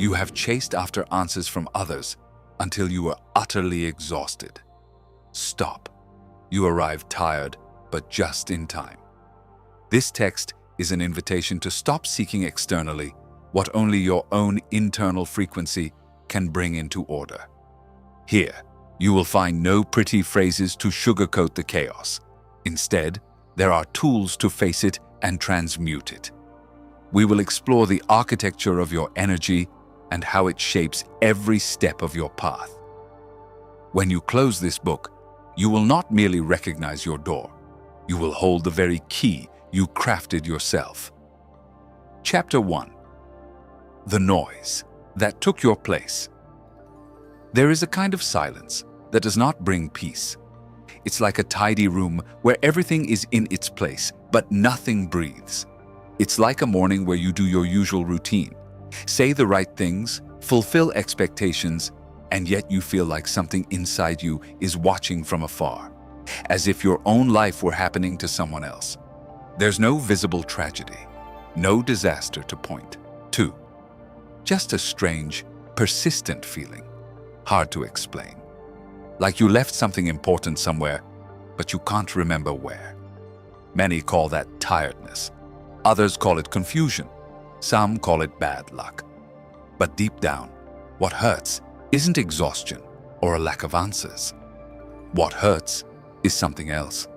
You have chased after answers from others until you were utterly exhausted. Stop. You arrive tired, but just in time. This text is an invitation to stop seeking externally what only your own internal frequency can bring into order. Here, you will find no pretty phrases to sugarcoat the chaos. Instead, there are tools to face it and transmute it. We will explore the architecture of your energy and how it shapes every step of your path. When you close this book, you will not merely recognize your door. You will hold the very key you crafted yourself. Chapter 1. The noise that took your place. There is a kind of silence that does not bring peace. It's like a tidy room where everything is in its place, but nothing breathes. It's like a morning where you do your usual routine, say the right things, fulfill expectations, and yet you feel like something inside you is watching from afar, as if your own life were happening to someone else. There's no visible tragedy, no disaster to point to. Just a strange, persistent feeling, hard to explain. Like you left something important somewhere, but you can't remember where. Many call that tiredness. Others call it confusion. Some call it bad luck. But deep down, what hurts isn't exhaustion or a lack of answers. What hurts is something else.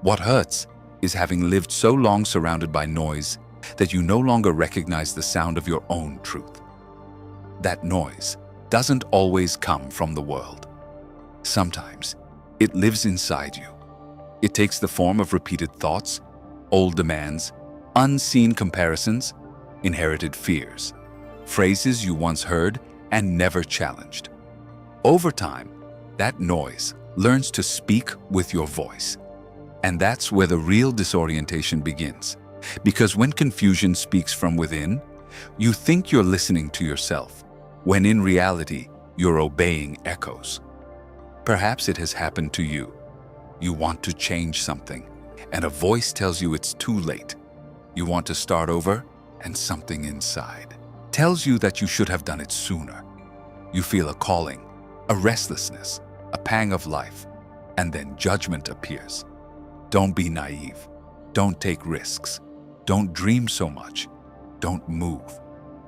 What hurts is having lived so long surrounded by noise that you no longer recognize the sound of your own truth. That noise doesn't always come from the world. Sometimes it lives inside you. It takes the form of repeated thoughts, old demands, unseen comparisons, inherited fears, phrases you once heard and never challenged. Over time, that noise learns to speak with your voice. And that's where the real disorientation begins. Because when confusion speaks from within, you think you're listening to yourself, when in reality, you're obeying echoes. Perhaps it has happened to you. You want to change something, and a voice tells you it's too late. You want to start over, and something inside tells you that you should have done it sooner. You feel a calling, a restlessness, a pang of life, and then judgment appears. Don't be naive. Don't take risks. Don't dream so much. Don't move.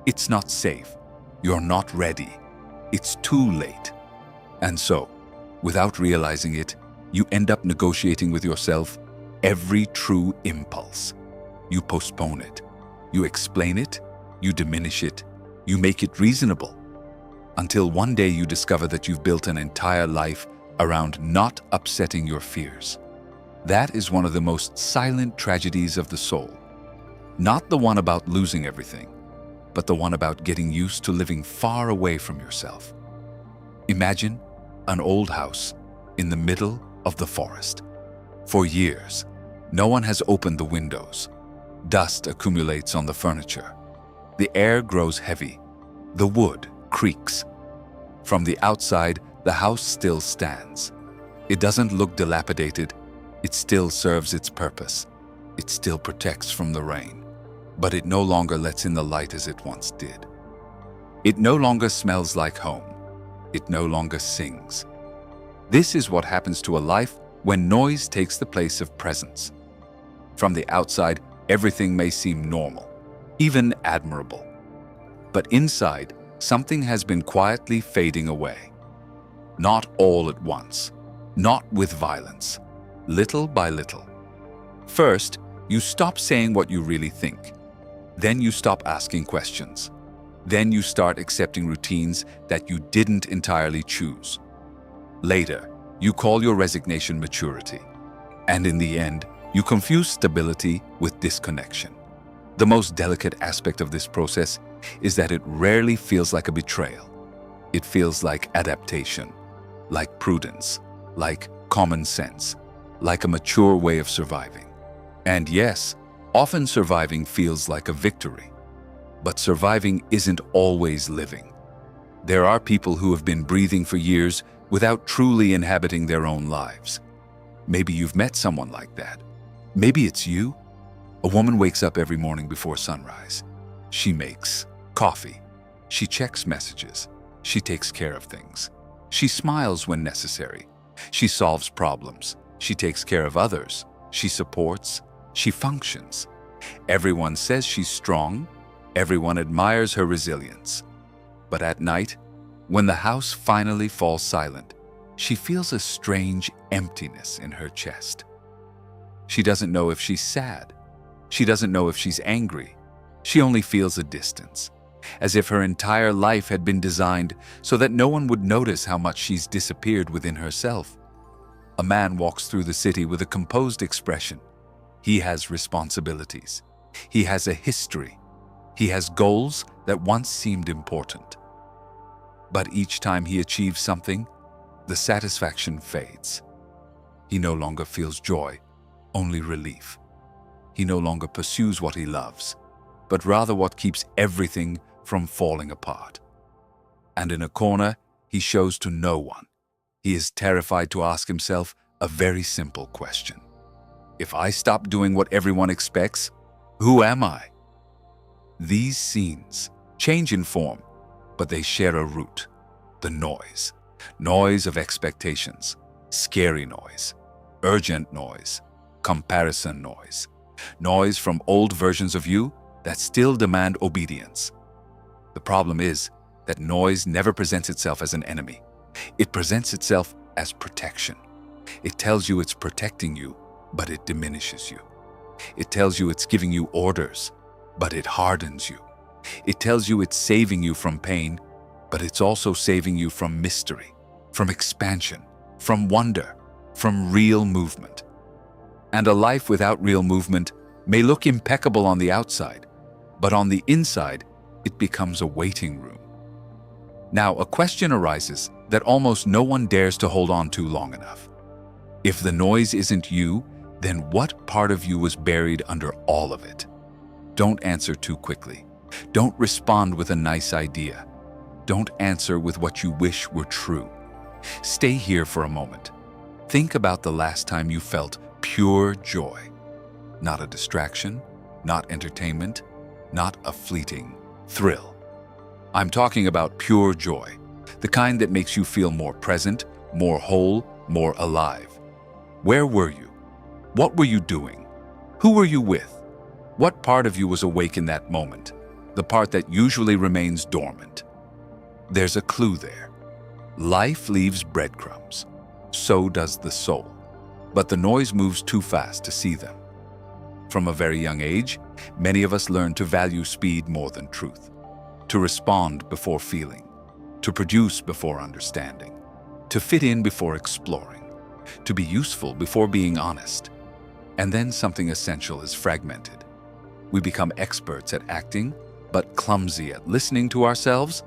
It's not safe. You're not ready. It's too late. And so, without realizing it, you end up negotiating with yourself every true impulse. You postpone it. You explain it. You diminish it. You make it reasonable. Until one day you discover that you've built an entire life around not upsetting your fears. That is one of the most silent tragedies of the soul. Not the one about losing everything, but the one about getting used to living far away from yourself. Imagine an old house in the middle of the forest. For years, no one has opened the windows. Dust accumulates on the furniture. The air grows heavy. The wood creaks. From the outside, the house still stands. It doesn't look dilapidated. It still serves its purpose. It still protects from the rain. But it no longer lets in the light as it once did. It no longer smells like home. It no longer sings. This is what happens to a life when noise takes the place of presence. From the outside, everything may seem normal, even admirable. But inside, something has been quietly fading away. Not all at once, not with violence, little by little. First, you stop saying what you really think. Then you stop asking questions. Then you start accepting routines that you didn't entirely choose. Later, you call your resignation maturity. And in the end, you confuse stability with disconnection. The most delicate aspect of this process is that it rarely feels like a betrayal. It feels like adaptation, like prudence, like common sense, like a mature way of surviving. And yes, often surviving feels like a victory. But surviving isn't always living. There are people who have been breathing for years without truly inhabiting their own lives. Maybe you've met someone like that. Maybe it's you. A woman wakes up every morning before sunrise. She makes coffee. She checks messages. She takes care of things. She smiles when necessary. She solves problems. She takes care of others. She supports. She functions. Everyone says she's strong. Everyone admires her resilience. But at night, when the house finally falls silent, she feels a strange emptiness in her chest. She doesn't know if she's sad. She doesn't know if she's angry. She only feels a distance, as if her entire life had been designed so that no one would notice how much she's disappeared within herself. A man walks through the city with a composed expression. He has responsibilities. He has a history. He has goals that once seemed important. But each time he achieves something, the satisfaction fades. He no longer feels joy, only relief. He no longer pursues what he loves, but rather what keeps everything from falling apart. And in a corner, he shows to no one. He is terrified to ask himself a very simple question. If I stop doing what everyone expects, who am I? These scenes change in form, but they share a root: the noise. Noise of expectations, scary noise, urgent noise, comparison noise. Noise from old versions of you that still demand obedience. The problem is that noise never presents itself as an enemy. It presents itself as protection. It tells you it's protecting you, but it diminishes you. It tells you it's giving you orders, but it hardens you. It tells you it's saving you from pain, but it's also saving you from mystery, from expansion, from wonder, from real movement. And a life without real movement may look impeccable on the outside, but on the inside, it becomes a waiting room. Now, a question arises that almost no one dares to hold on to long enough. If the noise isn't you, then what part of you was buried under all of it? Don't answer too quickly. Don't respond with a nice idea. Don't answer with what you wish were true. Stay here for a moment. Think about the last time you felt pure joy. Not a distraction, not entertainment, not a fleeting thrill. I'm talking about pure joy, the kind that makes you feel more present, more whole, more alive. Where were you? What were you doing? Who were you with? What part of you was awake in that moment? The part that usually remains dormant. There's a clue there. Life leaves breadcrumbs. So does the soul. But the noise moves too fast to see them. From a very young age, many of us learn to value speed more than truth, to respond before feeling, to produce before understanding, to fit in before exploring, to be useful before being honest. And then something essential is fragmented. We become experts at acting, but clumsy at listening to ourselves.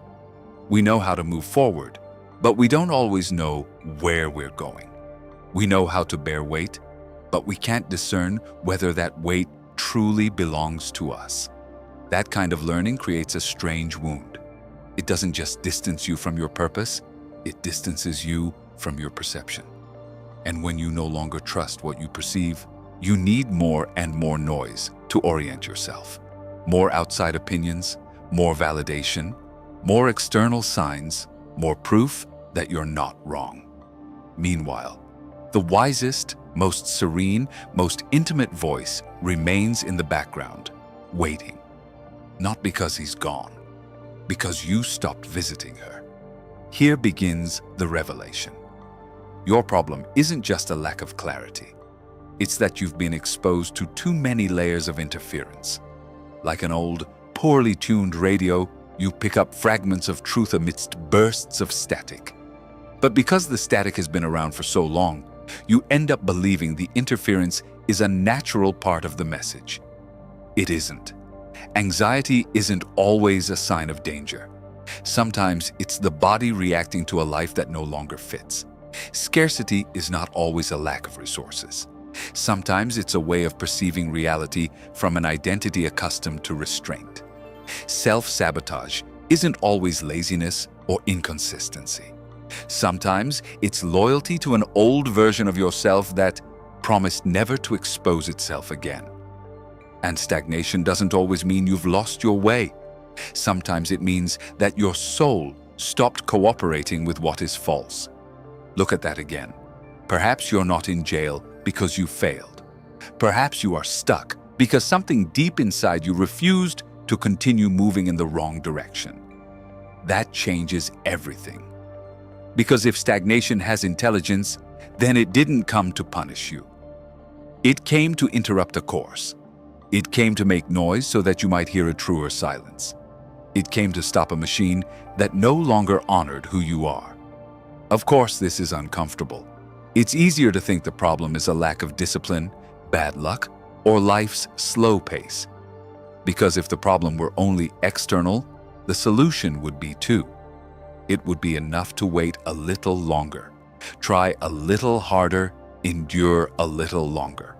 We know how to move forward, but we don't always know where we're going. We know how to bear weight, but we can't discern whether that weight truly belongs to us. That kind of learning creates a strange wound. It doesn't just distance you from your purpose, it distances you from your perception. And when you no longer trust what you perceive, you need more and more noise to orient yourself. More outside opinions, more validation, more external signs, more proof that you're not wrong. Meanwhile, the wisest, most serene, most intimate voice remains in the background, waiting. Not because he's gone, because you stopped visiting her. Here begins the revelation. Your problem isn't just a lack of clarity. It's that you've been exposed to too many layers of interference. Like an old, poorly tuned radio, you pick up fragments of truth amidst bursts of static. But because the static has been around for so long, you end up believing the interference is a natural part of the message. It isn't. Anxiety isn't always a sign of danger. Sometimes it's the body reacting to a life that no longer fits. Scarcity is not always a lack of resources. Sometimes it's a way of perceiving reality from an identity accustomed to restraint. Self-sabotage isn't always laziness or inconsistency. Sometimes it's loyalty to an old version of yourself that promised never to expose itself again. And stagnation doesn't always mean you've lost your way. Sometimes it means that your soul stopped cooperating with what is false. Look at that again. Perhaps you're not in jail because you failed. Perhaps you are stuck because something deep inside you refused to continue moving in the wrong direction. That changes everything. Because if stagnation has intelligence, then it didn't come to punish you. It came to interrupt a course. It came to make noise so that you might hear a truer silence. It came to stop a machine that no longer honored who you are. Of course, this is uncomfortable. It's easier to think the problem is a lack of discipline, bad luck, or life's slow pace. Because if the problem were only external, the solution would be too. It would be enough to wait a little longer, try a little harder, endure a little longer.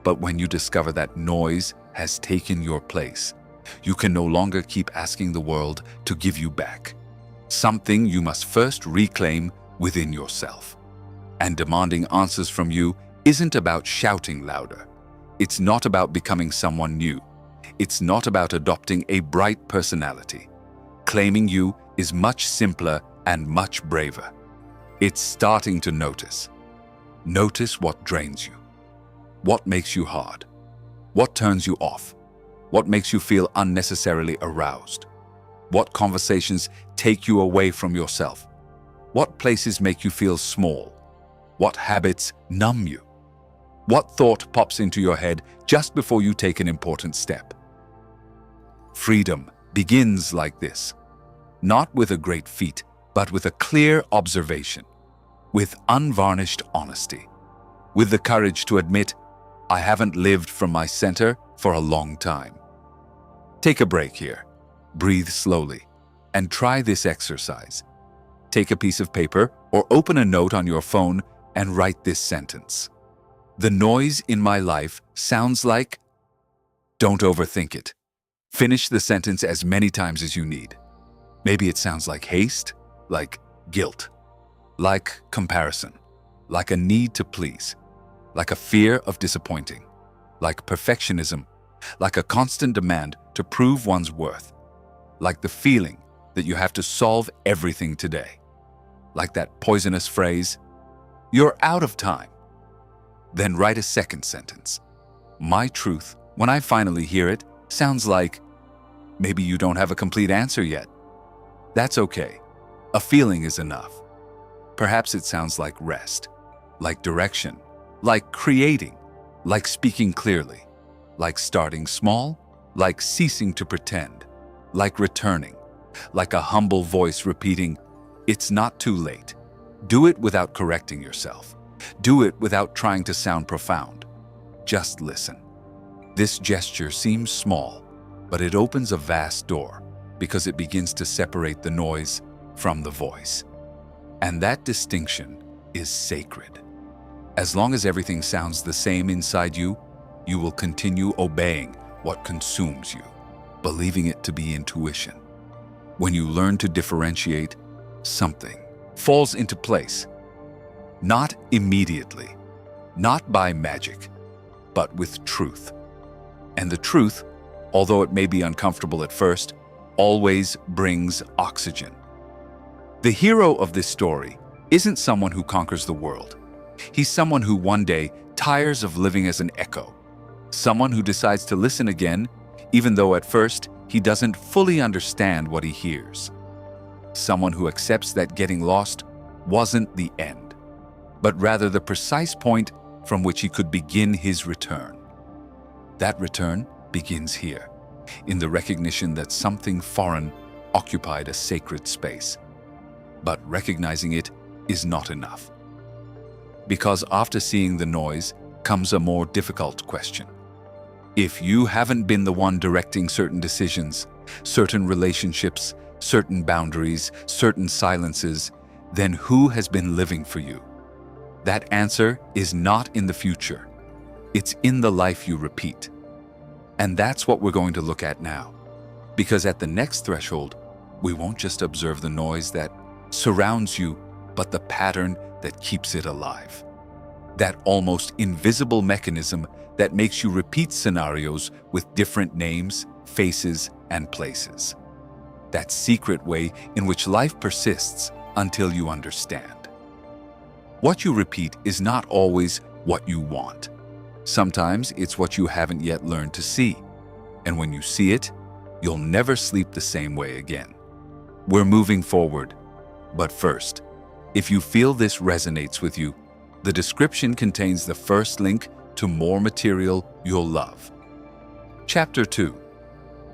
But when you discover that noise has taken your place, you can no longer keep asking the world to give you back. Something you must first reclaim within yourself. And demanding answers from you isn't about shouting louder. It's not about becoming someone new. It's not about adopting a bright personality. Claiming you is much simpler and much braver. It's starting to notice. Notice what drains you. What makes you hard? What turns you off? What makes you feel unnecessarily aroused? What conversations take you away from yourself? What places make you feel small? What habits numb you? What thought pops into your head just before you take an important step? Freedom begins like this. Not with a great feat, but with a clear observation, with unvarnished honesty, with the courage to admit, I haven't lived from my center for a long time. Take a break here, breathe slowly, and try this exercise. Take a piece of paper or open a note on your phone and write this sentence. The noise in my life sounds like... Don't overthink it. Finish the sentence as many times as you need. Maybe it sounds like haste, like guilt, like comparison, like a need to please, like a fear of disappointing, like perfectionism, like a constant demand to prove one's worth, like the feeling that you have to solve everything today, like that poisonous phrase, "You're out of time." Then write a second sentence. My truth, when I finally hear it, sounds like, maybe you don't have a complete answer yet. That's okay. A feeling is enough. Perhaps it sounds like rest, like direction, like creating, like speaking clearly, like starting small, like ceasing to pretend, like returning, like a humble voice repeating, "It's not too late." Do it without correcting yourself. Do it without trying to sound profound. Just listen. This gesture seems small, but it opens a vast door because it begins to separate the noise from the voice. And that distinction is sacred. As long as everything sounds the same inside you, you will continue obeying what consumes you, believing it to be intuition. When you learn to differentiate, something falls into place. Not immediately, not by magic, but with truth. And the truth, although it may be uncomfortable at first, always brings oxygen. The hero of this story isn't someone who conquers the world. He's someone who one day tires of living as an echo. Someone who decides to listen again, even though at first he doesn't fully understand what he hears. Someone who accepts that getting lost wasn't the end, but rather the precise point from which he could begin his return. That return begins here, in the recognition that something foreign occupied a sacred space. But recognizing it is not enough. Because after seeing the noise comes a more difficult question. If you haven't been the one directing certain decisions, certain relationships, certain boundaries, certain silences, then who has been living for you? That answer is not in the future. It's in the life you repeat. And that's what we're going to look at now. Because at the next threshold, we won't just observe the noise that surrounds you, but the pattern that keeps it alive. That almost invisible mechanism that makes you repeat scenarios with different names, faces, and places. That secret way in which life persists until you understand. What you repeat is not always what you want. Sometimes it's what you haven't yet learned to see. And when you see it, you'll never sleep the same way again. We're moving forward. But first, if you feel this resonates with you, the description contains the first link to more material you'll love. Chapter 2.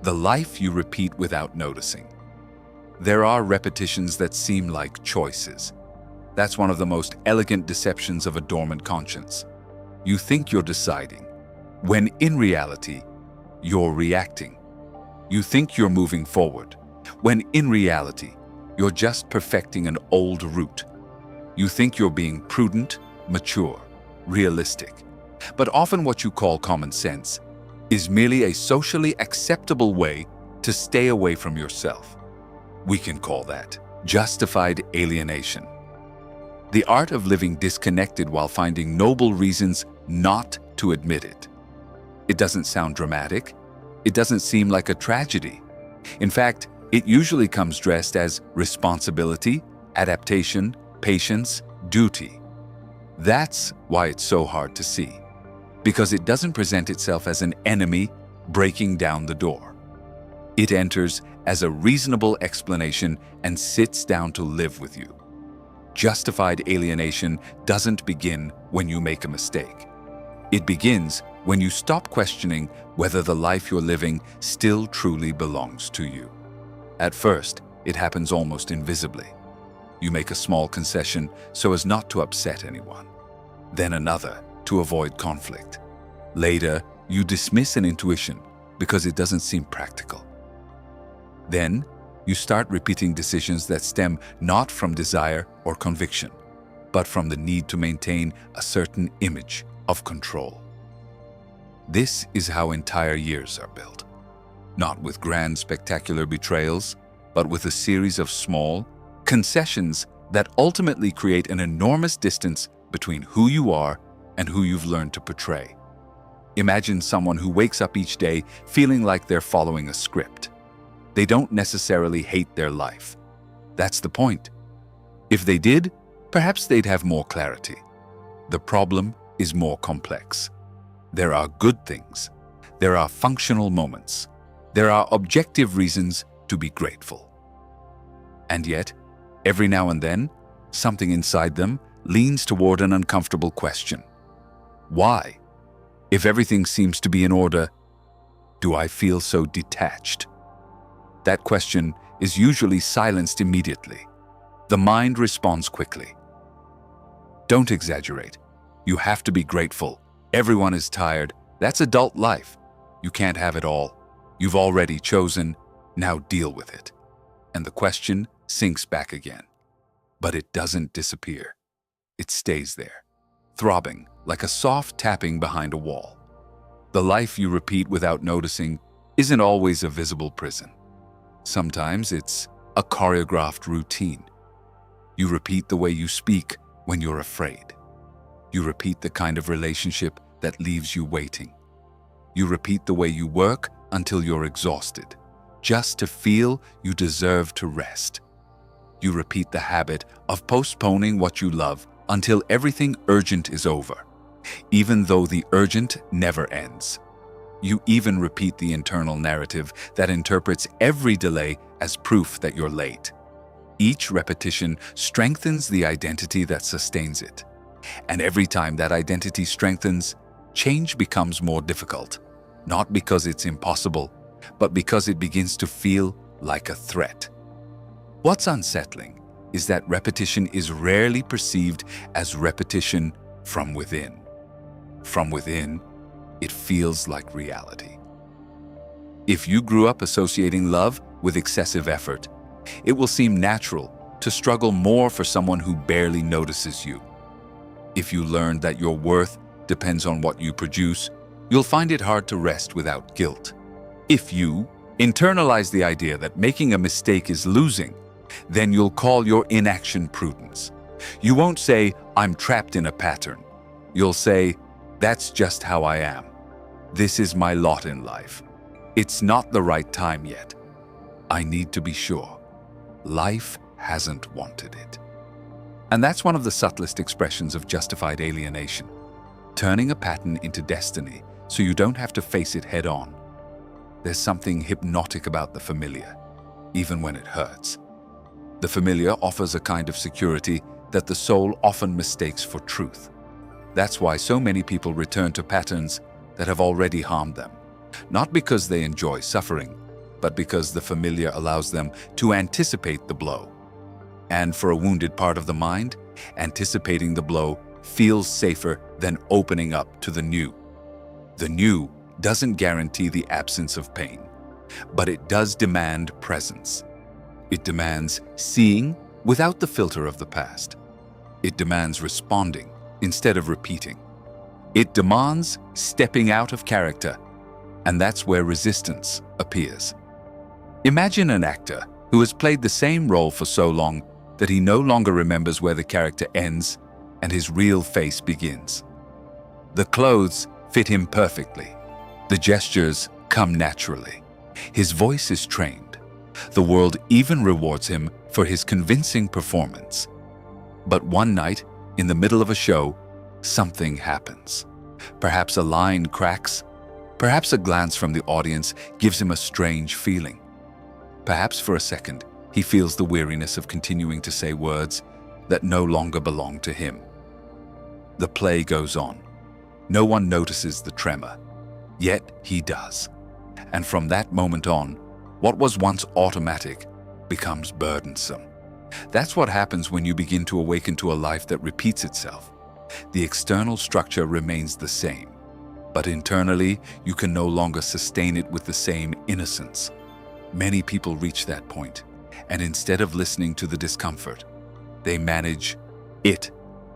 The life you repeat without noticing. There are repetitions that seem like choices. That's one of the most elegant deceptions of a dormant conscience. You think you're deciding, when in reality, you're reacting. You think you're moving forward, when in reality, you're just perfecting an old route. You think you're being prudent, mature, realistic. But often what you call common sense is merely a socially acceptable way to stay away from yourself. We can call that justified alienation. The art of living disconnected while finding noble reasons not to admit it. It doesn't sound dramatic. It doesn't seem like a tragedy. In fact, it usually comes dressed as responsibility, adaptation, patience, duty. That's why it's so hard to see, because it doesn't present itself as an enemy breaking down the door. It enters as a reasonable explanation and sits down to live with you. Justified alienation doesn't begin when you make a mistake. It begins when you stop questioning whether the life you're living still truly belongs to you. At first, it happens almost invisibly. You make a small concession so as not to upset anyone. Then another to avoid conflict. Later, you dismiss an intuition because it doesn't seem practical. Then, you start repeating decisions that stem not from desire or conviction, but from the need to maintain a certain image of control. This is how entire years are built. Not with grand, spectacular betrayals, but with a series of small concessions that ultimately create an enormous distance between who you are and who you've learned to portray. Imagine someone who wakes up each day feeling like they're following a script. They don't necessarily hate their life. That's the point. If they did, perhaps they'd have more clarity. The problem is more complex. There are good things. There are functional moments. There are objective reasons to be grateful. And yet, every now and then, something inside them leans toward an uncomfortable question. Why? If everything seems to be in order, do I feel so detached? That question is usually silenced immediately. The mind responds quickly. Don't exaggerate. You have to be grateful. Everyone is tired. That's adult life. You can't have it all. You've already chosen. Now deal with it. And the question sinks back again. But it doesn't disappear. It stays there, throbbing like a soft tapping behind a wall. The life you repeat without noticing isn't always a visible prison. Sometimes it's a choreographed routine. You repeat the way you speak when you're afraid. You repeat the kind of relationship that leaves you waiting. You repeat the way you work until you're exhausted, just to feel you deserve to rest. You repeat the habit of postponing what you love until everything urgent is over, even though the urgent never ends. You even repeat the internal narrative that interprets every delay as proof that you're late. Each repetition strengthens the identity that sustains it. And every time that identity strengthens, change becomes more difficult, not because it's impossible, but because it begins to feel like a threat. What's unsettling is that repetition is rarely perceived as repetition from within. From within, it feels like reality. If you grew up associating love with excessive effort, it will seem natural to struggle more for someone who barely notices you. If you learned that your worth depends on what you produce, you'll find it hard to rest without guilt. If you internalize the idea that making a mistake is losing, then you'll call your inaction prudence. You won't say, "I'm trapped in a pattern." You'll say, "That's just how I am. This is my lot in life." It's not the right time yet. I need to be sure. Life hasn't wanted it. And that's one of the subtlest expressions of justified alienation, turning a pattern into destiny so you don't have to face it head on. There's something hypnotic about the familiar, even when it hurts. The familiar offers a kind of security that the soul often mistakes for truth. That's why so many people return to patterns that have already harmed them, not because they enjoy suffering, but because the familiar allows them to anticipate the blow. And for a wounded part of the mind, anticipating the blow feels safer than opening up to the new. The new doesn't guarantee the absence of pain, but it does demand presence. It demands seeing without the filter of the past. It demands responding instead of repeating. It demands stepping out of character, and that's where resistance appears. Imagine an actor who has played the same role for so long that he no longer remembers where the character ends and his real face begins. The clothes fit him perfectly. The gestures come naturally. His voice is trained. The world even rewards him for his convincing performance. But one night, in the middle of a show, something happens. Perhaps a line cracks. Perhaps a glance from the audience gives him a strange feeling. Perhaps for a second, he feels the weariness of continuing to say words that no longer belong to him. The play goes on. No one notices the tremor, yet he does. And from that moment on, what was once automatic becomes burdensome. That's what happens when you begin to awaken to a life that repeats itself. The external structure remains the same, but internally you can no longer sustain it with the same innocence. Many people reach that point, and instead of listening to the discomfort, they manage it.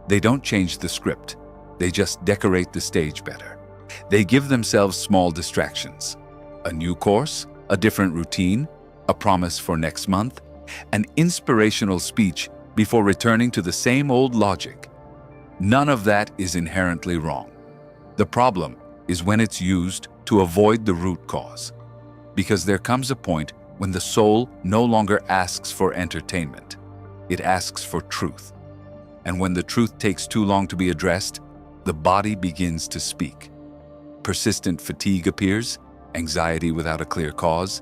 They don't change the script, they just decorate the stage better. They give themselves small distractions. A new course, a different routine, a promise for next month, an inspirational speech before returning to the same old logic. None of that is inherently wrong. The problem is when it's used to avoid the root cause. Because there comes a point when the soul no longer asks for entertainment. It asks for truth. And when the truth takes too long to be addressed, the body begins to speak. Persistent fatigue appears, anxiety without a clear cause,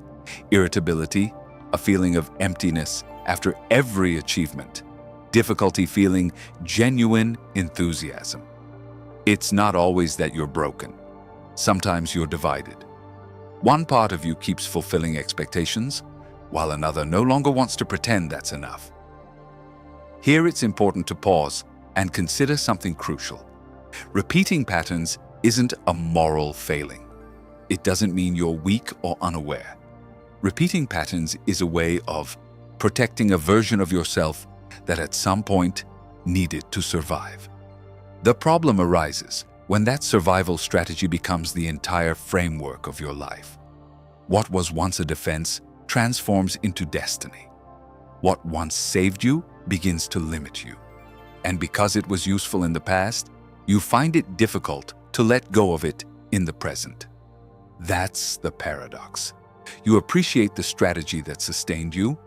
irritability, a feeling of emptiness after every achievement, difficulty feeling genuine enthusiasm. It's not always that you're broken. Sometimes you're divided. One part of you keeps fulfilling expectations, while another no longer wants to pretend that's enough. Here it's important to pause and consider something crucial. Repeating patterns isn't a moral failing. It doesn't mean you're weak or unaware. Repeating patterns is a way of protecting a version of yourself that at some point needed to survive. The problem arises when that survival strategy becomes the entire framework of your life. What was once a defense transforms into destiny. What once saved you begins to limit you. And because it was useful in the past, you find it difficult to let go of it in the present. That's the paradox. You appreciate the strategy that sustained you,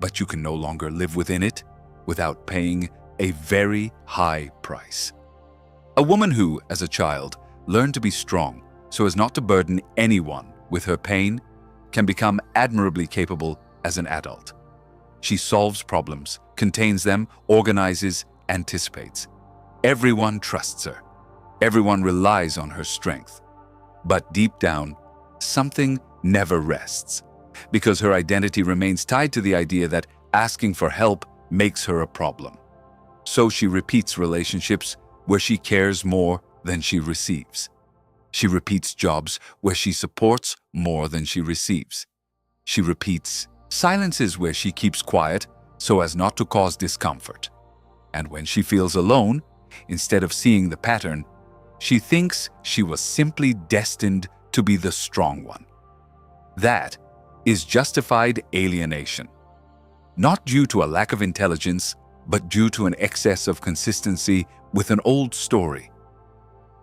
but you can no longer live within it without paying a very high price. A woman who, as a child, learned to be strong so as not to burden anyone with her pain can become admirably capable as an adult. She solves problems, contains them, organizes, anticipates. Everyone trusts her. Everyone relies on her strength. But deep down, something never rests, because her identity remains tied to the idea that asking for help makes her a problem. So she repeats relationships where she cares more than she receives. She repeats jobs where she supports more than she receives. She repeats silences where she keeps quiet so as not to cause discomfort. And when she feels alone, instead of seeing the pattern, she thinks she was simply destined to be the strong one. That is justified alienation. Not due to a lack of intelligence, but due to an excess of consistency with an old story.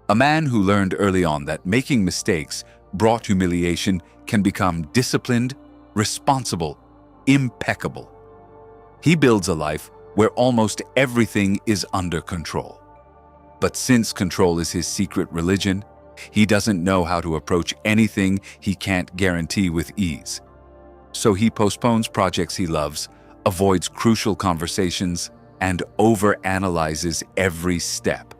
A man who learned early on that making mistakes brought humiliation can become disciplined, responsible, impeccable. He builds a life where almost everything is under control. But since control is his secret religion, he doesn't know how to approach anything he can't guarantee with ease. So he postpones projects he loves, avoids crucial conversations, and overanalyzes every step.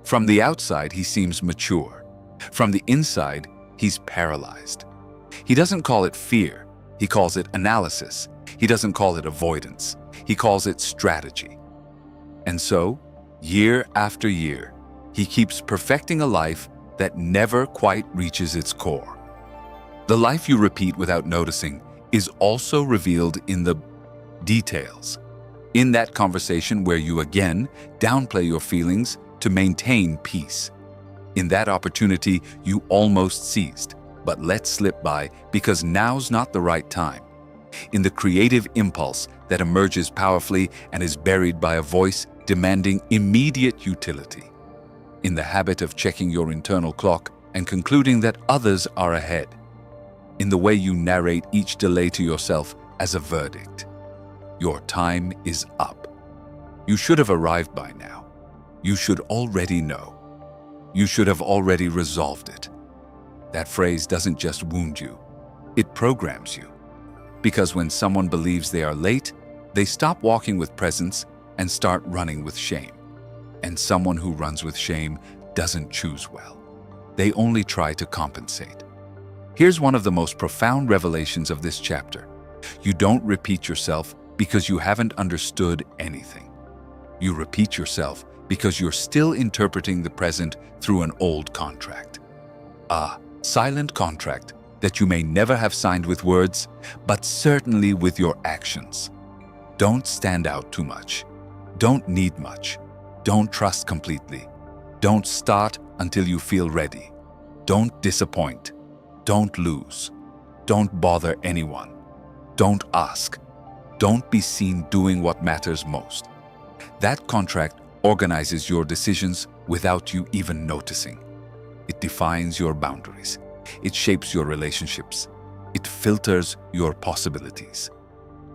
From the outside, he seems mature. From the inside, he's paralyzed. He doesn't call it fear. He calls it analysis. He doesn't call it avoidance. He calls it strategy. And so, year after year, he keeps perfecting a life that never quite reaches its core. The life you repeat without noticing is also revealed in the details. In that conversation where you again downplay your feelings to maintain peace. In that opportunity you almost seized, but let slip by because now's not the right time. In the creative impulse that emerges powerfully and is buried by a voice demanding immediate utility. In the habit of checking your internal clock and concluding that others are ahead. In the way you narrate each delay to yourself as a verdict. Your time is up. You should have arrived by now. You should already know. You should have already resolved it. That phrase doesn't just wound you, it programs you. Because when someone believes they are late, they stop walking with presence and start running with shame. And someone who runs with shame doesn't choose well. They only try to compensate. Here's one of the most profound revelations of this chapter. You don't repeat yourself because you haven't understood anything. You repeat yourself because you're still interpreting the present through an old contract. A silent contract that you may never have signed with words, but certainly with your actions. Don't stand out too much. Don't need much. Don't trust completely. Don't start until you feel ready. Don't disappoint. Don't lose. Don't bother anyone. Don't ask. Don't be seen doing what matters most. That contract organizes your decisions without you even noticing. It defines your boundaries. It shapes your relationships. It filters your possibilities.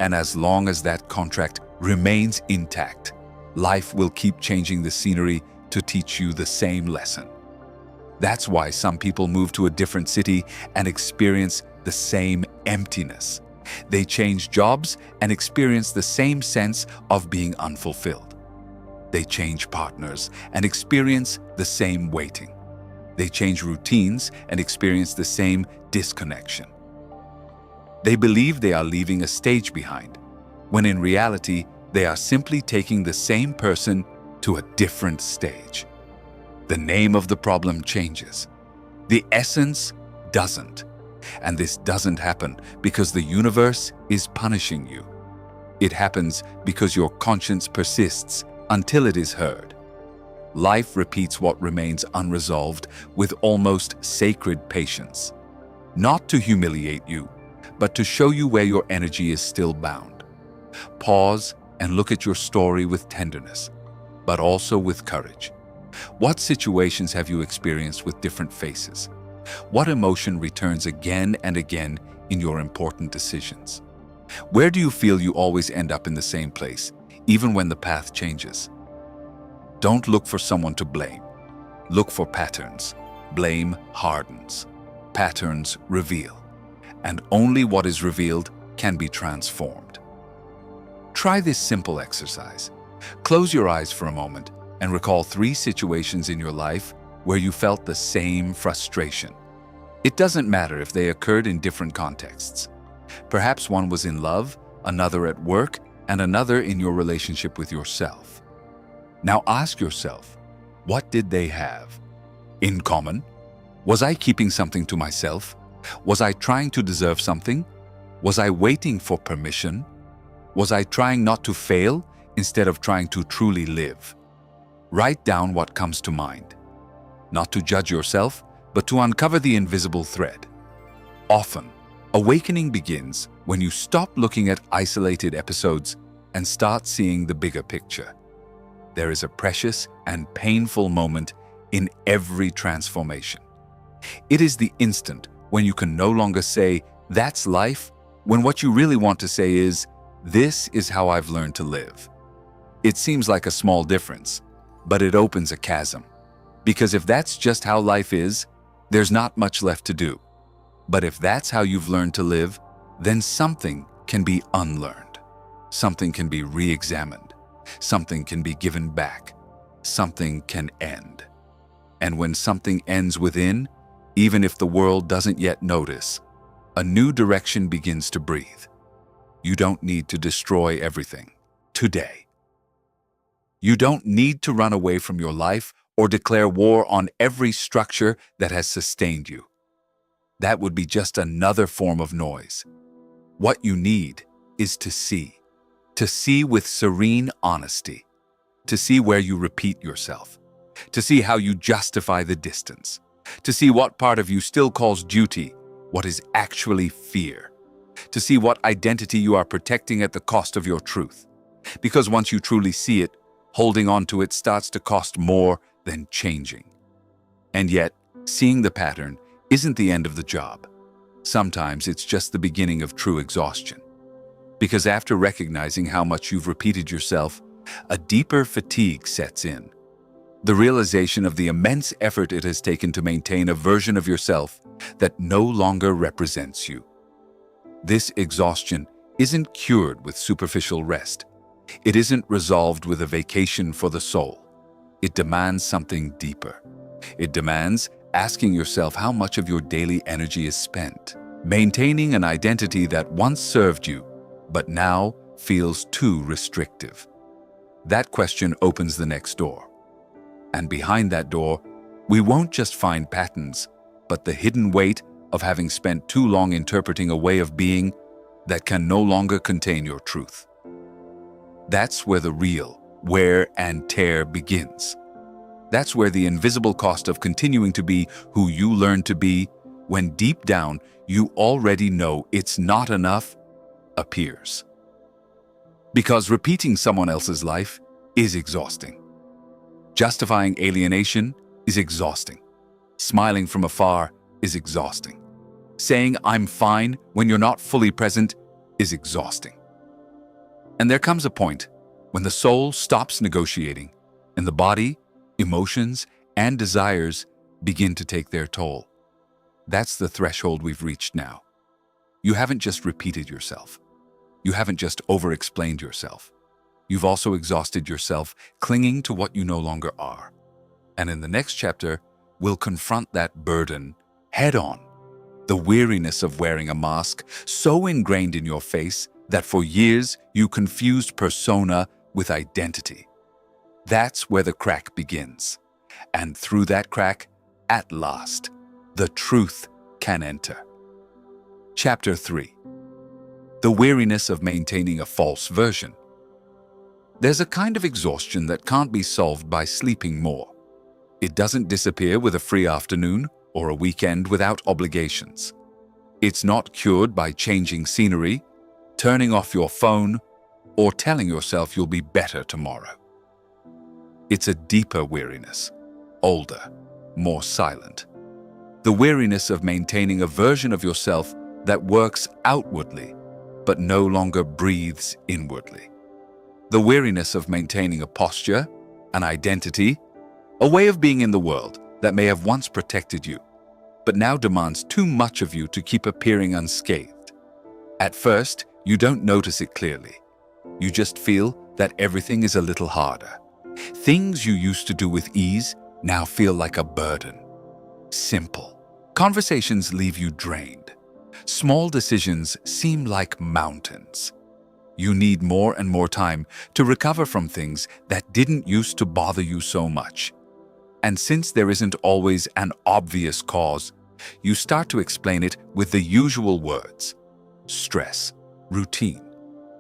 And as long as that contract remains intact, life will keep changing the scenery to teach you the same lesson. That's why some people move to a different city and experience the same emptiness. They change jobs and experience the same sense of being unfulfilled. They change partners and experience the same waiting. They change routines and experience the same disconnection. They believe they are leaving a stage behind, when in reality, they are simply taking the same person to a different stage. The name of the problem changes. The essence doesn't. And this doesn't happen because the universe is punishing you. It happens because your conscience persists until it is heard. Life repeats what remains unresolved with almost sacred patience. Not to humiliate you, but to show you where your energy is still bound. Pause and look at your story with tenderness, but also with courage. What situations have you experienced with different faces? What emotion returns again and again in your important decisions? Where do you feel you always end up in the same place, even when the path changes? Don't look for someone to blame. Look for patterns. Blame hardens. Patterns reveal. And only what is revealed can be transformed. Try this simple exercise. Close your eyes for a moment and recall 3 situations in your life where you felt the same frustration. It doesn't matter if they occurred in different contexts. Perhaps one was in love, another at work, and another in your relationship with yourself. Now ask yourself, what did they have in common? Was I keeping something to myself? Was I trying to deserve something? Was I waiting for permission? Was I trying not to fail instead of trying to truly live? Write down what comes to mind. Not to judge yourself, but to uncover the invisible thread. Often, awakening begins when you stop looking at isolated episodes and start seeing the bigger picture. There is a precious and painful moment in every transformation. It is the instant when you can no longer say, "That's life," when what you really want to say is, "This is how I've learned to live." It seems like a small difference, but it opens a chasm. Because if that's just how life is, there's not much left to do. But if that's how you've learned to live, then something can be unlearned. Something can be re-examined. Something can be given back. Something can end. And when something ends within, even if the world doesn't yet notice, a new direction begins to breathe. You don't need to destroy everything today. You don't need to run away from your life or declare war on every structure that has sustained you. That would be just another form of noise. What you need is to see with serene honesty, to see where you repeat yourself, to see how you justify the distance, to see what part of you still calls duty, what is actually fear, to see what identity you are protecting at the cost of your truth. Because once you truly see it, holding on to it starts to cost more than changing. And yet, seeing the pattern isn't the end of the job. Sometimes it's just the beginning of true exhaustion. Because after recognizing how much you've repeated yourself, a deeper fatigue sets in. The realization of the immense effort it has taken to maintain a version of yourself that no longer represents you. This exhaustion isn't cured with superficial rest. It isn't resolved with a vacation for the soul. It demands something deeper. It demands asking yourself how much of your daily energy is spent, maintaining an identity that once served you, but now feels too restrictive. That question opens the next door. And behind that door, we won't just find patterns, but the hidden weight of having spent too long interpreting a way of being that can no longer contain your truth. That's where the real wear and tear begins. That's where the invisible cost of continuing to be who you learned to be, when deep down you already know it's not enough, appears. Because repeating someone else's life is exhausting. Justifying alienation is exhausting. Smiling from afar is exhausting. Saying "I'm fine" when you're not fully present is exhausting. And there comes a point when the soul stops negotiating and the body, emotions, and desires begin to take their toll. That's the threshold we've reached now. You haven't just repeated yourself. You haven't just over-explained yourself. You've also exhausted yourself clinging to what you no longer are. And in the next chapter, we'll confront that burden head-on. The weariness of wearing a mask so ingrained in your face that for years you confused persona with identity. That's where the crack begins. And through that crack, at last, the truth can enter. Chapter 3. The weariness of maintaining a false version. There's a kind of exhaustion that can't be solved by sleeping more. It doesn't disappear with a free afternoon or a weekend without obligations. It's not cured by changing scenery, turning off your phone, or telling yourself you'll be better tomorrow. It's a deeper weariness, older, more silent. The weariness of maintaining a version of yourself that works outwardly, but no longer breathes inwardly. The weariness of maintaining a posture, an identity, a way of being in the world that may have once protected you, but now demands too much of you to keep appearing unscathed. At first, you don't notice it clearly. You just feel that everything is a little harder. Things you used to do with ease now feel like a burden. Simple conversations leave you drained. Small decisions seem like mountains. You need more and more time to recover from things that didn't used to bother you so much. And since there isn't always an obvious cause, you start to explain it with the usual words: stress, routine,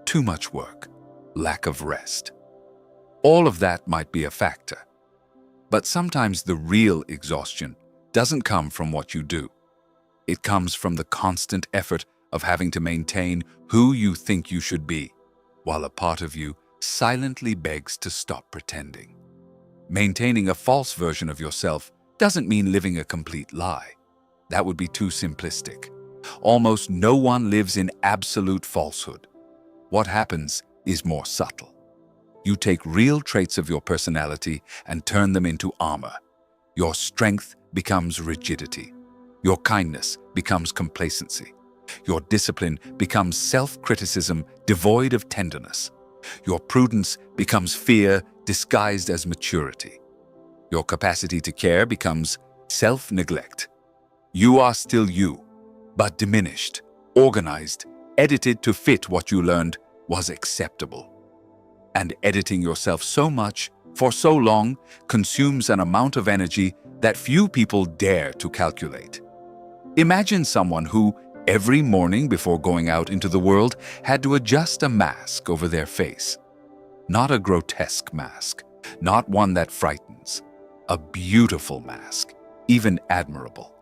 too much work, lack of rest. All of that might be a factor. But sometimes the real exhaustion doesn't come from what you do. It comes from the constant effort of having to maintain who you think you should be, while a part of you silently begs to stop pretending. Maintaining a false version of yourself doesn't mean living a complete lie. That would be too simplistic. Almost no one lives in absolute falsehood. What happens is more subtle. You take real traits of your personality and turn them into armor. Your strength becomes rigidity. Your kindness becomes complacency. Your discipline becomes self-criticism devoid of tenderness. Your prudence becomes fear disguised as maturity. Your capacity to care becomes self-neglect. You are still you, but diminished, organized, edited to fit what you learned was acceptable. And editing yourself so much, for so long, consumes an amount of energy that few people dare to calculate. Imagine someone who, every morning before going out into the world, had to adjust a mask over their face. Not a grotesque mask, not one that frightens. A beautiful mask, even admirable.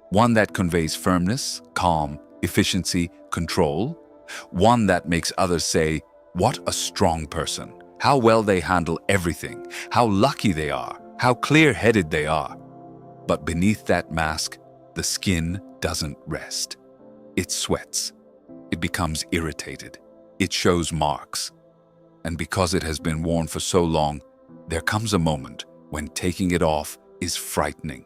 One that conveys firmness, calm, efficiency, control. One that makes others say, "What a strong person, how well they handle everything, how lucky they are, how clear-headed they are." But beneath that mask, the skin doesn't rest. It sweats. It becomes irritated. It shows marks. And because it has been worn for so long, there comes a moment when taking it off is frightening.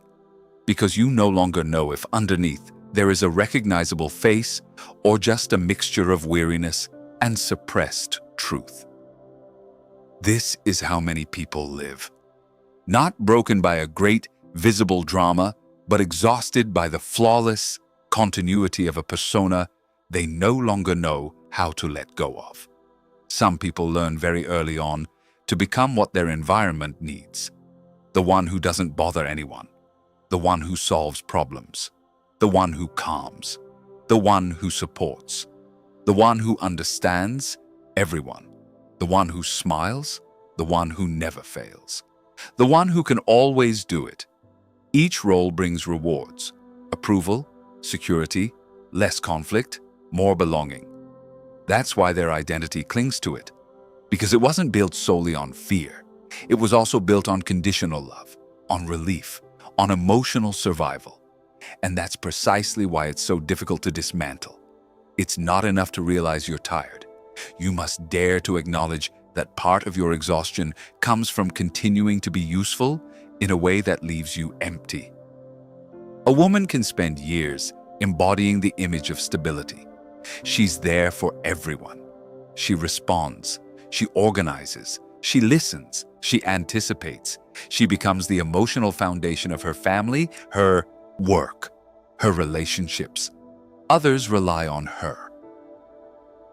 Because you no longer know if underneath there is a recognizable face or just a mixture of weariness and suppressed truth. This is how many people live. Not broken by a great, visible drama, but exhausted by the flawless continuity of a persona they no longer know how to let go of. Some people learn very early on to become what their environment needs. The one who doesn't bother anyone. The one who solves problems. The one who calms. The one who supports. The one who understands everyone. The one who smiles. The one who never fails. The one who can always do it. Each role brings rewards, approval, security, less conflict, more belonging. That's why their identity clings to it, because it wasn't built solely on fear. It was also built on conditional love, on relief, on emotional survival. And that's precisely why it's so difficult to dismantle. It's not enough to realize you're tired. You must dare to acknowledge that part of your exhaustion comes from continuing to be useful in a way that leaves you empty. A woman can spend years embodying the image of stability. She's there for everyone. She responds, she organizes, she listens, she anticipates. She becomes the emotional foundation of her family, her work, her relationships. Others rely on her.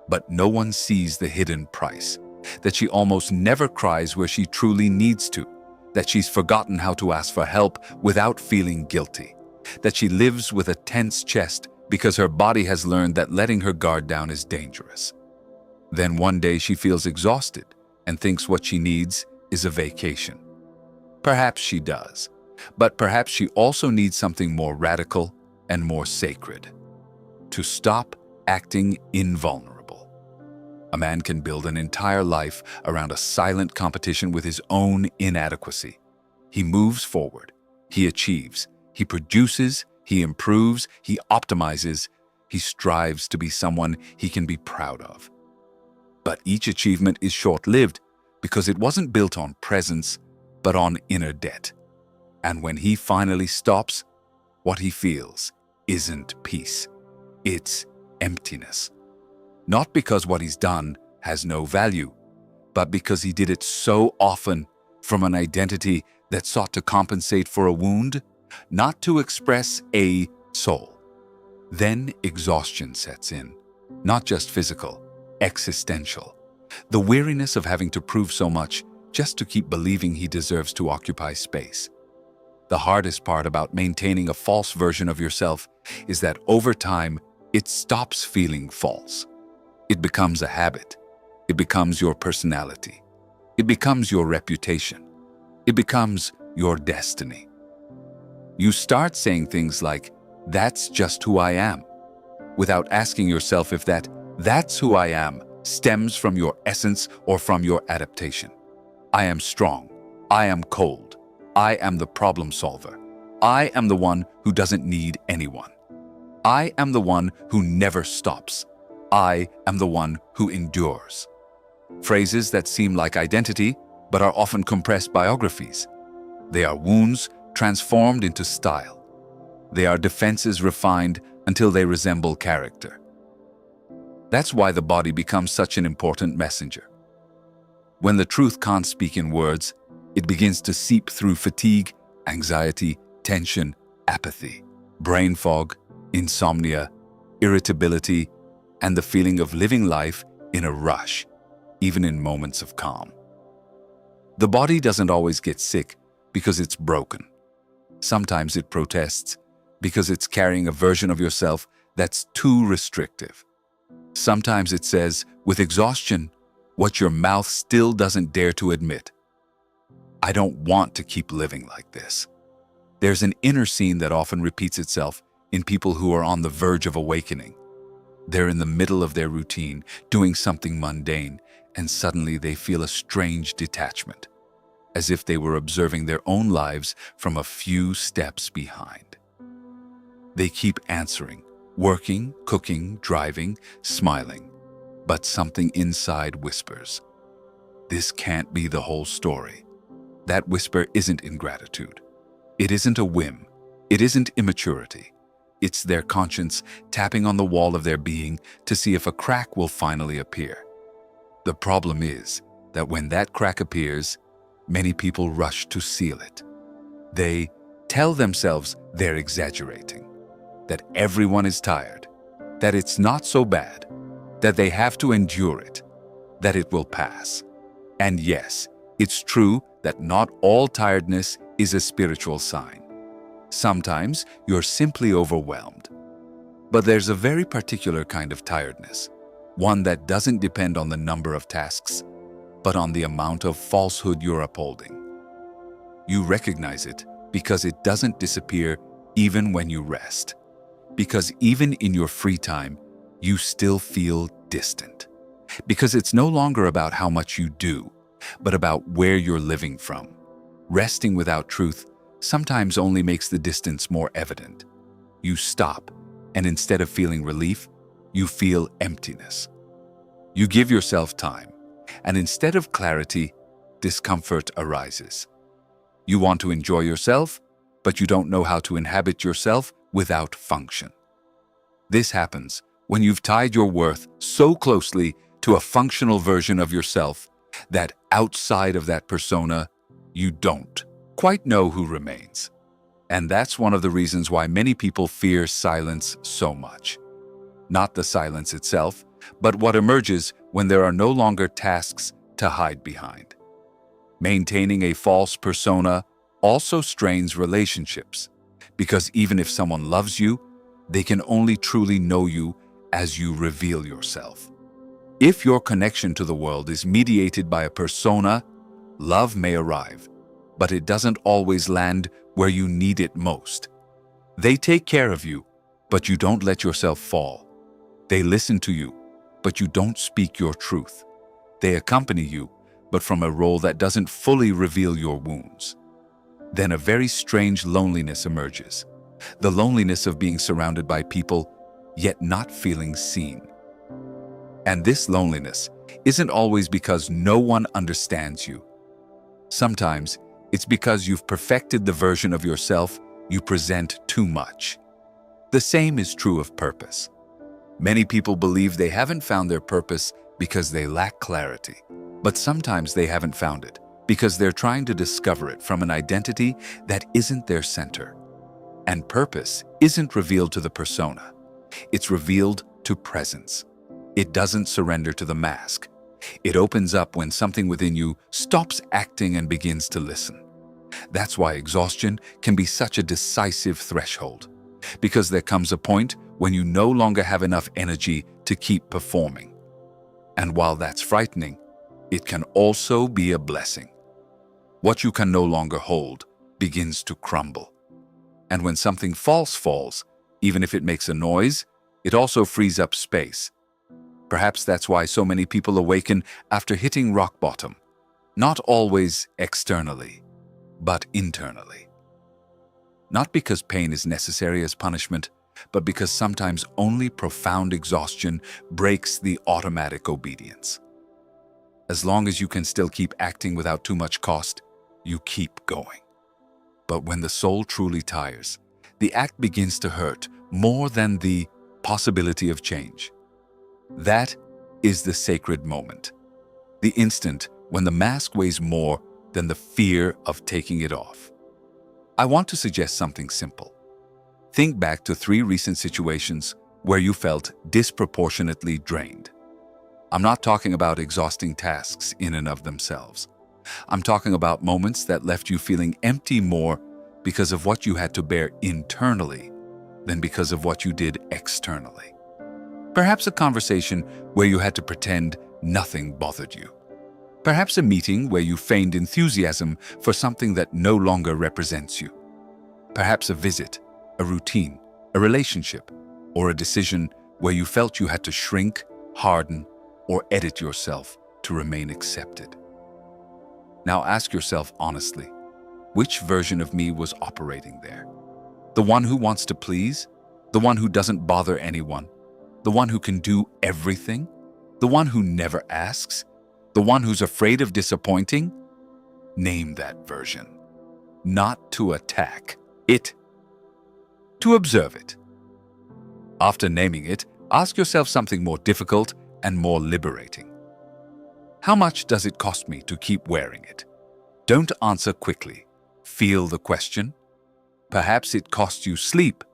But no one sees the hidden price, that she almost never cries where she truly needs to, that she's forgotten how to ask for help without feeling guilty, that she lives with a tense chest because her body has learned that letting her guard down is dangerous. Then one day she feels exhausted and thinks what she needs is a vacation. Perhaps she does, but perhaps she also needs something more radical and more sacred. To stop acting invulnerable. A man can build an entire life around a silent competition with his own inadequacy. He moves forward, he achieves, he produces, he improves, he optimizes, he strives to be someone he can be proud of. But each achievement is short-lived because it wasn't built on presence, but on inner debt. And when he finally stops, what he feels isn't peace, it's emptiness. Not because what he's done has no value, but because he did it so often from an identity that sought to compensate for a wound, not to express a soul. Then exhaustion sets in, not just physical, existential. The weariness of having to prove so much just to keep believing he deserves to occupy space. The hardest part about maintaining a false version of yourself is that over time, it stops feeling false. It becomes a habit. It becomes your personality. It becomes your reputation. It becomes your destiny. You start saying things like, "That's just who I am," without asking yourself if "that's who I am" stems from your essence or from your adaptation. I am strong. I am cold. I am the problem solver. I am the one who doesn't need anyone. I am the one who never stops. I am the one who endures. Phrases that seem like identity, but are often compressed biographies. They are wounds transformed into style. They are defenses refined until they resemble character. That's why the body becomes such an important messenger. When the truth can't speak in words, it begins to seep through fatigue, anxiety, tension, apathy, brain fog, insomnia, irritability, and the feeling of living life in a rush, even in moments of calm. The body doesn't always get sick because it's broken. Sometimes it protests because it's carrying a version of yourself that's too restrictive. Sometimes it says, with exhaustion, what your mouth still doesn't dare to admit. I don't want to keep living like this. There's an inner scene that often repeats itself in people who are on the verge of awakening. They're in the middle of their routine, doing something mundane, and suddenly they feel a strange detachment, as if they were observing their own lives from a few steps behind. They keep answering, working, cooking, driving, smiling, but something inside whispers, "This can't be the whole story." That whisper isn't ingratitude. It isn't a whim. It isn't immaturity. It's their conscience tapping on the wall of their being to see if a crack will finally appear. The problem is that when that crack appears, many people rush to seal it. They tell themselves they're exaggerating, that everyone is tired, that it's not so bad, that they have to endure it, that it will pass. And yes, it's true that not all tiredness is a spiritual sign. Sometimes you're simply overwhelmed. But there's a very particular kind of tiredness, one that doesn't depend on the number of tasks, but on the amount of falsehood you're upholding. You recognize it because it doesn't disappear even when you rest. Because even in your free time, you still feel distant. Because it's no longer about how much you do, but about where you're living from. Resting without truth sometimes only makes the distance more evident. You stop, and instead of feeling relief, you feel emptiness. You give yourself time, and instead of clarity, discomfort arises. You want to enjoy yourself, but you don't know how to inhabit yourself without function. This happens when you've tied your worth so closely to a functional version of yourself that outside of that persona, you don't quite know who remains. And that's one of the reasons why many people fear silence so much. Not the silence itself, but what emerges when there are no longer tasks to hide behind. Maintaining a false persona also strains relationships, because even if someone loves you, they can only truly know you as you reveal yourself. If your connection to the world is mediated by a persona, love may arrive, but it doesn't always land where you need it most. They take care of you, but you don't let yourself fall. They listen to you, but you don't speak your truth. They accompany you, but from a role that doesn't fully reveal your wounds. Then a very strange loneliness emerges. The loneliness of being surrounded by people, yet not feeling seen. And this loneliness isn't always because no one understands you. Sometimes it's because you've perfected the version of yourself you present too much. The same is true of purpose. Many people believe they haven't found their purpose because they lack clarity. But sometimes they haven't found it because they're trying to discover it from an identity that isn't their center. And purpose isn't revealed to the persona. It's revealed to presence. It doesn't surrender to the mask. It opens up when something within you stops acting and begins to listen. That's why exhaustion can be such a decisive threshold, because there comes a point when you no longer have enough energy to keep performing. And while that's frightening, it can also be a blessing. What you can no longer hold begins to crumble. And when something false falls, even if it makes a noise, it also frees up space. Perhaps that's why so many people awaken after hitting rock bottom, not always externally, but internally. Not because pain is necessary as punishment, but because sometimes only profound exhaustion breaks the automatic obedience. As long as you can still keep acting without too much cost, you keep going. But when the soul truly tires, the act begins to hurt more than the possibility of change. That is the sacred moment, the instant when the mask weighs more than the fear of taking it off. I want to suggest something simple. Think back to 3 recent situations where you felt disproportionately drained. I'm not talking about exhausting tasks in and of themselves. I'm talking about moments that left you feeling empty more because of what you had to bear internally than because of what you did externally. Perhaps a conversation where you had to pretend nothing bothered you. Perhaps a meeting where you feigned enthusiasm for something that no longer represents you. Perhaps a visit, a routine, a relationship, or a decision where you felt you had to shrink, harden, or edit yourself to remain accepted. Now ask yourself honestly, which version of me was operating there? The one who wants to please? The one who doesn't bother anyone? The one who can do everything? The one who never asks? The one who's afraid of disappointing? Name that version. Not to attack it, to observe it. After naming it, ask yourself something more difficult and more liberating. How much does it cost me to keep wearing it? Don't answer quickly. Feel the question. Perhaps it costs you sleep,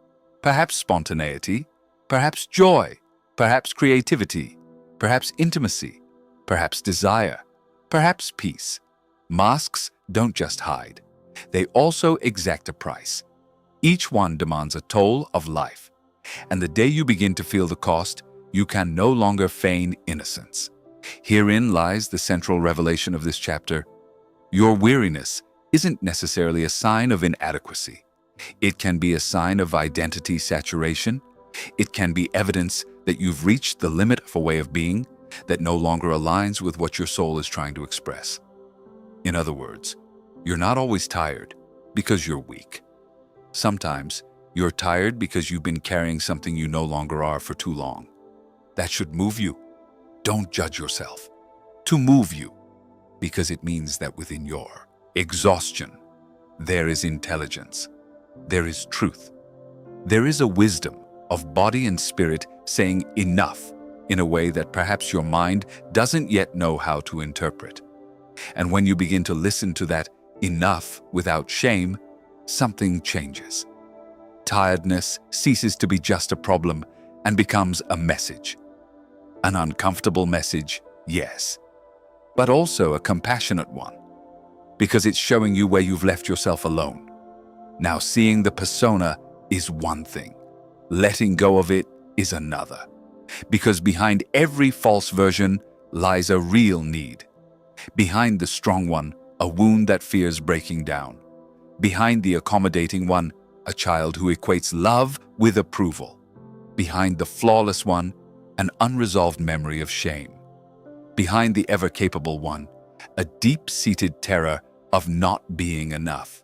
perhaps spontaneity, perhaps joy, perhaps creativity, perhaps intimacy, perhaps desire, perhaps peace. Masks don't just hide. They also exact a price. Each one demands a toll of life. And the day you begin to feel the cost, you can no longer feign innocence. Herein lies the central revelation of this chapter. Your weariness isn't necessarily a sign of inadequacy. It can be a sign of identity saturation. It can be evidence that you've reached the limit of a way of being that no longer aligns with what your soul is trying to express. In other words, you're not always tired because you're weak. Sometimes you're tired because you've been carrying something you no longer are for too long. That should move you. Don't judge yourself. To move you, because it means that within your exhaustion, there is intelligence, there is truth, there is a wisdom of body and spirit saying enough in a way that perhaps your mind doesn't yet know how to interpret. And when you begin to listen to that enough without shame, something changes. Tiredness ceases to be just a problem and becomes a message. An uncomfortable message, yes, but also a compassionate one, because it's showing you where you've left yourself alone. Now, seeing the persona is one thing. Letting go of it is another. Because behind every false version lies a real need. Behind the strong one, a wound that fears breaking down. Behind the accommodating one, a child who equates love with approval. Behind the flawless one, an unresolved memory of shame. Behind the ever-capable one, a deep-seated terror of not being enough.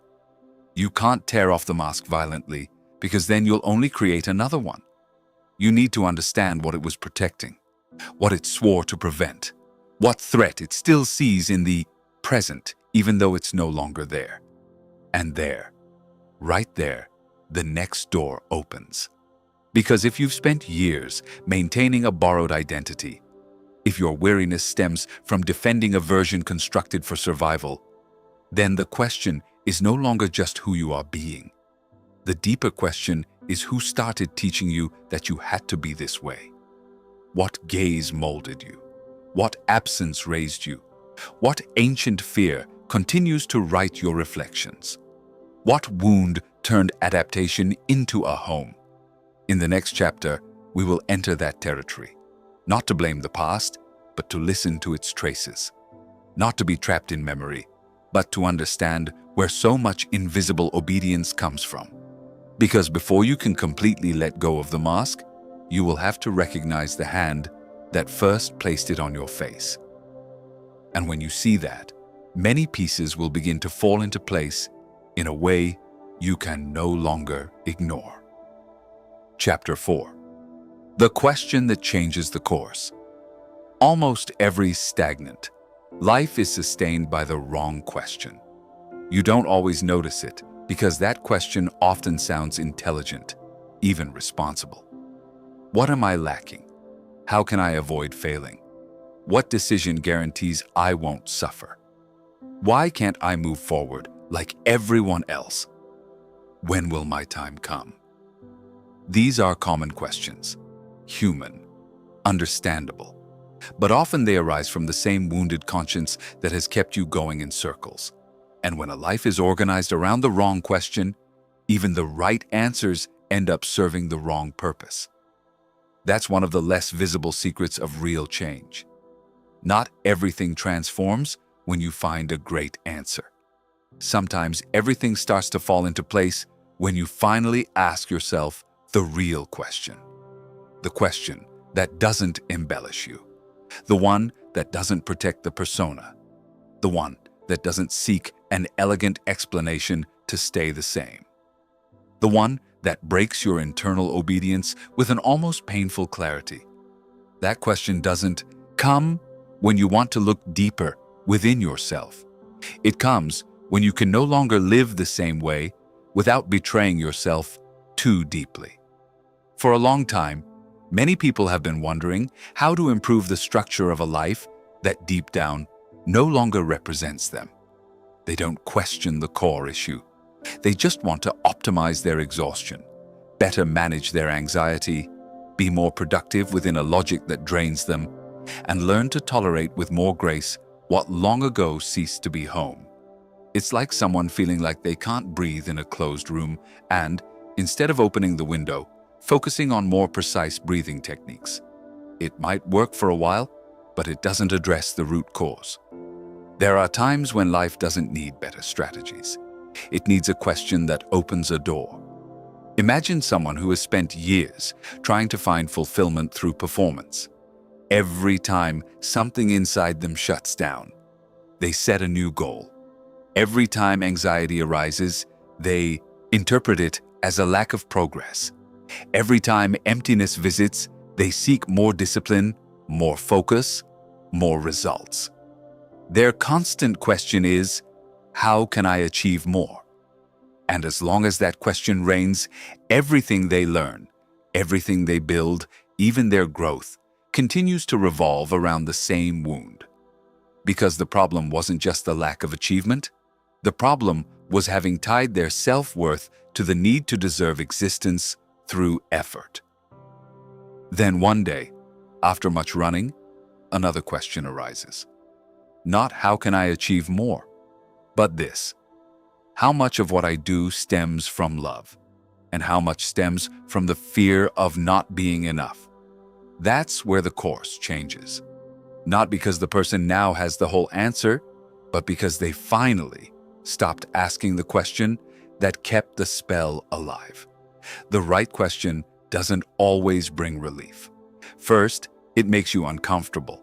You can't tear off the mask violently, because then you'll only create another one. You need to understand what it was protecting, what it swore to prevent, what threat it still sees in the present, even though it's no longer there. And there, right there, the next door opens. Because if you've spent years maintaining a borrowed identity, if your weariness stems from defending a version constructed for survival, then the question is no longer just who you are being. The deeper question is who started teaching you that you had to be this way. What gaze molded you? What absence raised you? What ancient fear continues to write your reflections? What wound turned adaptation into a home? In the next chapter, we will enter that territory, not to blame the past, but to listen to its traces. Not to be trapped in memory, but to understand where so much invisible obedience comes from. Because before you can completely let go of the mask, you will have to recognize the hand that first placed it on your face. And when you see that, many pieces will begin to fall into place in a way you can no longer ignore. Chapter 4. The question that changes the course. Almost every stagnant life is sustained by the wrong question. You don't always notice it because that question often sounds intelligent, even responsible. What am I lacking? How can I avoid failing? What decision guarantees I won't suffer? Why can't I move forward like everyone else? When will my time come? These are common questions, human, understandable, but often they arise from the same wounded conscience that has kept you going in circles. And when a life is organized around the wrong question, even the right answers end up serving the wrong purpose. That's one of the less visible secrets of real change. Not everything transforms when you find a great answer. Sometimes everything starts to fall into place when you finally ask yourself the real question. The question that doesn't embellish you. The one that doesn't protect the persona. The one that doesn't seek an elegant explanation to stay the same. The one that breaks your internal obedience with an almost painful clarity. That question doesn't come when you want to look deeper within yourself. It comes when you can no longer live the same way without betraying yourself too deeply. For a long time, many people have been wondering how to improve the structure of a life that deep down no longer represents them. They don't question the core issue. They just want to optimize their exhaustion, better manage their anxiety, be more productive within a logic that drains them, and learn to tolerate with more grace what long ago ceased to be home. It's like someone feeling like they can't breathe in a closed room and, instead of opening the window, focusing on more precise breathing techniques. It might work for a while, but it doesn't address the root cause. There are times when life doesn't need better strategies. It needs a question that opens a door. Imagine someone who has spent years trying to find fulfillment through performance. Every time something inside them shuts down, they set a new goal. Every time anxiety arises, they interpret it as a lack of progress. Every time emptiness visits, they seek more discipline, more focus, more results. Their constant question is, how can I achieve more? And as long as that question reigns, everything they learn, everything they build, even their growth, continues to revolve around the same wound. Because the problem wasn't just the lack of achievement, the problem was having tied their self-worth to the need to deserve existence through effort. Then one day, after much running, another question arises. Not how can I achieve more, but this: how much of what I do stems from love, and how much stems from the fear of not being enough? That's where the course changes. Not because the person now has the whole answer, but because they finally stopped asking the question that kept the spell alive. The right question doesn't always bring relief. First, it makes you uncomfortable.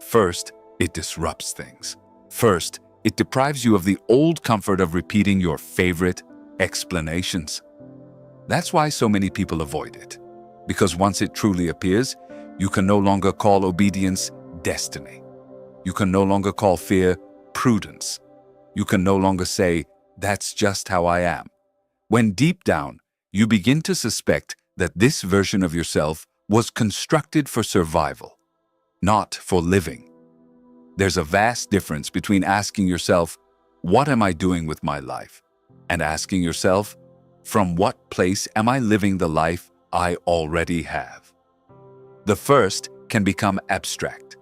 First, it disrupts things. First, it deprives you of the old comfort of repeating your favorite explanations. That's why so many people avoid it. Because once it truly appears, you can no longer call obedience destiny. You can no longer call fear prudence. You can no longer say, that's just how I am. When deep down, you begin to suspect that this version of yourself was constructed for survival, not for living. There's a vast difference between asking yourself, what am I doing with my life? And asking yourself, from what place am I living the life I already have? The first can become abstract.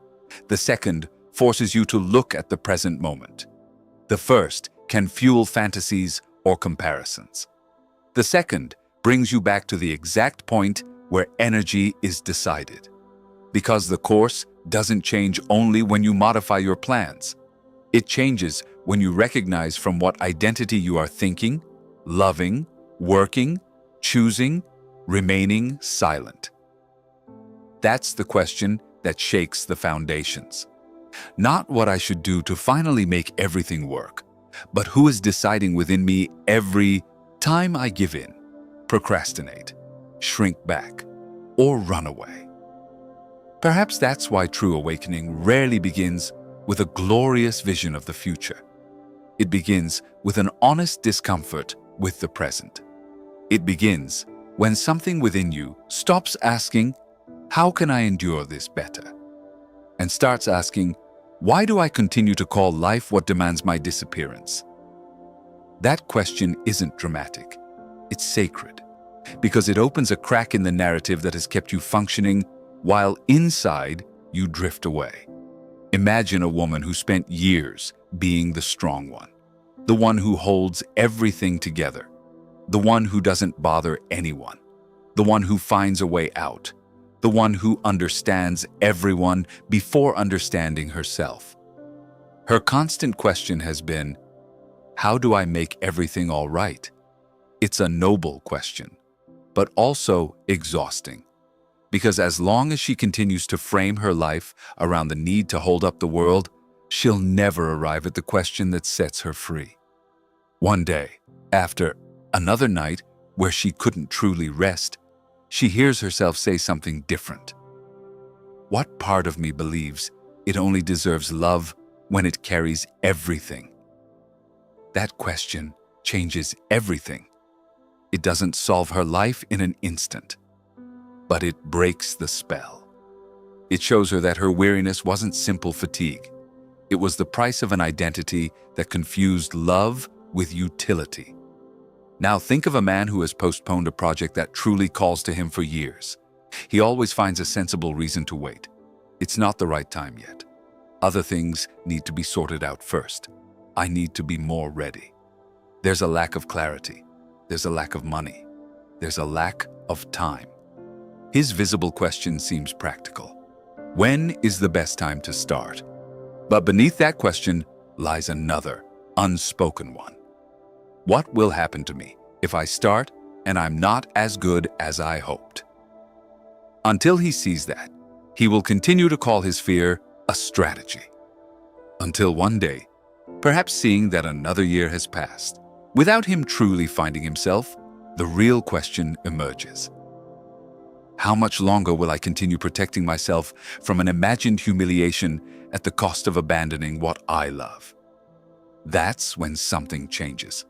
The second forces you to look at the present moment. The first can fuel fantasies or comparisons. The second brings you back to the exact point where energy is decided. Because the course doesn't change only when you modify your plans. It changes when you recognize from what identity you are thinking, loving, working, choosing, remaining silent. That's the question that shakes the foundations. Not what I should do to finally make everything work, but who is deciding within me every time I give in, procrastinate, shrink back, or run away. Perhaps that's why true awakening rarely begins with a glorious vision of the future. It begins with an honest discomfort with the present. It begins when something within you stops asking, "How can I endure this better?" and starts asking, "Why do I continue to call life what demands my disappearance?" That question isn't dramatic. It's sacred, because it opens a crack in the narrative that has kept you functioning while inside you drift away. Imagine a woman who spent years being the strong one, the one who holds everything together, the one who doesn't bother anyone, the one who finds a way out, the one who understands everyone before understanding herself. Her constant question has been, "How do I make everything all right?" It's a noble question, but also exhausting. Because as long as she continues to frame her life around the need to hold up the world, she'll never arrive at the question that sets her free. One day, after another night where she couldn't truly rest, she hears herself say something different. What part of me believes it only deserves love when it carries everything? That question changes everything. It doesn't solve her life in an instant, but it breaks the spell. It shows her that her weariness wasn't simple fatigue. It was the price of an identity that confused love with utility. Now think of a man who has postponed a project that truly calls to him for years. He always finds a sensible reason to wait. It's not the right time yet. Other things need to be sorted out first. I need to be more ready. There's a lack of clarity. There's a lack of money. There's a lack of time. His visible question seems practical. When is the best time to start? But beneath that question lies another, unspoken one. What will happen to me if I start and I'm not as good as I hoped? Until he sees that, he will continue to call his fear a strategy. Until one day, perhaps seeing that another year has passed, without him truly finding himself, the real question emerges. How much longer will I continue protecting myself from an imagined humiliation at the cost of abandoning what I love? That's when something changes.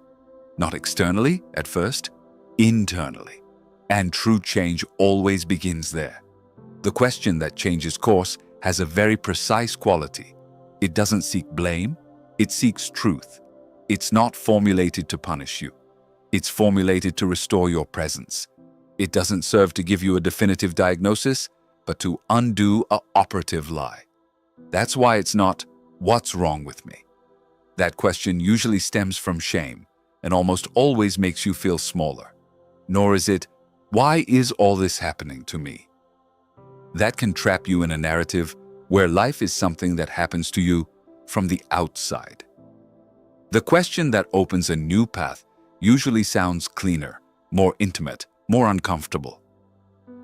Not externally at first, internally. And true change always begins there. The question that changes course has a very precise quality. It doesn't seek blame, it seeks truth. It's not formulated to punish you. It's formulated to restore your presence. It doesn't serve to give you a definitive diagnosis, but to undo an operative lie. That's why it's not, "What's wrong with me?" That question usually stems from shame and almost always makes you feel smaller. Nor is it, "Why is all this happening to me?" That can trap you in a narrative where life is something that happens to you from the outside. The question that opens a new path usually sounds cleaner, more intimate, more uncomfortable.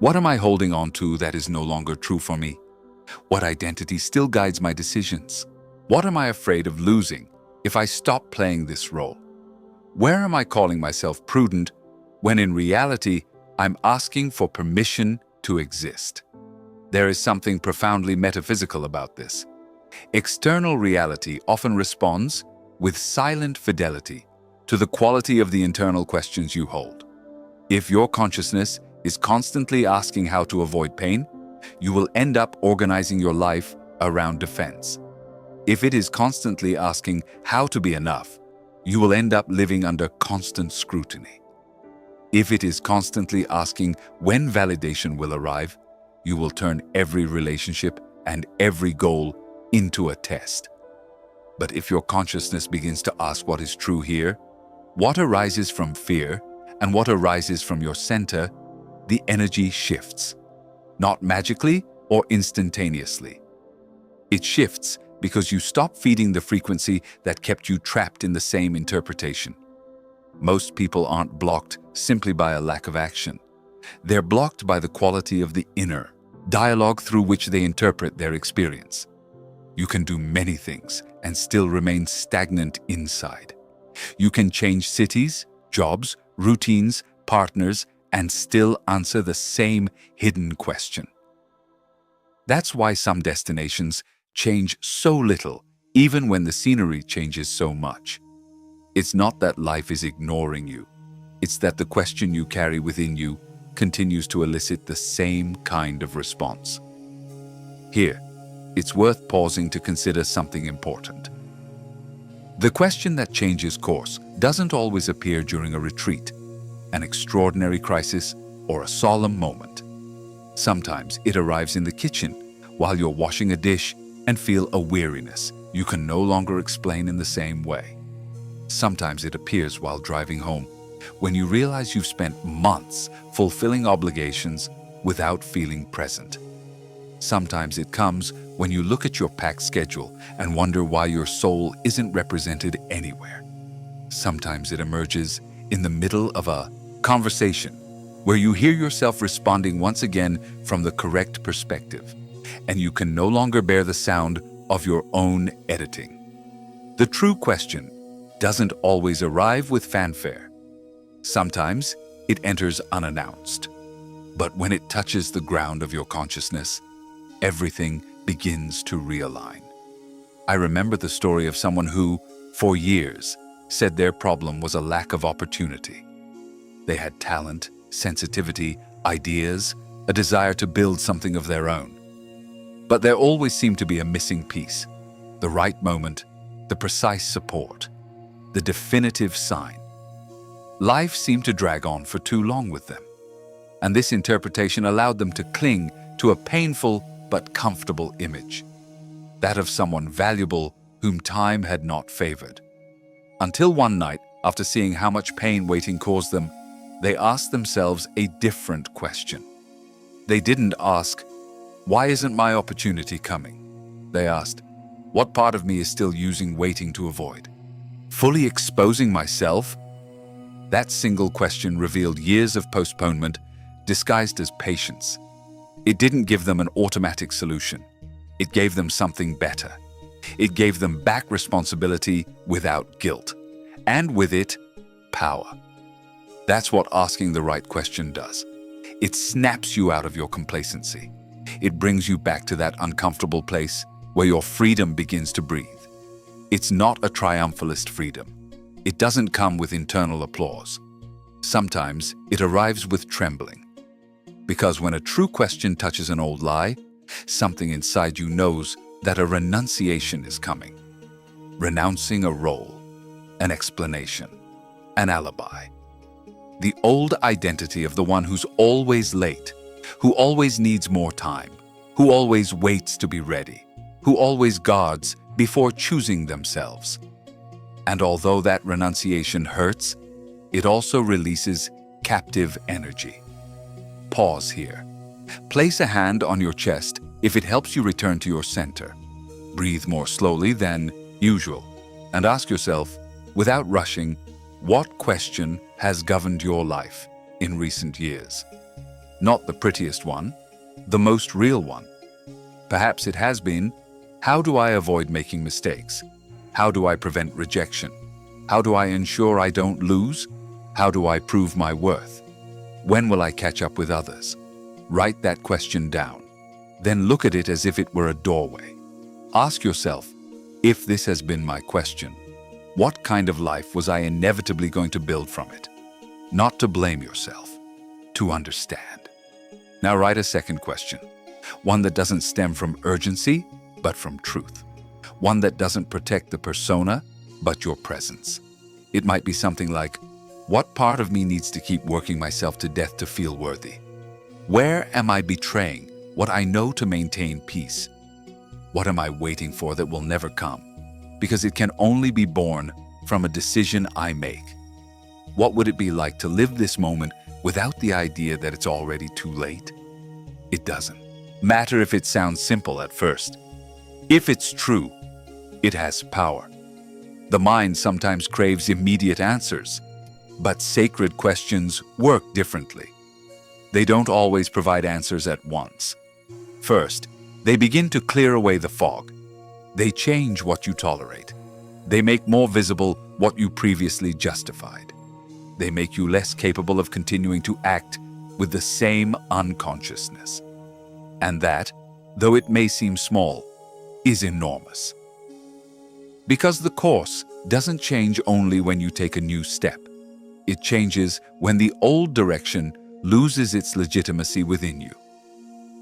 What am I holding on to that is no longer true for me? What identity still guides my decisions? What am I afraid of losing if I stop playing this role? Where am I calling myself prudent when in reality I'm asking for permission to exist? There is something profoundly metaphysical about this. External reality often responds with silent fidelity to the quality of the internal questions you hold. If your consciousness is constantly asking how to avoid pain, you will end up organizing your life around defense. If it is constantly asking how to be enough, you will end up living under constant scrutiny. If it is constantly asking when validation will arrive, you will turn every relationship and every goal into a test. But if your consciousness begins to ask what is true here, what arises from fear, and what arises from your center, the energy shifts. Not magically or instantaneously. It shifts because you stop feeding the frequency that kept you trapped in the same interpretation. Most people aren't blocked simply by a lack of action. They're blocked by the quality of the inner dialogue through which they interpret their experience. You can do many things and still remain stagnant inside. You can change cities, jobs, routines, partners, and still answer the same hidden question. That's why some destinations change so little, even when the scenery changes so much. It's not that life is ignoring you. It's that the question you carry within you continues to elicit the same kind of response. Here, it's worth pausing to consider something important. The question that changes course doesn't always appear during a retreat, an extraordinary crisis, or a solemn moment. Sometimes it arrives in the kitchen while you're washing a dish and feel a weariness you can no longer explain in the same way. Sometimes it appears while driving home, when you realize you've spent months fulfilling obligations without feeling present. Sometimes it comes when you look at your packed schedule and wonder why your soul isn't represented anywhere. Sometimes it emerges in the middle of a conversation where you hear yourself responding once again from the correct perspective, and you can no longer bear the sound of your own editing. The true question doesn't always arrive with fanfare. Sometimes it enters unannounced. But when it touches the ground of your consciousness, everything begins to realign. I remember the story of someone who, for years, said their problem was a lack of opportunity. They had talent, sensitivity, ideas, a desire to build something of their own. But there always seemed to be a missing piece, the right moment, the precise support, the definitive sign. Life seemed to drag on for too long with them, and this interpretation allowed them to cling to a painful but comfortable image, that of someone valuable whom time had not favored. Until one night, after seeing how much pain waiting caused them, they asked themselves a different question. They didn't ask, "Why isn't my opportunity coming?" They asked, "What part of me is still using waiting to avoid? Fully exposing myself?" That single question revealed years of postponement disguised as patience. It didn't give them an automatic solution. It gave them something better. It gave them back responsibility without guilt, and with it, power. That's what asking the right question does. It snaps you out of your complacency. It brings you back to that uncomfortable place where your freedom begins to breathe. It's not a triumphalist freedom. It doesn't come with internal applause. Sometimes it arrives with trembling. Because when a true question touches an old lie, something inside you knows that a renunciation is coming. Renouncing a role, an explanation, an alibi. The old identity of the one who's always late, who always needs more time, who always waits to be ready, who always guards before choosing themselves. And although that renunciation hurts, it also releases captive energy. Pause here. Place a hand on your chest if it helps you return to your center. Breathe more slowly than usual, and ask yourself, without rushing, what question has governed your life in recent years? Not the prettiest one, the most real one. Perhaps it has been, how do I avoid making mistakes? How do I prevent rejection? How do I ensure I don't lose? How do I prove my worth? When will I catch up with others? Write that question down. Then look at it as if it were a doorway. Ask yourself, if this has been my question, what kind of life was I inevitably going to build from it? Not to blame yourself, to understand. Now write a second question, one that doesn't stem from urgency, but from truth. One that doesn't protect the persona, but your presence. It might be something like, what part of me needs to keep working myself to death to feel worthy? Where am I betraying what I know to maintain peace? What am I waiting for that will never come? Because it can only be born from a decision I make. What would it be like to live this moment without the idea that it's already too late? It doesn't matter if it sounds simple at first. If it's true, it has power. The mind sometimes craves immediate answers, but sacred questions work differently. They don't always provide answers at once. First, they begin to clear away the fog. They change what you tolerate. They make more visible what you previously justified. They make you less capable of continuing to act with the same unconsciousness. And that, though it may seem small, is enormous. Because the course doesn't change only when you take a new step. It changes when the old direction loses its legitimacy within you.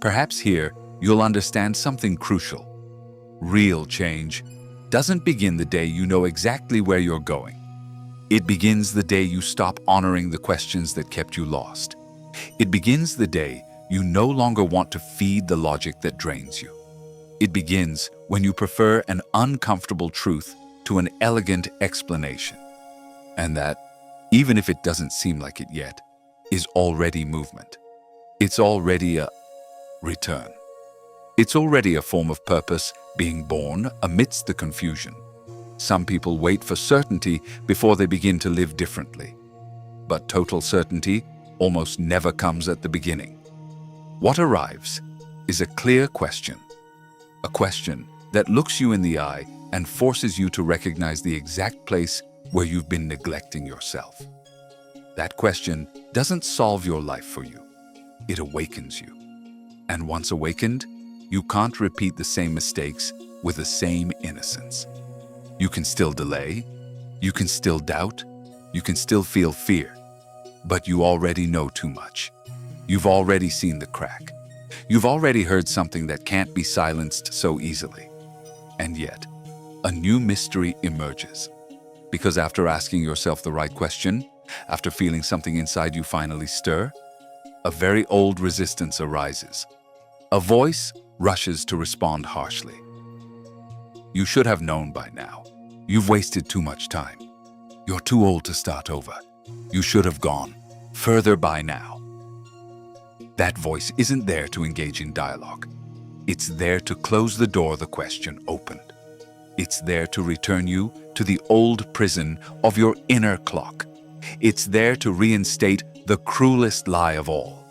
Perhaps here you'll understand something crucial. Real change doesn't begin the day you know exactly where you're going. It begins the day you stop honoring the questions that kept you lost. It begins the day you no longer want to feed the logic that drains you. It begins when you prefer an uncomfortable truth to an elegant explanation. And that, even if it doesn't seem like it yet, is already movement. It's already a return. It's already a form of purpose being born amidst the confusion. Some people wait for certainty before they begin to live differently. But total certainty almost never comes at the beginning. What arrives is a clear question. A question that looks you in the eye and forces you to recognize the exact place where you've been neglecting yourself. That question doesn't solve your life for you. It awakens you. And once awakened, you can't repeat the same mistakes with the same innocence. You can still delay, you can still doubt, you can still feel fear, but you already know too much. You've already seen the crack. You've already heard something that can't be silenced so easily. And yet, a new mystery emerges. Because after asking yourself the right question, after feeling something inside you finally stir, a very old resistance arises. A voice rushes to respond harshly. You should have known by now. You've wasted too much time. You're too old to start over. You should have gone further by now. That voice isn't there to engage in dialogue. It's there to close the door the question opened. It's there to return you to the old prison of your inner clock. It's there to reinstate the cruelest lie of all.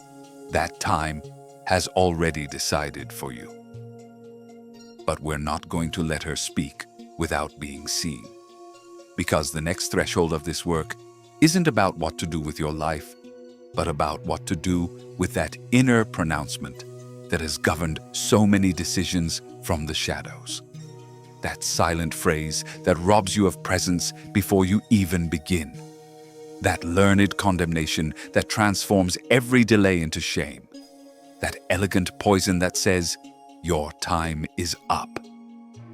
That time has already decided for you. But we're not going to let her speak without being seen. Because the next threshold of this work isn't about what to do with your life, but about what to do with that inner pronouncement that has governed so many decisions from the shadows. That silent phrase that robs you of presence before you even begin. That learned condemnation that transforms every delay into shame. That elegant poison that says, your time is up.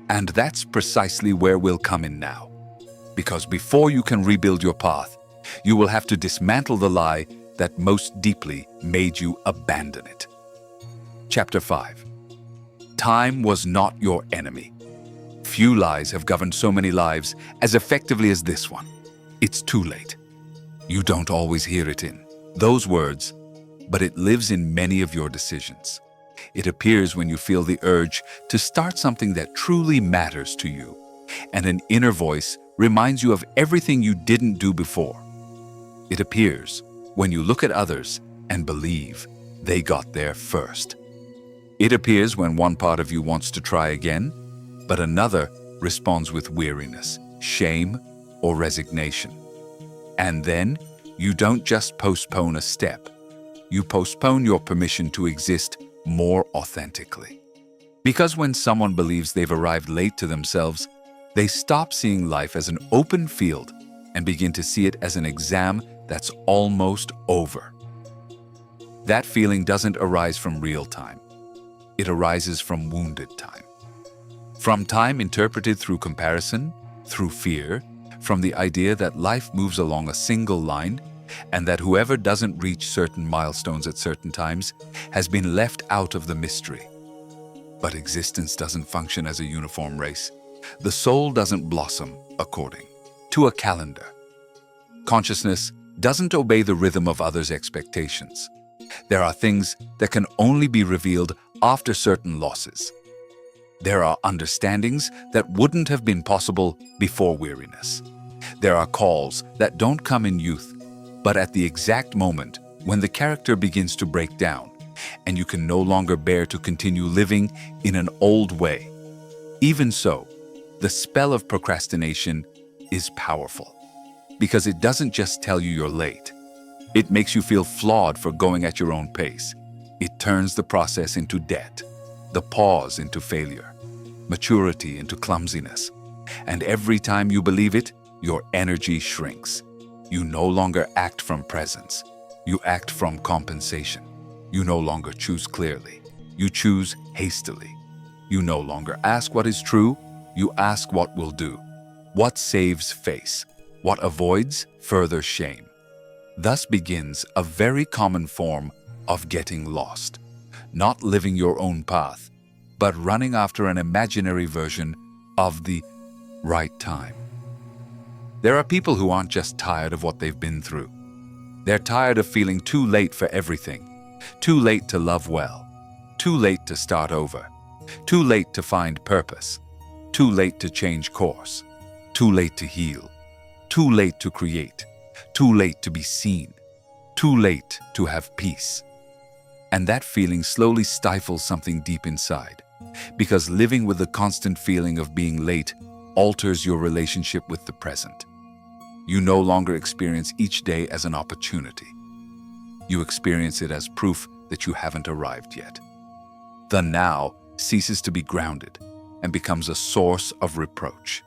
And that's precisely where we'll come in now. Because before you can rebuild your path, you will have to dismantle the lie that most deeply made you abandon it. Chapter 5. Time was not your enemy. Few lies have governed so many lives as effectively as this one. It's too late. You don't always hear it in those words, but it lives in many of your decisions. It appears when you feel the urge to start something that truly matters to you, and an inner voice reminds you of everything you didn't do before. It appears when you look at others and believe they got there first. It appears when one part of you wants to try again, but another responds with weariness, shame, or resignation. And then you don't just postpone a step, you postpone your permission to exist more authentically. Because when someone believes they've arrived late to themselves, they stop seeing life as an open field and begin to see it as an exam that's almost over. That feeling doesn't arise from real time. It arises from wounded time. From time interpreted through comparison, through fear, from the idea that life moves along a single line and that whoever doesn't reach certain milestones at certain times has been left out of the mystery. But existence doesn't function as a uniform race. The soul doesn't blossom according to a calendar. Consciousness doesn't obey the rhythm of others' expectations. There are things that can only be revealed after certain losses. There are understandings that wouldn't have been possible before weariness. There are calls that don't come in youth, but at the exact moment when the character begins to break down and you can no longer bear to continue living in an old way. Even so, the spell of procrastination is powerful. because it doesn't just tell you you're late. It makes you feel flawed for going at your own pace. It turns the process into debt, the pause into failure, maturity into clumsiness. And every time you believe it, your energy shrinks. You no longer act from presence. You act from compensation. You no longer choose clearly. You choose hastily. You no longer ask what is true. You ask what will do. What saves face. What avoids further shame. Thus begins a very common form of getting lost. Not living your own path, but running after an imaginary version of the right time. There are people who aren't just tired of what they've been through. They're tired of feeling too late for everything, too late to love well, too late to start over, too late to find purpose, too late to change course, too late to heal, too late to create, too late to be seen, too late to have peace. And that feeling slowly stifles something deep inside, because living with the constant feeling of being late alters your relationship with the present. You no longer experience each day as an opportunity. You experience it as proof that you haven't arrived yet. The now ceases to be grounded and becomes a source of reproach.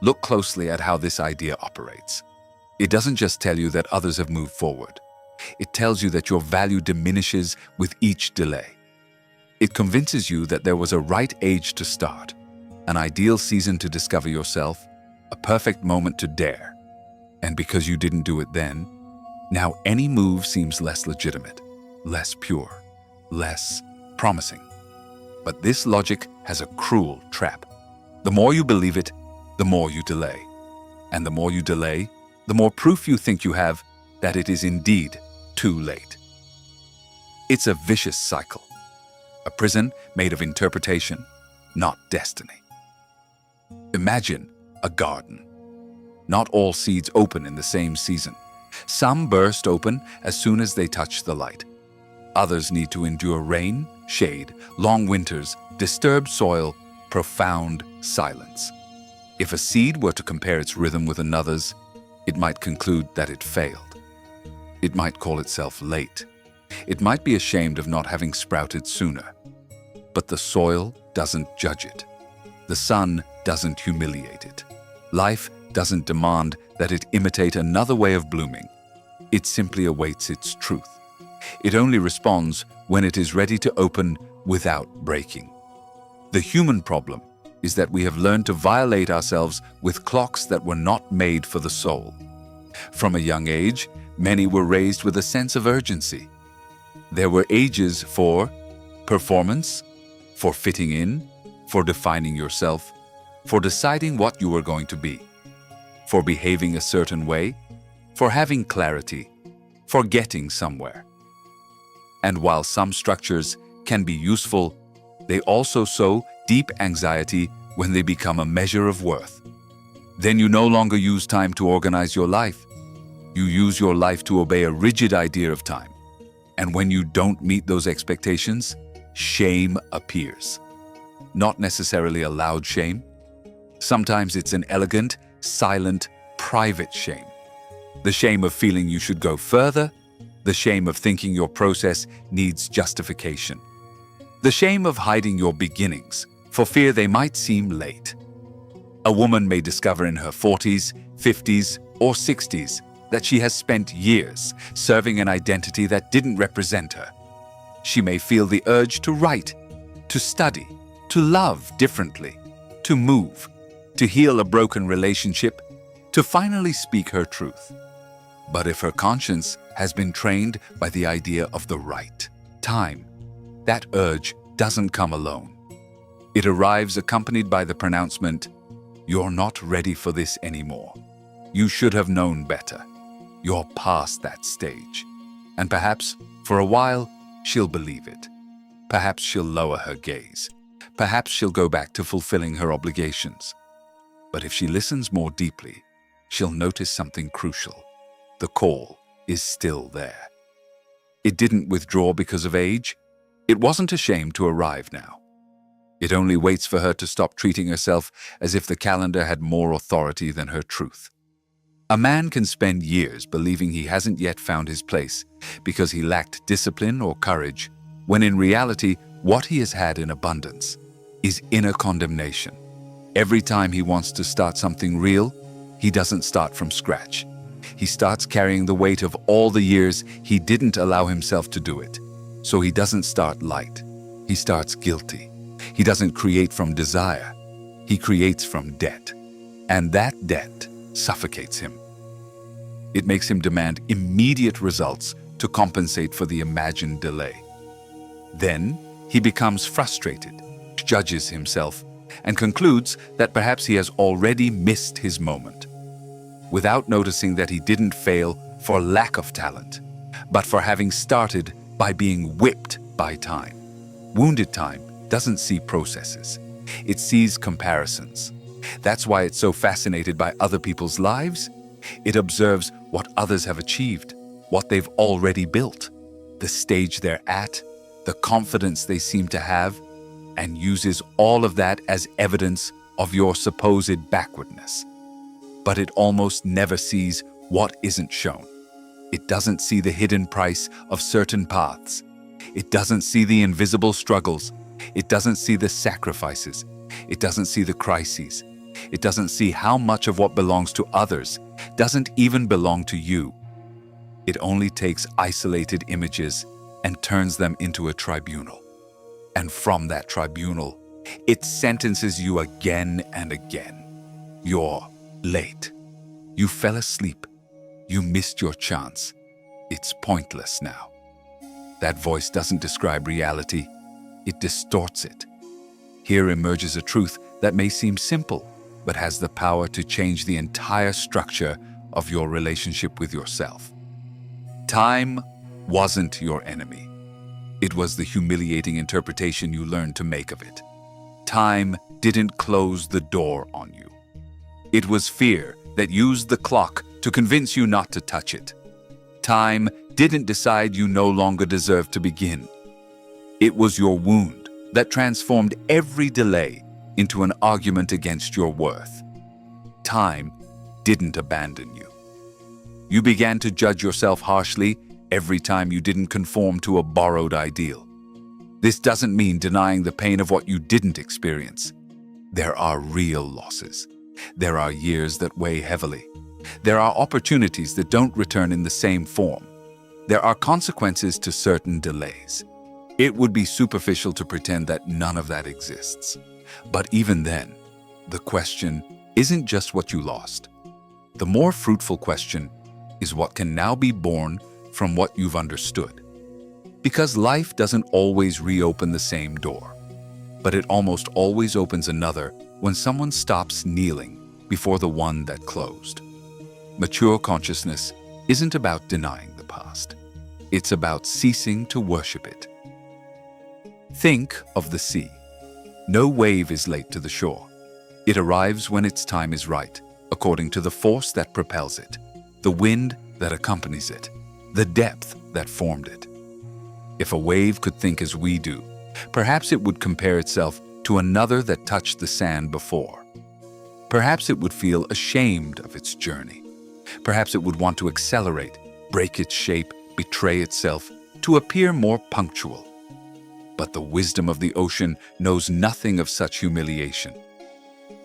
Look closely at how this idea operates. It doesn't just tell you that others have moved forward. It tells you that your value diminishes with each delay. It convinces you that there was a right age to start, an ideal season to discover yourself, a perfect moment to dare. And because you didn't do it then, now any move seems less legitimate, less pure, less promising. But this logic has a cruel trap. The more you believe it, the more you delay. And the more you delay, the more proof you think you have that it is indeed too late. It's a vicious cycle, a prison made of interpretation, not destiny. Imagine a garden. Not all seeds open in the same season. Some burst open as soon as they touch the light. Others need to endure rain, shade, long winters, disturbed soil, profound silence. If a seed were to compare its rhythm with another's, it might conclude that it failed. It might call itself late. It might be ashamed of not having sprouted sooner. But the soil doesn't judge it. The sun doesn't humiliate it. Life doesn't demand that it imitate another way of blooming. It simply awaits its truth. It only responds when it is ready to open without breaking. The human problem is that we have learned to violate ourselves with clocks that were not made for the soul. From a young age, many were raised with a sense of urgency. There were ages for performance, for fitting in, for defining yourself, for deciding what you were going to be, for behaving a certain way, for having clarity, for getting somewhere. And while some structures can be useful, they also sow deep anxiety when they become a measure of worth. Then you no longer use time to organize your life. You use your life to obey a rigid idea of time. And when you don't meet those expectations, shame appears. Not necessarily a loud shame. Sometimes it's an elegant, silent, private shame. The shame of feeling you should go further. The shame of thinking your process needs justification. The shame of hiding your beginnings for fear they might seem late. A woman may discover in her 40s, 50s, or 60s that she has spent years serving an identity that didn't represent her. She may feel the urge to write, to study, to love differently, to move, to heal a broken relationship, to finally speak her truth. But if her conscience has been trained by the idea of the right time, that urge doesn't come alone. It arrives accompanied by the pronouncement, "You're not ready for this anymore. You should have known better. You're past that stage." And perhaps, for a while, she'll believe it. Perhaps she'll lower her gaze. Perhaps she'll go back to fulfilling her obligations. But if she listens more deeply, she'll notice something crucial. The call is still there. It didn't withdraw because of age. It wasn't ashamed to arrive now. It only waits for her to stop treating herself as if the calendar had more authority than her truth. A man can spend years believing he hasn't yet found his place because he lacked discipline or courage, when in reality, what he has had in abundance is inner condemnation. Every time he wants to start something real, he doesn't start from scratch. He starts carrying the weight of all the years he didn't allow himself to do it. So he doesn't start light. He starts guilty. He doesn't create from desire. He creates from debt. And that debt suffocates him. It makes him demand immediate results to compensate for the imagined delay. Then he becomes frustrated, judges himself, and concludes that perhaps he has already missed his moment, without noticing that he didn't fail for lack of talent, but for having started by being whipped by time. Wounded time doesn't see processes. It sees comparisons. That's why it's so fascinated by other people's lives. It observes what others have achieved, what they've already built, the stage they're at, the confidence they seem to have, and uses all of that as evidence of your supposed backwardness. But it almost never sees what isn't shown. It doesn't see the hidden price of certain paths. It doesn't see the invisible struggles. It doesn't see the sacrifices. It doesn't see the crises. It doesn't see how much of what belongs to others doesn't even belong to you. It only takes isolated images and turns them into a tribunal. And from that tribunal, it sentences you again and again. You're late. You fell asleep. You missed your chance. It's pointless now. That voice doesn't describe reality. It distorts it. Here emerges a truth that may seem simple, but has the power to change the entire structure of your relationship with yourself. Time wasn't your enemy. It was the humiliating interpretation you learned to make of it. Time didn't close the door on you. It was fear that used the clock to convince you not to touch it. Time didn't decide you no longer deserved to begin. It was your wound that transformed every delay into an argument against your worth. Time didn't abandon you. You began to judge yourself harshly every time you didn't conform to a borrowed ideal. This doesn't mean denying the pain of what you didn't experience. There are real losses. There are years that weigh heavily. There are opportunities that don't return in the same form. There are consequences to certain delays. It would be superficial to pretend that none of that exists. But even then, the question isn't just what you lost. The more fruitful question is what can now be born from what you've understood. Because life doesn't always reopen the same door, but it almost always opens another when someone stops kneeling before the one that closed. Mature consciousness isn't about denying the past. It's about ceasing to worship it. Think of the sea. No wave is late to the shore. It arrives when its time is right, according to the force that propels it, the wind that accompanies it, the depth that formed it. If a wave could think as we do, perhaps it would compare itself to another that touched the sand before. Perhaps it would feel ashamed of its journey. Perhaps it would want to accelerate, break its shape, betray itself, to appear more punctual. But the wisdom of the ocean knows nothing of such humiliation.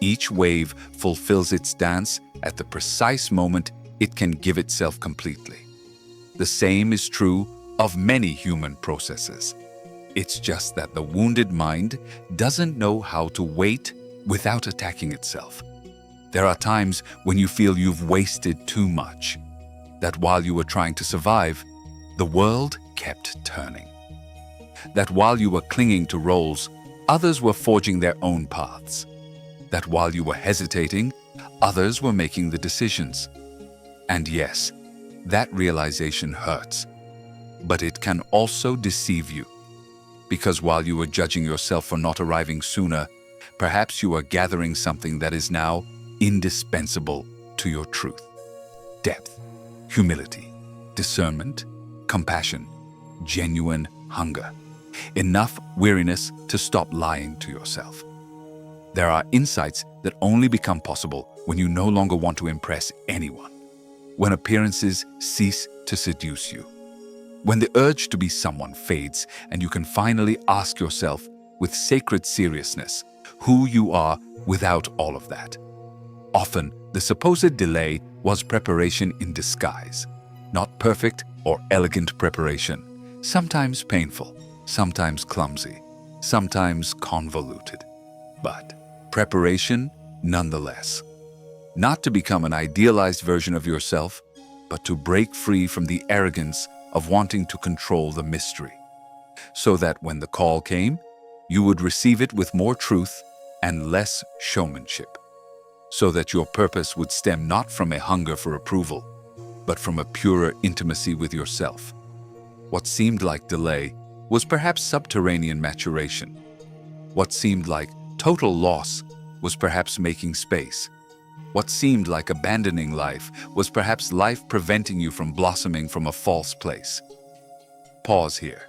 Each wave fulfills its dance at the precise moment it can give itself completely. The same is true of many human processes. It's just that the wounded mind doesn't know how to wait without attacking itself. There are times when you feel you've wasted too much, that while you were trying to survive, the world kept turning. That while you were clinging to roles, others were forging their own paths. That while you were hesitating, others were making the decisions. And yes, that realization hurts, but it can also deceive you. Because while you were judging yourself for not arriving sooner, perhaps you are gathering something that is now indispensable to your truth. Depth, humility, discernment, compassion, genuine hunger. Enough weariness to stop lying to yourself. There are insights that only become possible when you no longer want to impress anyone. when appearances cease to seduce you, when the urge to be someone fades and you can finally ask yourself with sacred seriousness who you are without all of that. Often, the supposed delay was preparation in disguise, not perfect or elegant preparation, sometimes painful, sometimes clumsy, sometimes convoluted, but preparation nonetheless. Not to become an idealized version of yourself, but to break free from the arrogance of wanting to control the mystery, so that when the call came, you would receive it with more truth and less showmanship, so that your purpose would stem not from a hunger for approval, but from a purer intimacy with yourself. What seemed like delay was perhaps subterranean maturation. What seemed like total loss was perhaps making space. What seemed like abandoning life was perhaps life preventing you from blossoming from a false place. Pause here.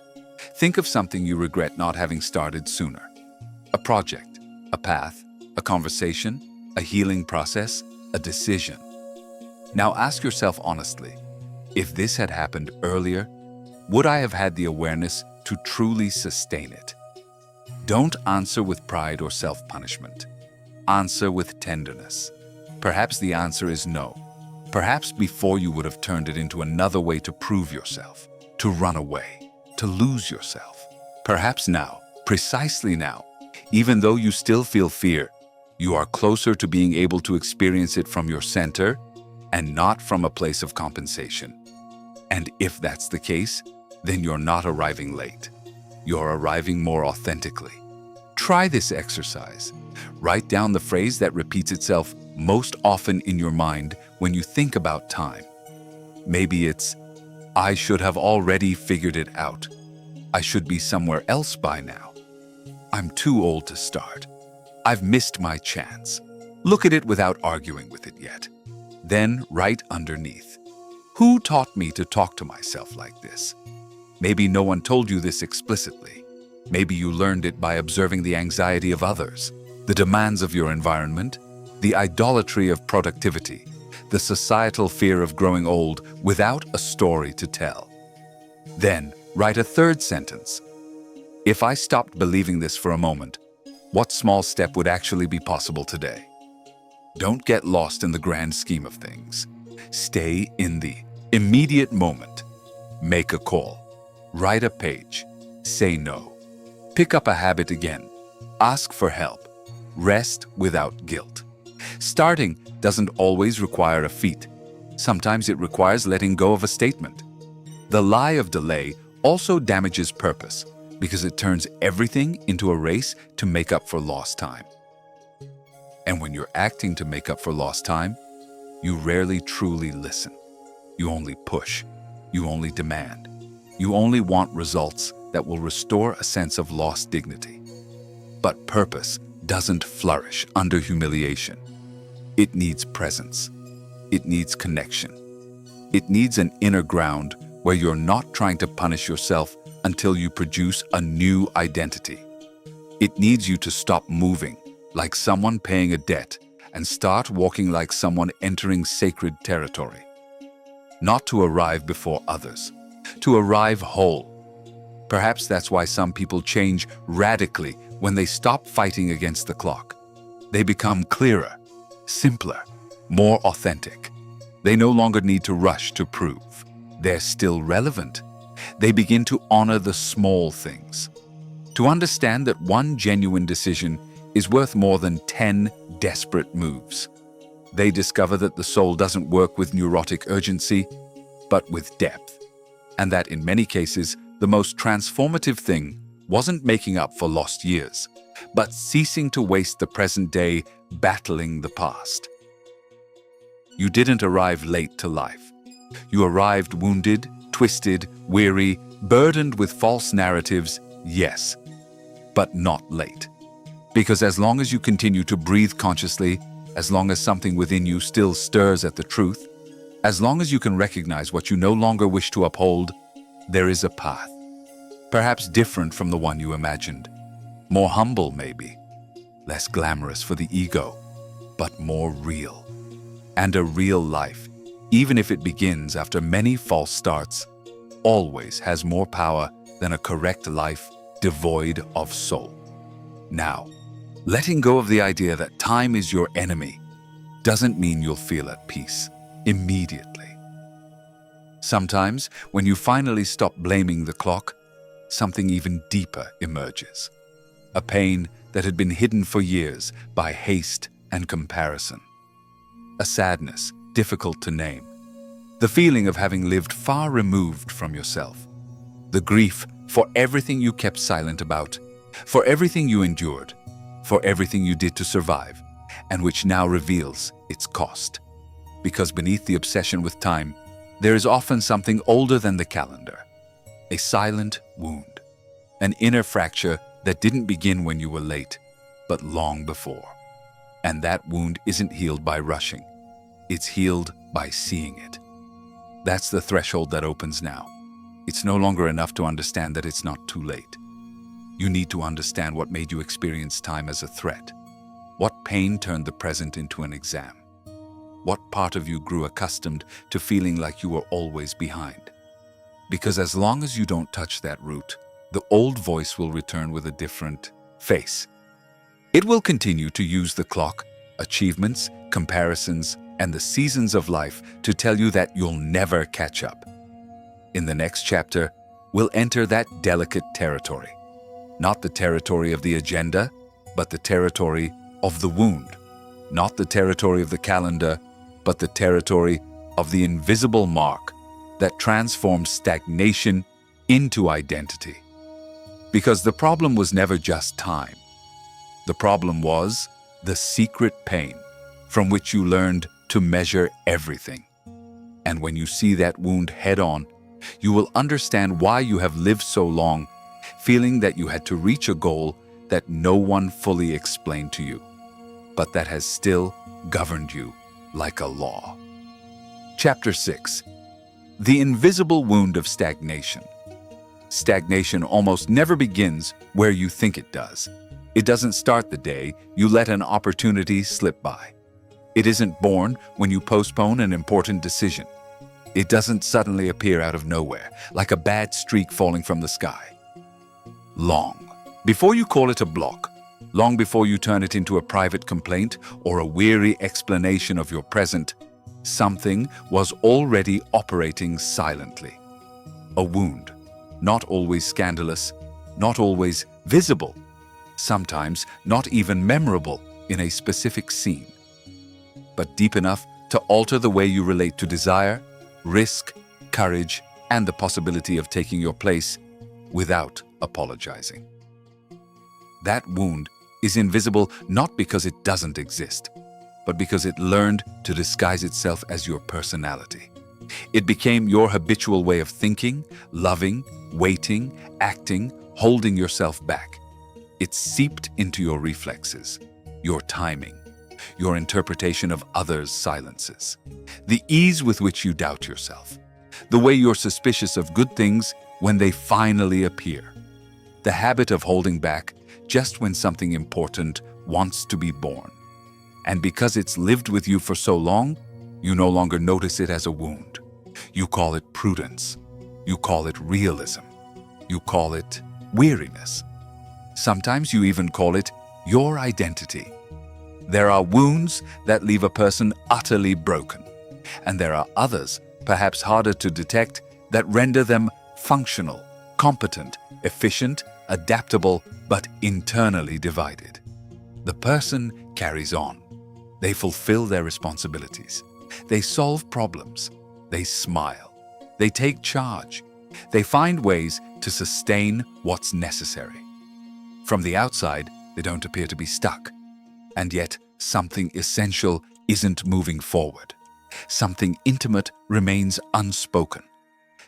Think of something you regret not having started sooner. A project, a path, a conversation, a healing process, a decision. Now ask yourself honestly, if this had happened earlier, would I have had the awareness to truly sustain it? Don't answer with pride or self-punishment. Answer with tenderness. Perhaps the answer is no. Perhaps before you would have turned it into another way to prove yourself, to run away, to lose yourself. Perhaps now, precisely now, even though you still feel fear, you are closer to being able to experience it from your center and not from a place of compensation. And if that's the case, then you're not arriving late. You're arriving more authentically. Try this exercise. Write down the phrase that repeats itself most often in your mind when you think about time. Maybe it's, I should have already figured it out. I should be somewhere else by now. I'm too old to start. I've missed my chance. Look at it without arguing with it yet. Then write underneath, who taught me to talk to myself like this? Maybe no one told you this explicitly. Maybe you learned it by observing the anxiety of others, the demands of your environment, the idolatry of productivity, the societal fear of growing old without a story to tell. Then write a third sentence. If I stopped believing this for a moment, what small step would actually be possible today? Don't get lost in the grand scheme of things. Stay in the immediate moment. Make a call. Write a page. Say no. Pick up a habit again. Ask for help. Rest without guilt. Starting doesn't always require a feat. Sometimes it requires letting go of a statement. The lie of delay also damages purpose because it turns everything into a race to make up for lost time. And when you're acting to make up for lost time, you rarely truly listen. You only push. You only demand. You only want results that will restore a sense of lost dignity. But purpose doesn't flourish under humiliation. It needs presence. It needs connection. It needs an inner ground where you're not trying to punish yourself until you produce a new identity. It needs you to stop moving like someone paying a debt and start walking like someone entering sacred territory. Not to arrive before others, to arrive whole. Perhaps that's why some people change radically when they stop fighting against the clock. They become clearer, simpler, more authentic. They no longer need to rush to prove. They're still relevant. They begin to honor the small things. To understand that one genuine decision is worth more than 10 desperate moves. They discover that the soul doesn't work with neurotic urgency, but with depth. And that in many cases, the most transformative thing wasn't making up for lost years, but ceasing to waste the present day battling the past. You didn't arrive late to life. You arrived wounded, twisted, weary, burdened with false narratives, yes, but not late. Because as long as you continue to breathe consciously, as long as something within you still stirs at the truth, as long as you can recognize what you no longer wish to uphold, there is a path. Perhaps different from the one you imagined. More humble, maybe. Less glamorous for the ego, but more real. And a real life even if it begins after many false starts, always has more power than a correct life devoid of soul. Now, letting go of the idea that time is your enemy doesn't mean you'll feel at peace immediately. Sometimes, when you finally stop blaming the clock, something even deeper emerges. A pain that had been hidden for years by haste and comparison. A sadness difficult to name. The feeling of having lived far removed from yourself. The grief for everything you kept silent about, for everything you endured, for everything you did to survive, and which now reveals its cost. Because beneath the obsession with time, there is often something older than the calendar. A silent wound. An inner fracture that didn't begin when you were late, but long before. And that wound isn't healed by rushing. It's healed by seeing it. That's the threshold that opens now. It's no longer enough to understand that it's not too late. You need to understand what made you experience time as a threat. What pain turned the present into an exam? What part of you grew accustomed to feeling like you were always behind? Because as long as you don't touch that root, the old voice will return with a different face. It will continue to use the clock, achievements, comparisons, and the seasons of life to tell you that you'll never catch up. In the next chapter, we'll enter that delicate territory. Not the territory of the agenda, but the territory of the wound. Not the territory of the calendar, but the territory of the invisible mark that transforms stagnation into identity. Because the problem was never just time. The problem was the secret pain from which you learned to measure everything. And when you see that wound head-on, you will understand why you have lived so long, feeling that you had to reach a goal that no one fully explained to you, but that has still governed you like a law. Chapter 6. The invisible wound of stagnation. Stagnation almost never begins where you think it does. It doesn't start the day you let an opportunity slip by. It isn't born when you postpone an important decision. It doesn't suddenly appear out of nowhere, like a bad streak falling from the sky. Long before you call it a block, long before you turn it into a private complaint or a weary explanation of your present, something was already operating silently. A wound, not always scandalous, not always visible, sometimes not even memorable in a specific scene, but deep enough to alter the way you relate to desire, risk, courage, and the possibility of taking your place without apologizing. That wound is invisible not because it doesn't exist, but because it learned to disguise itself as your personality. It became your habitual way of thinking, loving, waiting, acting, holding yourself back. It seeped into your reflexes, your timing, your interpretation of others' silences, the ease with which you doubt yourself, the way you're suspicious of good things when they finally appear, the habit of holding back just when something important wants to be born. And because it's lived with you for so long, you no longer notice it as a wound. You call it prudence. You call it realism. You call it weariness. Sometimes you even call it your identity. There are wounds that leave a person utterly broken, and there are others, perhaps harder to detect, that render them functional, competent, efficient, adaptable, but internally divided. The person carries on. They fulfill their responsibilities. They solve problems. They smile. They take charge. They find ways to sustain what's necessary. From the outside, they don't appear to be stuck. And yet, something essential isn't moving forward. Something intimate remains unspoken.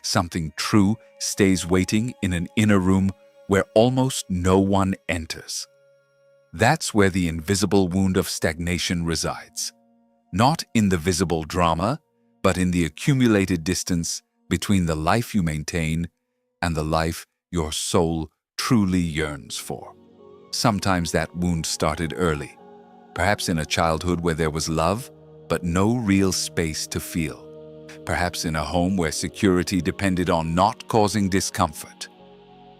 Something true stays waiting in an inner room where almost no one enters. That's where the invisible wound of stagnation resides. Not in the visible drama, but in the accumulated distance between the life you maintain and the life your soul truly yearns for. Sometimes that wound started early, perhaps in a childhood where there was love, but no real space to feel. Perhaps in a home where security depended on not causing discomfort.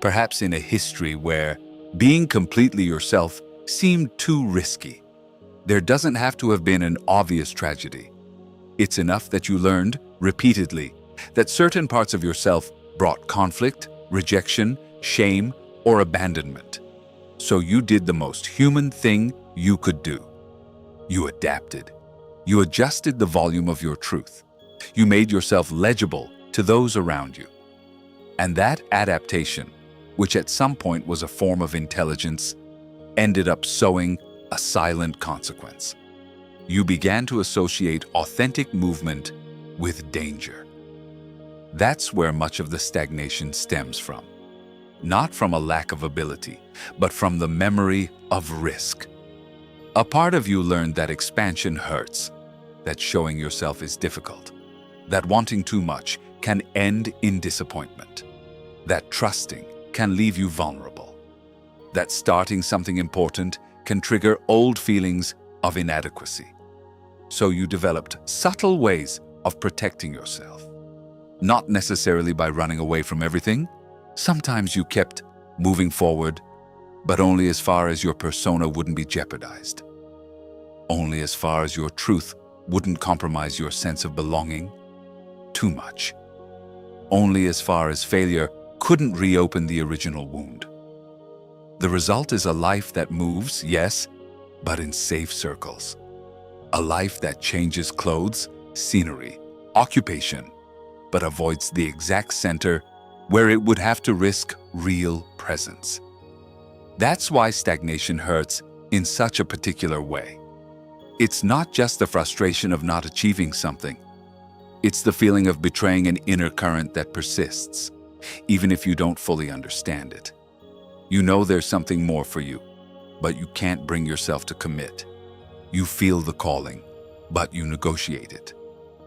Perhaps in a history where being completely yourself seemed too risky. There doesn't have to have been an obvious tragedy. It's enough that you learned, repeatedly, that certain parts of yourself brought conflict, rejection, shame, or abandonment. So you did the most human thing you could do. You adapted. You adjusted the volume of your truth. You made yourself legible to those around you. And that adaptation, which at some point was a form of intelligence, ended up sowing a silent consequence. You began to associate authentic movement with danger. That's where much of the stagnation stems from. Not from a lack of ability, but from the memory of risk. A part of you learned that expansion hurts, that showing yourself is difficult, that wanting too much can end in disappointment, that trusting can leave you vulnerable, that starting something important can trigger old feelings of inadequacy. So you developed subtle ways of protecting yourself. Not necessarily by running away from everything. Sometimes you kept moving forward, but only as far as your persona wouldn't be jeopardized. Only as far as your truth wouldn't compromise your sense of belonging too much. Only as far as failure couldn't reopen the original wound. The result is a life that moves, yes, but in safe circles. A life that changes clothes, scenery, occupation, but avoids the exact center where it would have to risk real presence. That's why stagnation hurts in such a particular way. It's not just the frustration of not achieving something. It's the feeling of betraying an inner current that persists, even if you don't fully understand it. You know there's something more for you, but you can't bring yourself to commit. You feel the calling, but you negotiate it.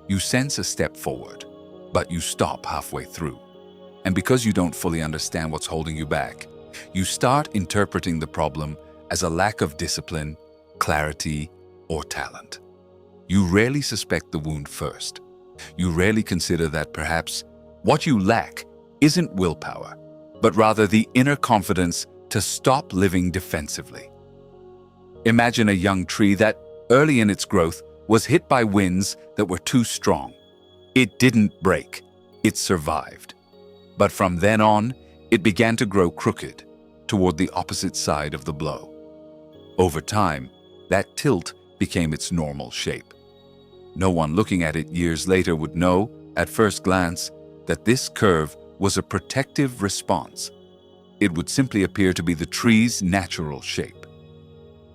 You sense a step forward, but you stop halfway through. And because you don't fully understand what's holding you back, you start interpreting the problem as a lack of discipline, clarity, or talent. You rarely suspect the wound first. You rarely consider that perhaps what you lack isn't willpower, but rather the inner confidence to stop living defensively. Imagine a young tree that, early in its growth, was hit by winds that were too strong. It didn't break, it survived. But from then on, it began to grow crooked, toward the opposite side of the blow. Over time, that tilt became its normal shape. No one looking at it years later would know, at first glance, that this curve was a protective response. It would simply appear to be the tree's natural shape.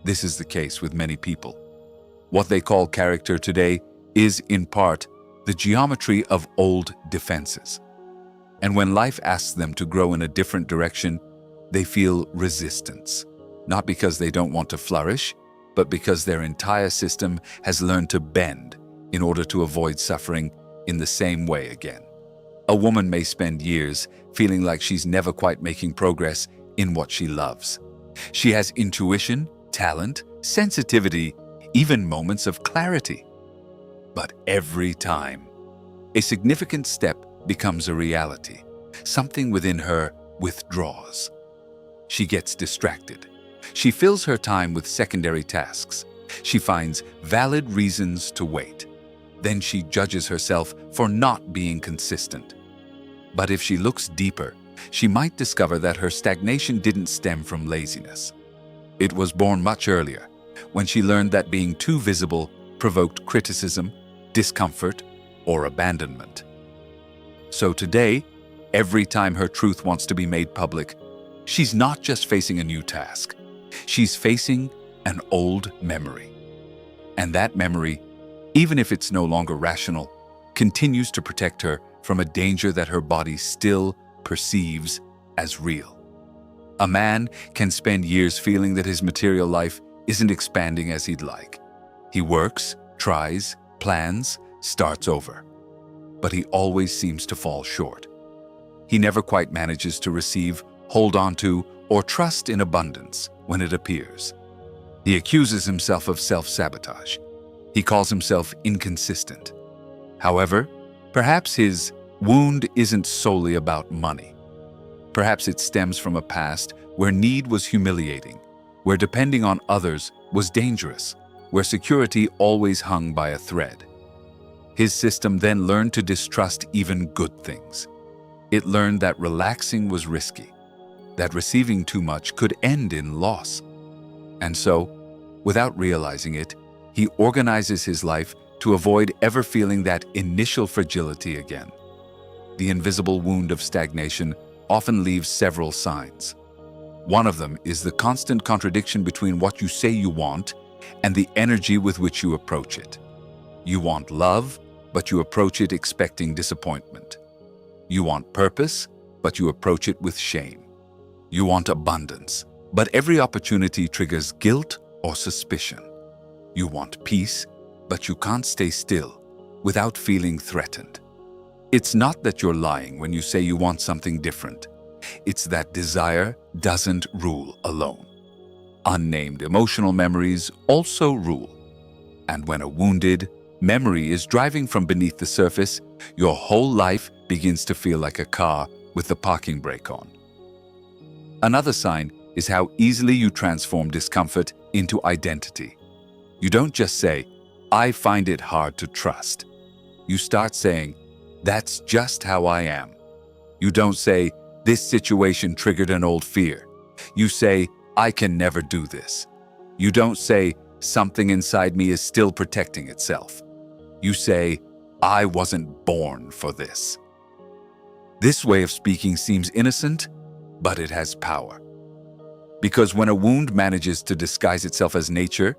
This is the case with many people. What they call character today is, in part, the geometry of old defenses. And when life asks them to grow in a different direction, they feel resistance, not because they don't want to flourish, but because their entire system has learned to bend in order to avoid suffering in the same way again. A woman may spend years feeling like she's never quite making progress in what she loves. She has intuition, talent, sensitivity, even moments of clarity. But every time, a significant step becomes a reality. Something within her withdraws. She gets distracted. She fills her time with secondary tasks. She finds valid reasons to wait. Then she judges herself for not being consistent. But if she looks deeper, she might discover that her stagnation didn't stem from laziness. It was born much earlier, when she learned that being too visible provoked criticism, discomfort, or abandonment. So today, every time her truth wants to be made public, she's not just facing a new task. She's facing an old memory. And that memory, even if it's no longer rational, continues to protect her from a danger that her body still perceives as real. A man can spend years feeling that his material life isn't expanding as he'd like. He works, tries, plans, starts over. But he always seems to fall short. He never quite manages to receive, hold on to, or trust in abundance when it appears. He accuses himself of self-sabotage. He calls himself inconsistent. However, Perhaps his wound isn't solely about money. Perhaps it stems from a past where need was humiliating, where depending on others was dangerous, where security always hung by a thread. His system then learned to distrust even good things. It learned that relaxing was risky, that receiving too much could end in loss. And so, without realizing it, he organizes his life to avoid ever feeling that initial fragility again. The invisible wound of stagnation often leaves several signs. One of them is the constant contradiction between what you say you want and the energy with which you approach it. You want love, but you approach it expecting disappointment. You want purpose, but you approach it with shame. You want abundance, but every opportunity triggers guilt or suspicion. You want peace, but you can't stay still without feeling threatened. It's not that you're lying when you say you want something different. It's that desire doesn't rule alone. Unnamed emotional memories also rule. And when a wounded memory is driving from beneath the surface, your whole life begins to feel like a car with the parking brake on. Another sign is how easily you transform discomfort into identity. You don't just say, "I find it hard to trust." You start saying, "That's just how I am." You don't say, "This situation triggered an old fear." You say, "I can never do this." You don't say, "Something inside me is still protecting itself." You say, "I wasn't born for this." This way of speaking seems innocent, but it has power. Because when a wound manages to disguise itself as nature,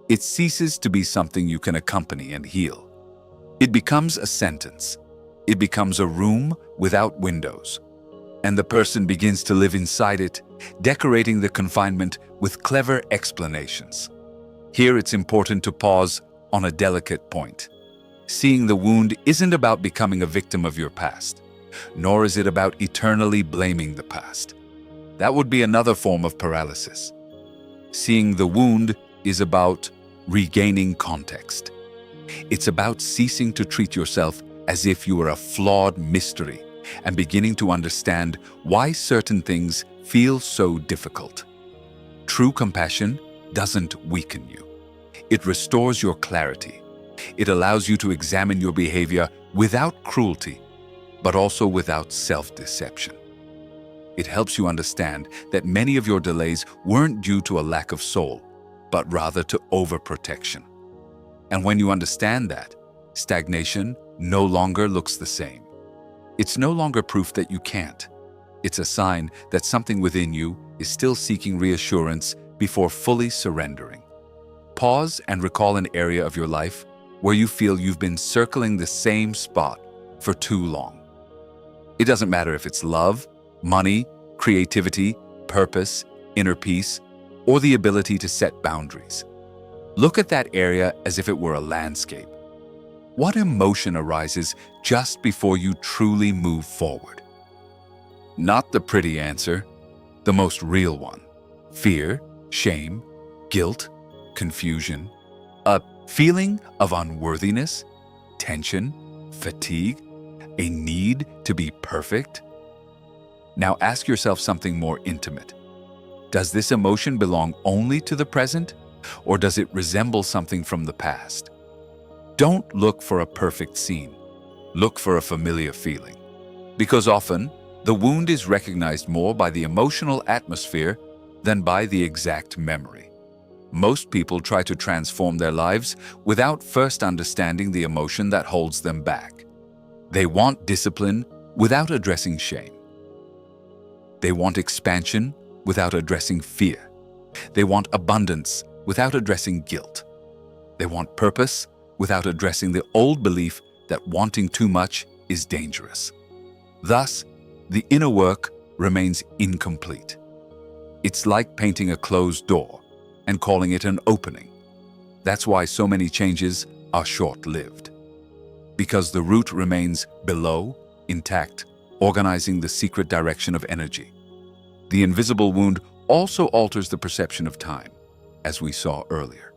it ceases to be something you can accompany and heal. It becomes a sentence. It becomes a room without windows. And the person begins to live inside it, decorating the confinement with clever explanations. Here it's important to pause on a delicate point. Seeing the wound isn't about becoming a victim of your past, nor is it about eternally blaming the past. That would be another form of paralysis. Seeing the wound is about regaining context. It's about ceasing to treat yourself as if you were a flawed mystery and beginning to understand why certain things feel so difficult. True compassion doesn't weaken you. It restores your clarity. It allows you to examine your behavior without cruelty, but also without self-deception. It helps you understand that many of your delays weren't due to a lack of soul, but rather to overprotection. And when you understand that, stagnation no longer looks the same. It's no longer proof that you can't. It's a sign that something within you is still seeking reassurance before fully surrendering. Pause and recall an area of your life where you feel you've been circling the same spot for too long. It doesn't matter if it's love, money, creativity, purpose, inner peace, or the ability to set boundaries. Look at that area as if it were a landscape. What emotion arises just before you truly move forward? Not the pretty answer, the most real one. Fear, shame, guilt, confusion, a feeling of unworthiness, tension, fatigue, a need to be perfect. Now ask yourself something more intimate. Does this emotion belong only to the present, or does it resemble something from the past? Don't look for a perfect scene. Look for a familiar feeling. Because often, the wound is recognized more by the emotional atmosphere than by the exact memory. Most people try to transform their lives without first understanding the emotion that holds them back. They want discipline without addressing shame. They want expansion without addressing fear. They want abundance without addressing guilt. They want purpose without addressing the old belief that wanting too much is dangerous. Thus, the inner work remains incomplete. It's like painting a closed door and calling it an opening. That's why so many changes are short-lived. Because the root remains below, intact, organizing the secret direction of energy. The invisible wound also alters the perception of time, as we saw earlier.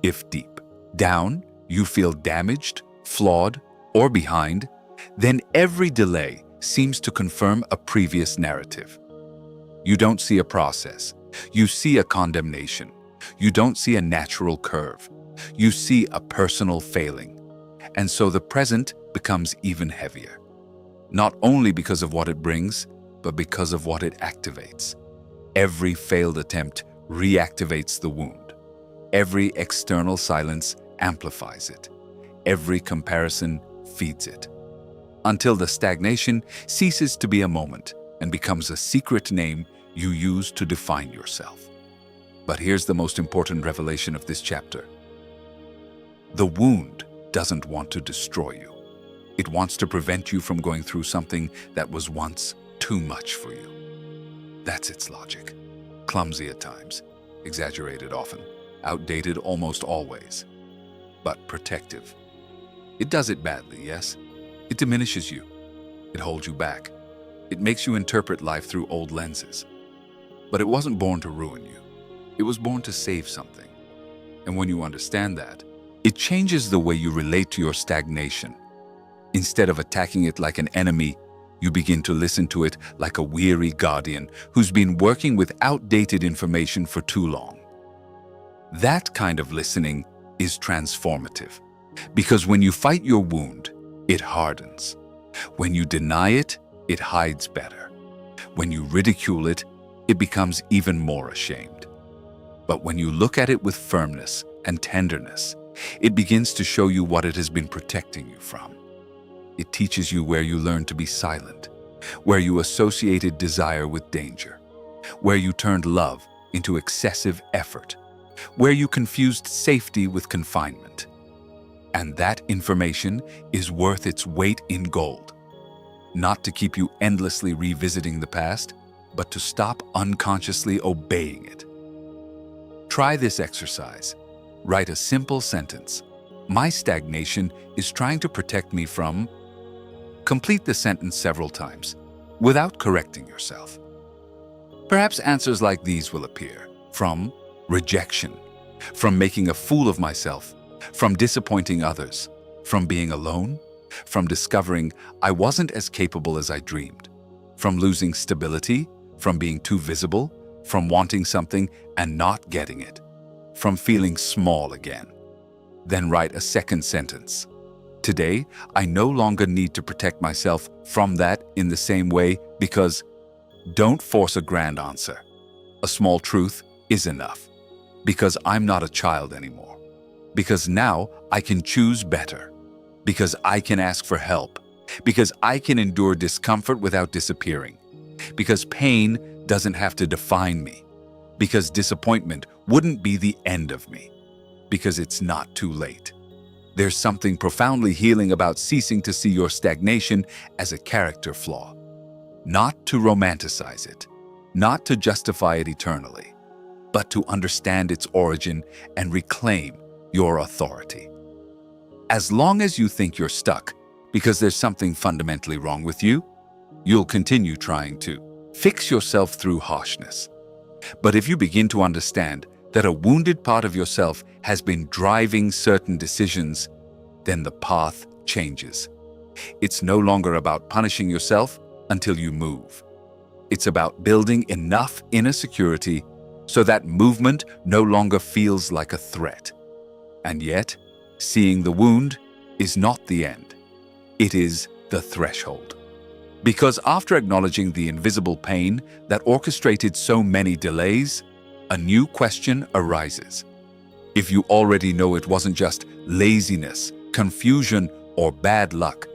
If deep down you feel damaged, flawed, or behind, then every delay seems to confirm a previous narrative. You don't see a process. You see a condemnation. You don't see a natural curve. You see a personal failing. And so the present becomes even heavier. Not only because of what it brings, but because of what it activates. Every failed attempt reactivates the wound. Every external silence amplifies it. Every comparison feeds it. Until the stagnation ceases to be a moment and becomes a secret name you use to define yourself. But here's the most important revelation of this chapter. The wound doesn't want to destroy you. It wants to prevent you from going through something that was once too much for you. That's its logic. Clumsy at times, exaggerated often, outdated almost always, but protective. It does it badly, yes? It diminishes you. It holds you back. It makes you interpret life through old lenses. But it wasn't born to ruin you. It was born to save something. And when you understand that, it changes the way you relate to your stagnation. Instead of attacking it like an enemy, you begin to listen to it like a weary guardian who's been working with outdated information for too long. That kind of listening is transformative, because when you fight your wound, it hardens. When you deny it, it hides better. When you ridicule it, it becomes even more ashamed. But when you look at it with firmness and tenderness, it begins to show you what it has been protecting you from. It teaches you where you learned to be silent, where you associated desire with danger, where you turned love into excessive effort, where you confused safety with confinement. And that information is worth its weight in gold. Not to keep you endlessly revisiting the past, but to stop unconsciously obeying it. Try this exercise. Write a simple sentence. My stagnation is trying to protect me from... Complete the sentence several times, without correcting yourself. Perhaps answers like these will appear. From rejection, from making a fool of myself, from disappointing others, from being alone, from discovering I wasn't as capable as I dreamed, from losing stability, from being too visible, from wanting something and not getting it, from feeling small again. Then write a second sentence. Today, I no longer need to protect myself from that in the same way because don't force a grand answer. A small truth is enough. Because I'm not a child anymore. Because now I can choose better. Because I can ask for help. Because I can endure discomfort without disappearing. Because pain doesn't have to define me. Because disappointment wouldn't be the end of me. Because it's not too late. There's something profoundly healing about ceasing to see your stagnation as a character flaw. Not to romanticize it, not to justify it eternally, but to understand its origin and reclaim your authority. As long as you think you're stuck because there's something fundamentally wrong with you, you'll continue trying to fix yourself through harshness. But if you begin to understand that a wounded part of yourself has been driving certain decisions, then the path changes. It's no longer about punishing yourself until you move. It's about building enough inner security so that movement no longer feels like a threat. And yet, seeing the wound is not the end. It is the threshold. Because after acknowledging the invisible pain that orchestrated so many delays, a new question arises. If you already know it wasn't just laziness, confusion, or bad luck,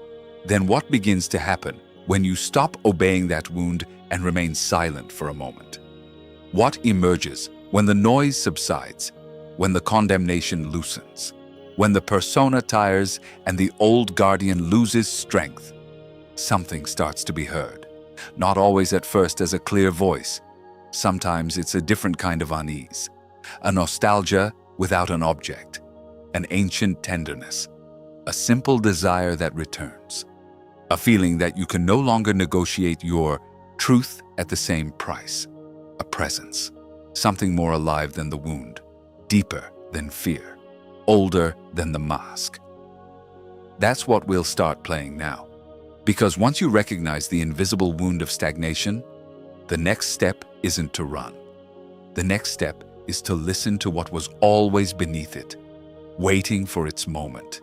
then what begins to happen when you stop obeying that wound and remain silent for a moment? What emerges when the noise subsides, when the condemnation loosens, when the persona tires and the old guardian loses strength? Something starts to be heard, not always at first as a clear voice. Sometimes it's a different kind of unease, a nostalgia without an object, an ancient tenderness, a simple desire that returns, a feeling that you can no longer negotiate your truth at the same price, a presence, something more alive than the wound, deeper than fear, older than the mask. That's what we'll start playing now. Because once you recognize the invisible wound of stagnation, the next step isn't to run. The next step is to listen to what was always beneath it, waiting for its moment.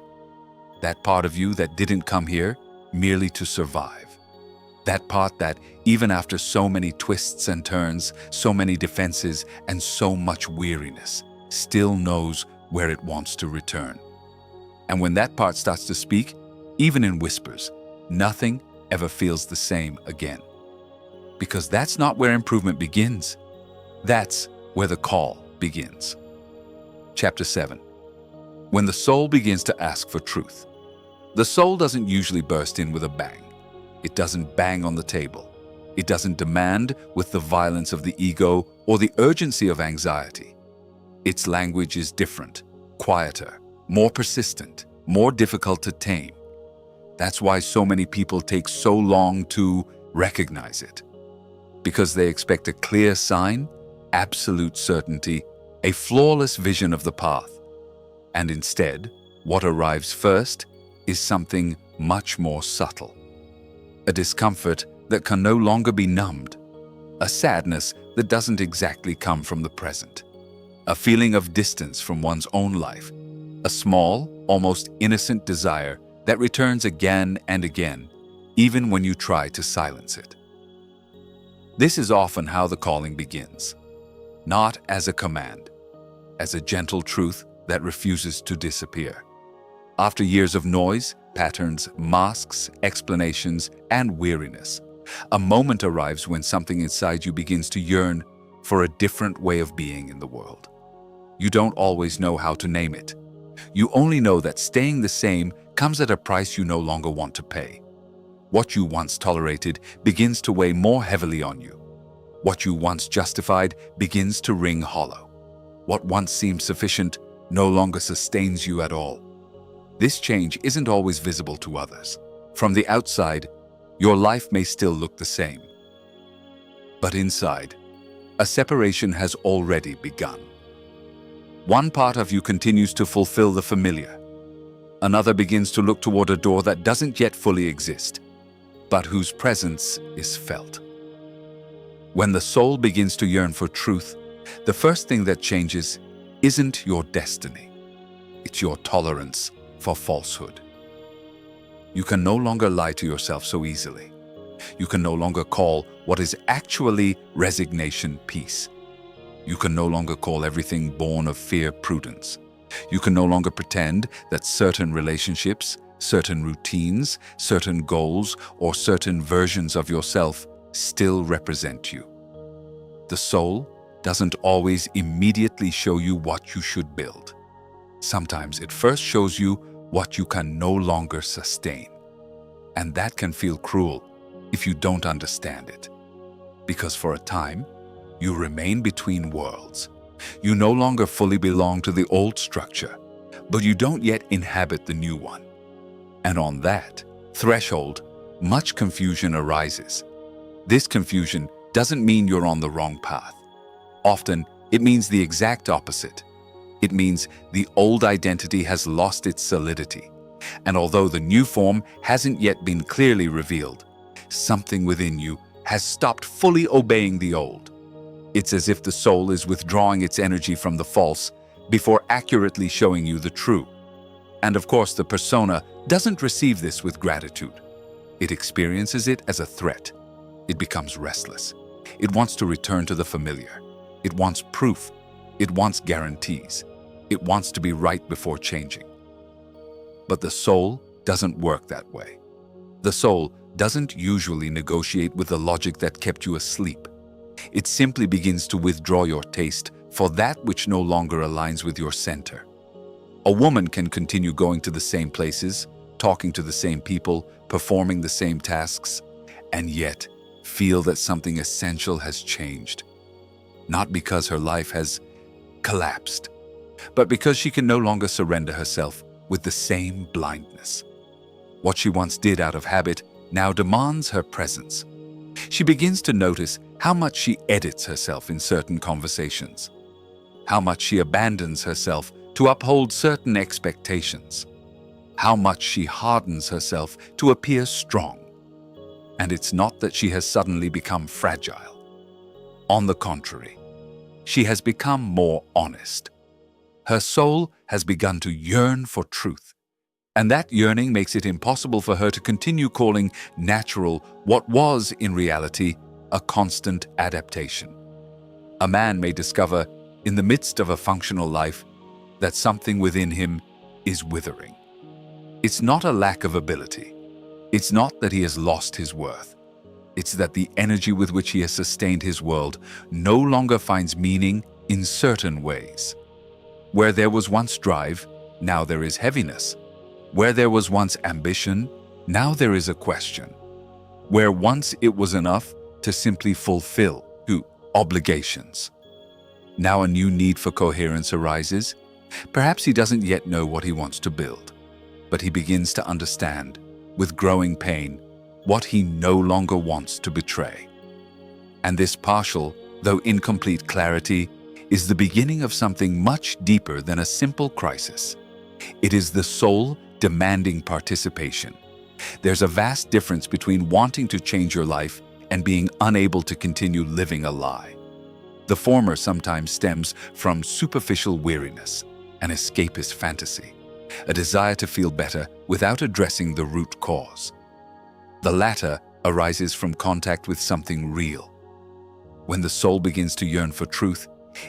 That part of you that didn't come here merely to survive. That part that, even after so many twists and turns, so many defenses, and so much weariness, still knows where it wants to return. And when that part starts to speak, even in whispers, nothing ever feels the same again. Because that's not where improvement begins. That's where the call begins. Chapter 7. When the soul begins to ask for truth. The soul doesn't usually burst in with a bang. It doesn't bang on the table. It doesn't demand with the violence of the ego or the urgency of anxiety. Its language is different, quieter, more persistent, more difficult to tame. That's why so many people take so long to recognize it. Because they expect a clear sign, absolute certainty, a flawless vision of the path. And instead, what arrives first is something much more subtle. A discomfort that can no longer be numbed. A sadness that doesn't exactly come from the present. A feeling of distance from one's own life. A small, almost innocent desire that returns again and again, even when you try to silence it. This is often how the calling begins. Not as a command, as a gentle truth that refuses to disappear. After years of noise, patterns, masks, explanations, and weariness, a moment arrives when something inside you begins to yearn for a different way of being in the world. You don't always know how to name it. You only know that staying the same comes at a price you no longer want to pay. What you once tolerated begins to weigh more heavily on you. What you once justified begins to ring hollow. What once seemed sufficient no longer sustains you at all. This change isn't always visible to others. From the outside, your life may still look the same. But inside, a separation has already begun. One part of you continues to fulfill the familiar. Another begins to look toward a door that doesn't yet fully exist, but whose presence is felt. When the soul begins to yearn for truth, the first thing that changes isn't your destiny. It's your tolerance for falsehood. You can no longer lie to yourself so easily. You can no longer call what is actually resignation peace. You can no longer call everything born of fear prudence. You can no longer pretend that certain relationships, certain routines, certain goals, or certain versions of yourself still represent you. The soul doesn't always immediately show you what you should build. Sometimes it first shows you what you can no longer sustain. And that can feel cruel if you don't understand it. Because for a time, you remain between worlds. You no longer fully belong to the old structure, but you don't yet inhabit the new one. And on that threshold, much confusion arises. This confusion doesn't mean you're on the wrong path. Often, it means the exact opposite. It means the old identity has lost its solidity. And although the new form hasn't yet been clearly revealed, something within you has stopped fully obeying the old. It's as if the soul is withdrawing its energy from the false before accurately showing you the true. And of course, the persona doesn't receive this with gratitude. It experiences it as a threat. It becomes restless. It wants to return to the familiar. It wants proof. It wants guarantees. It wants to be right before changing. But the soul doesn't work that way. The soul doesn't usually negotiate with the logic that kept you asleep. It simply begins to withdraw your taste for that which no longer aligns with your center. A woman can continue going to the same places, talking to the same people, performing the same tasks, and yet feel that something essential has changed. Not because her life has collapsed, but because she can no longer surrender herself with the same blindness. What she once did out of habit now demands her presence. She begins to notice how much she edits herself in certain conversations, how much she abandons herself to uphold certain expectations, how much she hardens herself to appear strong, And it's not that she has suddenly become fragile. On the contrary, she has become more honest. Her soul has begun to yearn for truth, and that yearning makes it impossible for her to continue calling natural what was, in reality, a constant adaptation. A man may discover, in the midst of a functional life, that something within him is withering. It's not a lack of ability. It's not that he has lost his worth. It's that the energy with which he has sustained his world no longer finds meaning in certain ways. Where there was once drive, now there is heaviness. Where there was once ambition, now there is a question. Where once it was enough to simply fulfill obligations, now a new need for coherence arises. Perhaps he doesn't yet know what he wants to build, but he begins to understand, with growing pain, what he no longer wants to betray. And this partial, though incomplete clarity is the beginning of something much deeper than a simple crisis. It is the soul demanding participation. There's a vast difference between wanting to change your life and being unable to continue living a lie. The former sometimes stems from superficial weariness, an escapist fantasy, a desire to feel better without addressing the root cause. The latter arises from contact with something real. When the soul begins to yearn for truth,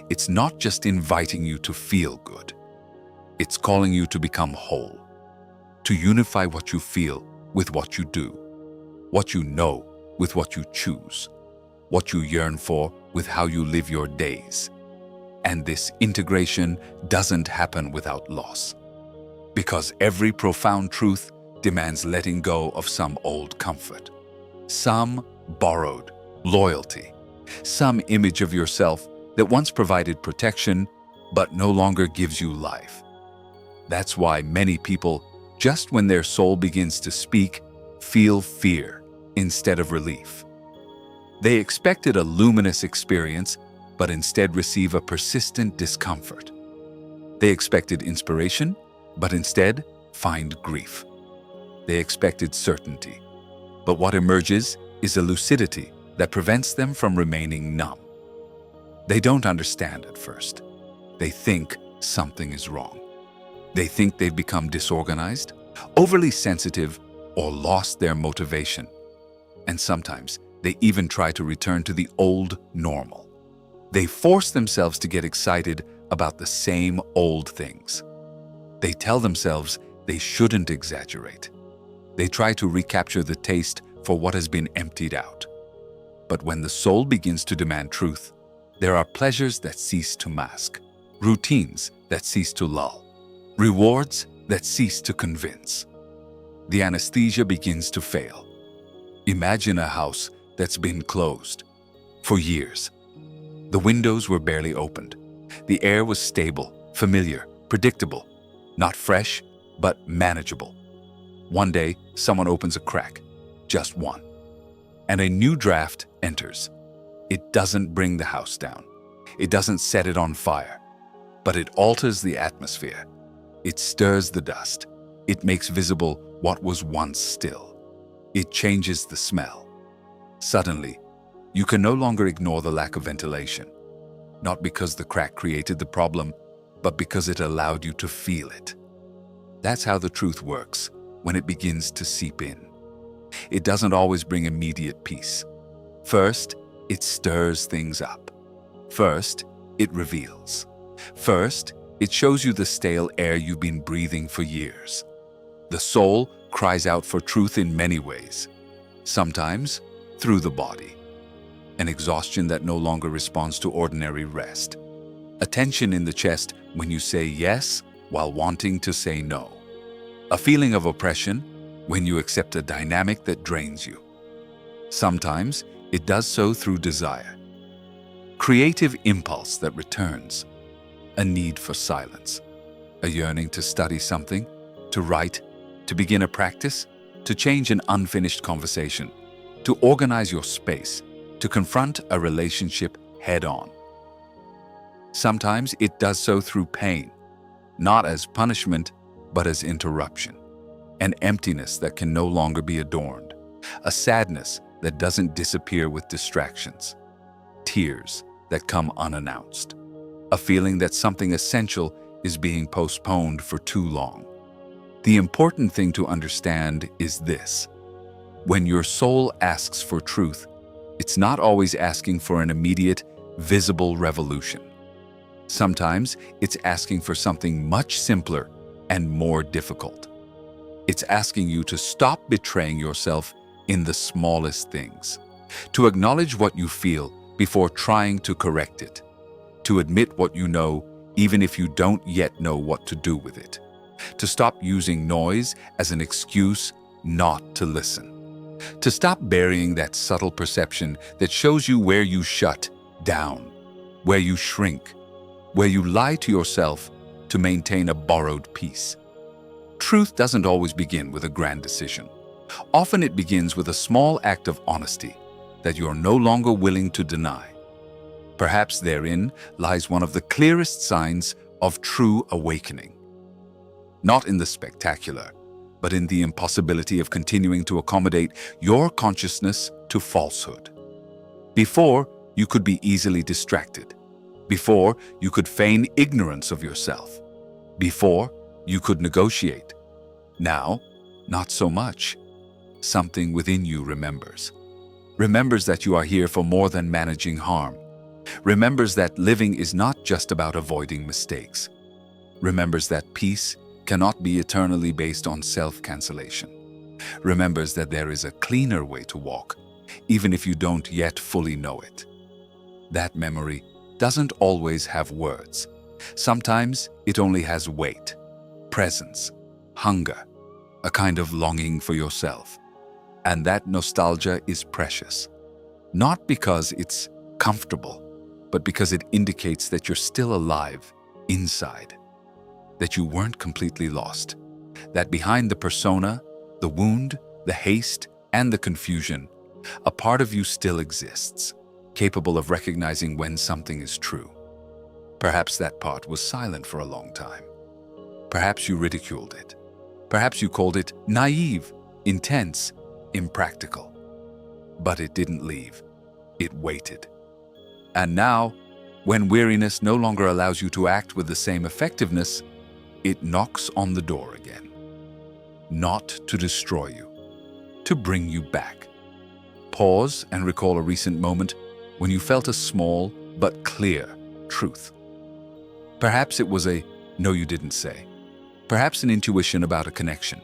it's not just inviting you to feel good. It's calling you to become whole, to unify what you feel with what you do, what you know with what you choose, what you yearn for with how you live your days. And this integration doesn't happen without loss, because every profound truth demands letting go of some old comfort, some borrowed loyalty, some image of yourself that once provided protection but no longer gives you life. That's why many people, just when their soul begins to speak, feel fear instead of relief. They expected a luminous experience, but instead receive a persistent discomfort. They expected inspiration, but instead find grief. They expected certainty, but what emerges is a lucidity that prevents them from remaining numb. They don't understand at first. They think something is wrong. They think they've become disorganized, overly sensitive, or lost their motivation. And sometimes they even try to return to the old normal. They force themselves to get excited about the same old things. They tell themselves they shouldn't exaggerate. They try to recapture the taste for what has been emptied out. But when the soul begins to demand truth, there are pleasures that cease to mask, routines that cease to lull, rewards that cease to convince. The anesthesia begins to fail. Imagine a house that's been closed for years. The windows were barely opened. The air was stable, familiar, predictable, not fresh, but manageable. One day, someone opens a crack, just one, and a new draft enters. It doesn't bring the house down. It doesn't set it on fire, but it alters the atmosphere. It stirs the dust. It makes visible what was once still. It changes the smell. Suddenly, you can no longer ignore the lack of ventilation, not because the crack created the problem, but because it allowed you to feel it. That's how the truth works when it begins to seep in. It doesn't always bring immediate peace. First, it stirs things up. First, it reveals. First, it shows you the stale air you've been breathing for years. The soul cries out for truth in many ways, sometimes through the body. An exhaustion that no longer responds to ordinary rest. A tension in the chest when you say yes while wanting to say no. A feeling of oppression when you accept a dynamic that drains you. Sometimes it does so through desire. Creative impulse that returns. A need for silence. A yearning to study something, to write, to begin a practice, to change an unfinished conversation, to organize your space, to confront a relationship head-on. Sometimes it does so through pain, not as punishment, but as interruption, an emptiness that can no longer be adorned, a sadness that doesn't disappear with distractions, tears that come unannounced, a feeling that something essential is being postponed for too long. The important thing to understand is this: when your soul asks for truth, it's not always asking for an immediate, visible revolution. Sometimes it's asking for something much simpler and more difficult. It's asking you to stop betraying yourself in the smallest things, to acknowledge what you feel before trying to correct it, to admit what you know even if you don't yet know what to do with it, to stop using noise as an excuse not to listen, to stop burying that subtle perception that shows you where you shut down, where you shrink, where you lie to yourself to maintain a borrowed peace. Truth doesn't always begin with a grand decision. Often it begins with a small act of honesty that you're no longer willing to deny. Perhaps therein lies one of the clearest signs of true awakening. Not in the spectacular, but in the impossibility of continuing to accommodate your consciousness to falsehood. Before, you could be easily distracted. Before, you could feign ignorance of yourself. Before, you could negotiate. Now, not so much. Something within you remembers. Remembers that you are here for more than managing harm. Remembers that living is not just about avoiding mistakes. Remembers that peace cannot be eternally based on self-cancellation. Remembers that there is a cleaner way to walk, even if you don't yet fully know it. That memory doesn't always have words. Sometimes it only has weight, presence, hunger, a kind of longing for yourself. And that nostalgia is precious, not because it's comfortable, but because it indicates that you're still alive inside, that you weren't completely lost, that behind the persona, the wound, the haste, and the confusion, a part of you still exists, capable of recognizing when something is true. Perhaps that part was silent for a long time. Perhaps you ridiculed it. Perhaps you called it naive, intense, impractical. But it didn't leave. It waited. And now, when weariness no longer allows you to act with the same effectiveness, it knocks on the door again. Not to destroy you, to bring you back. Pause and recall a recent moment when you felt a small but clear truth. Perhaps it was a no you didn't say. Perhaps an intuition about a connection.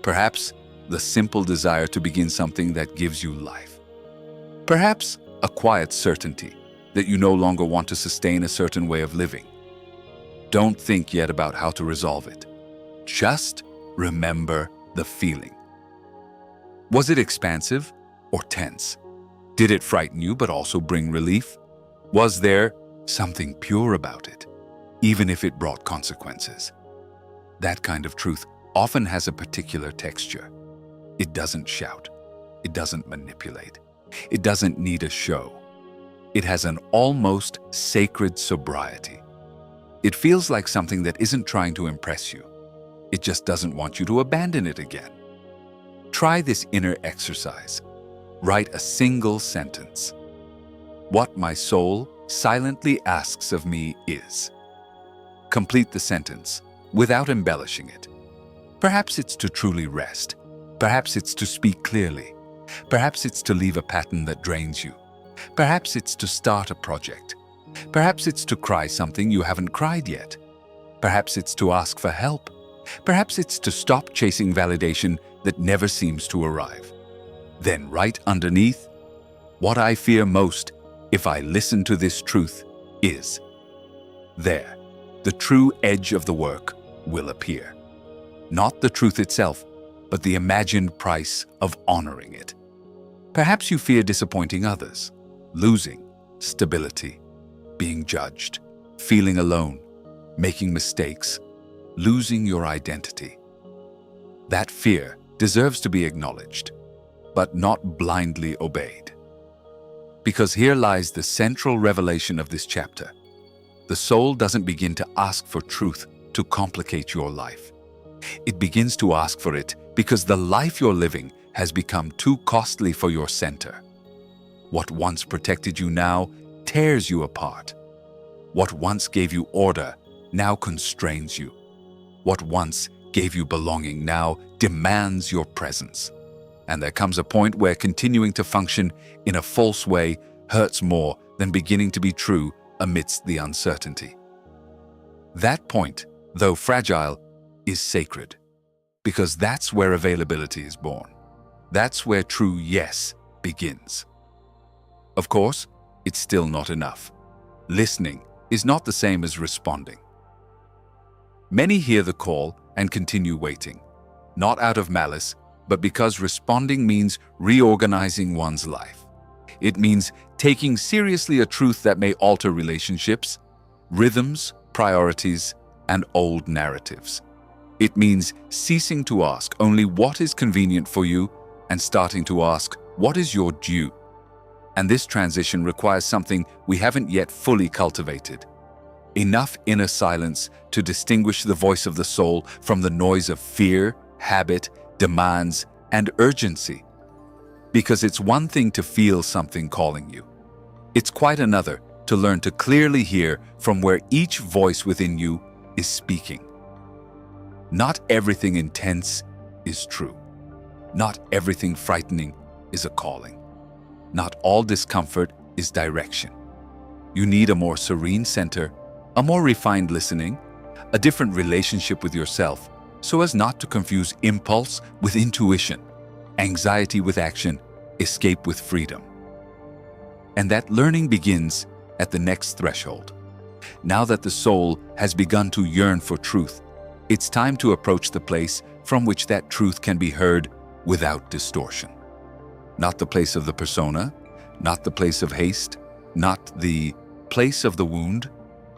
Perhaps the simple desire to begin something that gives you life. Perhaps a quiet certainty that you no longer want to sustain a certain way of living. Don't think yet about how to resolve it. Just remember the feeling. Was it expansive or tense? Did it frighten you but also bring relief? Was there something pure about it, even if it brought consequences? That kind of truth often has a particular texture. It doesn't shout. It doesn't manipulate. It doesn't need a show. It has an almost sacred sobriety. It feels like something that isn't trying to impress you. It just doesn't want you to abandon it again. Try this inner exercise. Write a single sentence. What my soul silently asks of me is. Complete the sentence without embellishing it. Perhaps it's to truly rest. Perhaps it's to speak clearly. Perhaps it's to leave a pattern that drains you. Perhaps it's to start a project. Perhaps it's to cry something you haven't cried yet. Perhaps it's to ask for help. Perhaps it's to stop chasing validation that never seems to arrive. Then right underneath, what I fear most if I listen to this truth is. There, the true edge of the work will appear. Not the truth itself, but the imagined price of honoring it. Perhaps you fear disappointing others, losing stability, being judged, feeling alone, making mistakes, losing your identity. That fear deserves to be acknowledged, but not blindly obeyed. Because here lies the central revelation of this chapter. The soul doesn't begin to ask for truth to complicate your life. It begins to ask for it because the life you're living has become too costly for your center. What once protected you now tears you apart. What once gave you order now constrains you. What once gave you belonging now demands your presence. And there comes a point where continuing to function in a false way hurts more than beginning to be true amidst the uncertainty. That point, though fragile, is sacred, because that's where availability is born. That's where true yes begins. Of course, it's still not enough. Listening is not the same as responding. Many hear the call and continue waiting, not out of malice, but because responding means reorganizing one's life. It means taking seriously a truth that may alter relationships, rhythms, priorities, and old narratives. It means ceasing to ask only what is convenient for you and starting to ask what is your due. And this transition requires something we haven't yet fully cultivated. Enough inner silence to distinguish the voice of the soul from the noise of fear, habit, demands, and urgency. Because it's one thing to feel something calling you. It's quite another to learn to clearly hear from where each voice within you is speaking. Not everything intense is true. Not everything frightening is a calling. Not all discomfort is direction. You need a more serene center, a more refined listening, a different relationship with yourself, so as not to confuse impulse with intuition, anxiety with action, escape with freedom. And that learning begins at the next threshold. Now that the soul has begun to yearn for truth, it's time to approach the place from which that truth can be heard without distortion. Not the place of the persona, not the place of haste, not the place of the wound,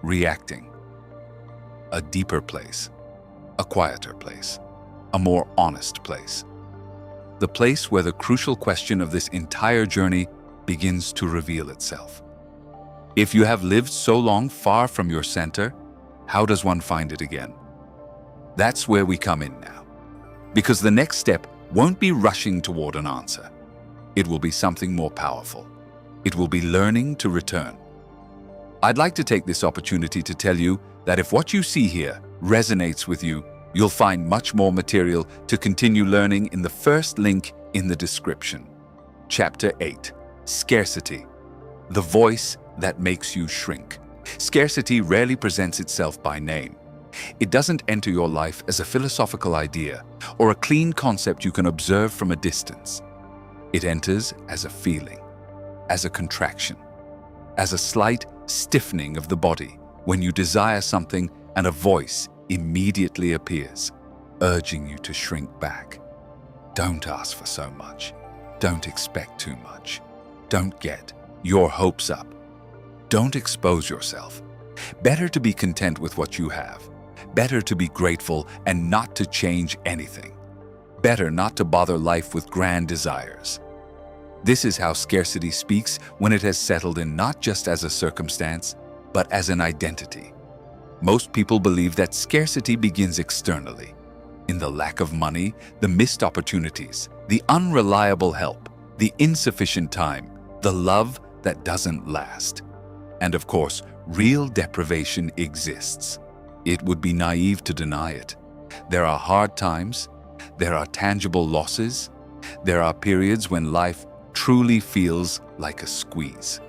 reacting. A deeper place, a quieter place, a more honest place. The place where the crucial question of this entire journey begins to reveal itself. If you have lived so long far from your center, how does one find it again? That's where we come in now. Because the next step won't be rushing toward an answer. It will be something more powerful. It will be learning to return. I'd like to take this opportunity to tell you that if what you see here resonates with you, you'll find much more material to continue learning in the first link in the description. Chapter 8, Scarcity, the voice that makes you shrink. Scarcity rarely presents itself by name. It doesn't enter your life as a philosophical idea or a clean concept you can observe from a distance. It enters as a feeling, as a contraction, as a slight stiffening of the body when you desire something and a voice immediately appears, urging you to shrink back. Don't ask for so much. Don't expect too much. Don't get your hopes up. Don't expose yourself. Better to be content with what you have. Better to be grateful and not to change anything. Better not to bother life with grand desires. This is how scarcity speaks when it has settled in not just as a circumstance, but as an identity. Most people believe that scarcity begins externally, in the lack of money, the missed opportunities, the unreliable help, the insufficient time, the love that doesn't last. And of course, real deprivation exists. It would be naive to deny it. There are hard times, there are tangible losses, there are periods when life truly feels like a squeeze.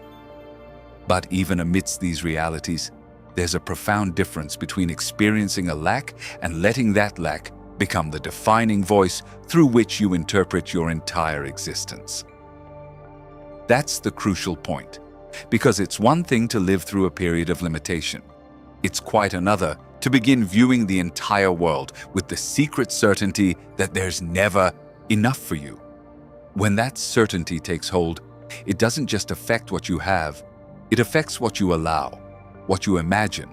But even amidst these realities, there's a profound difference between experiencing a lack and letting that lack become the defining voice through which you interpret your entire existence. That's the crucial point, because it's one thing to live through a period of limitation. It's quite another to begin viewing the entire world with the secret certainty that there's never enough for you. When that certainty takes hold, it doesn't just affect what you have, it affects what you allow, what you imagine,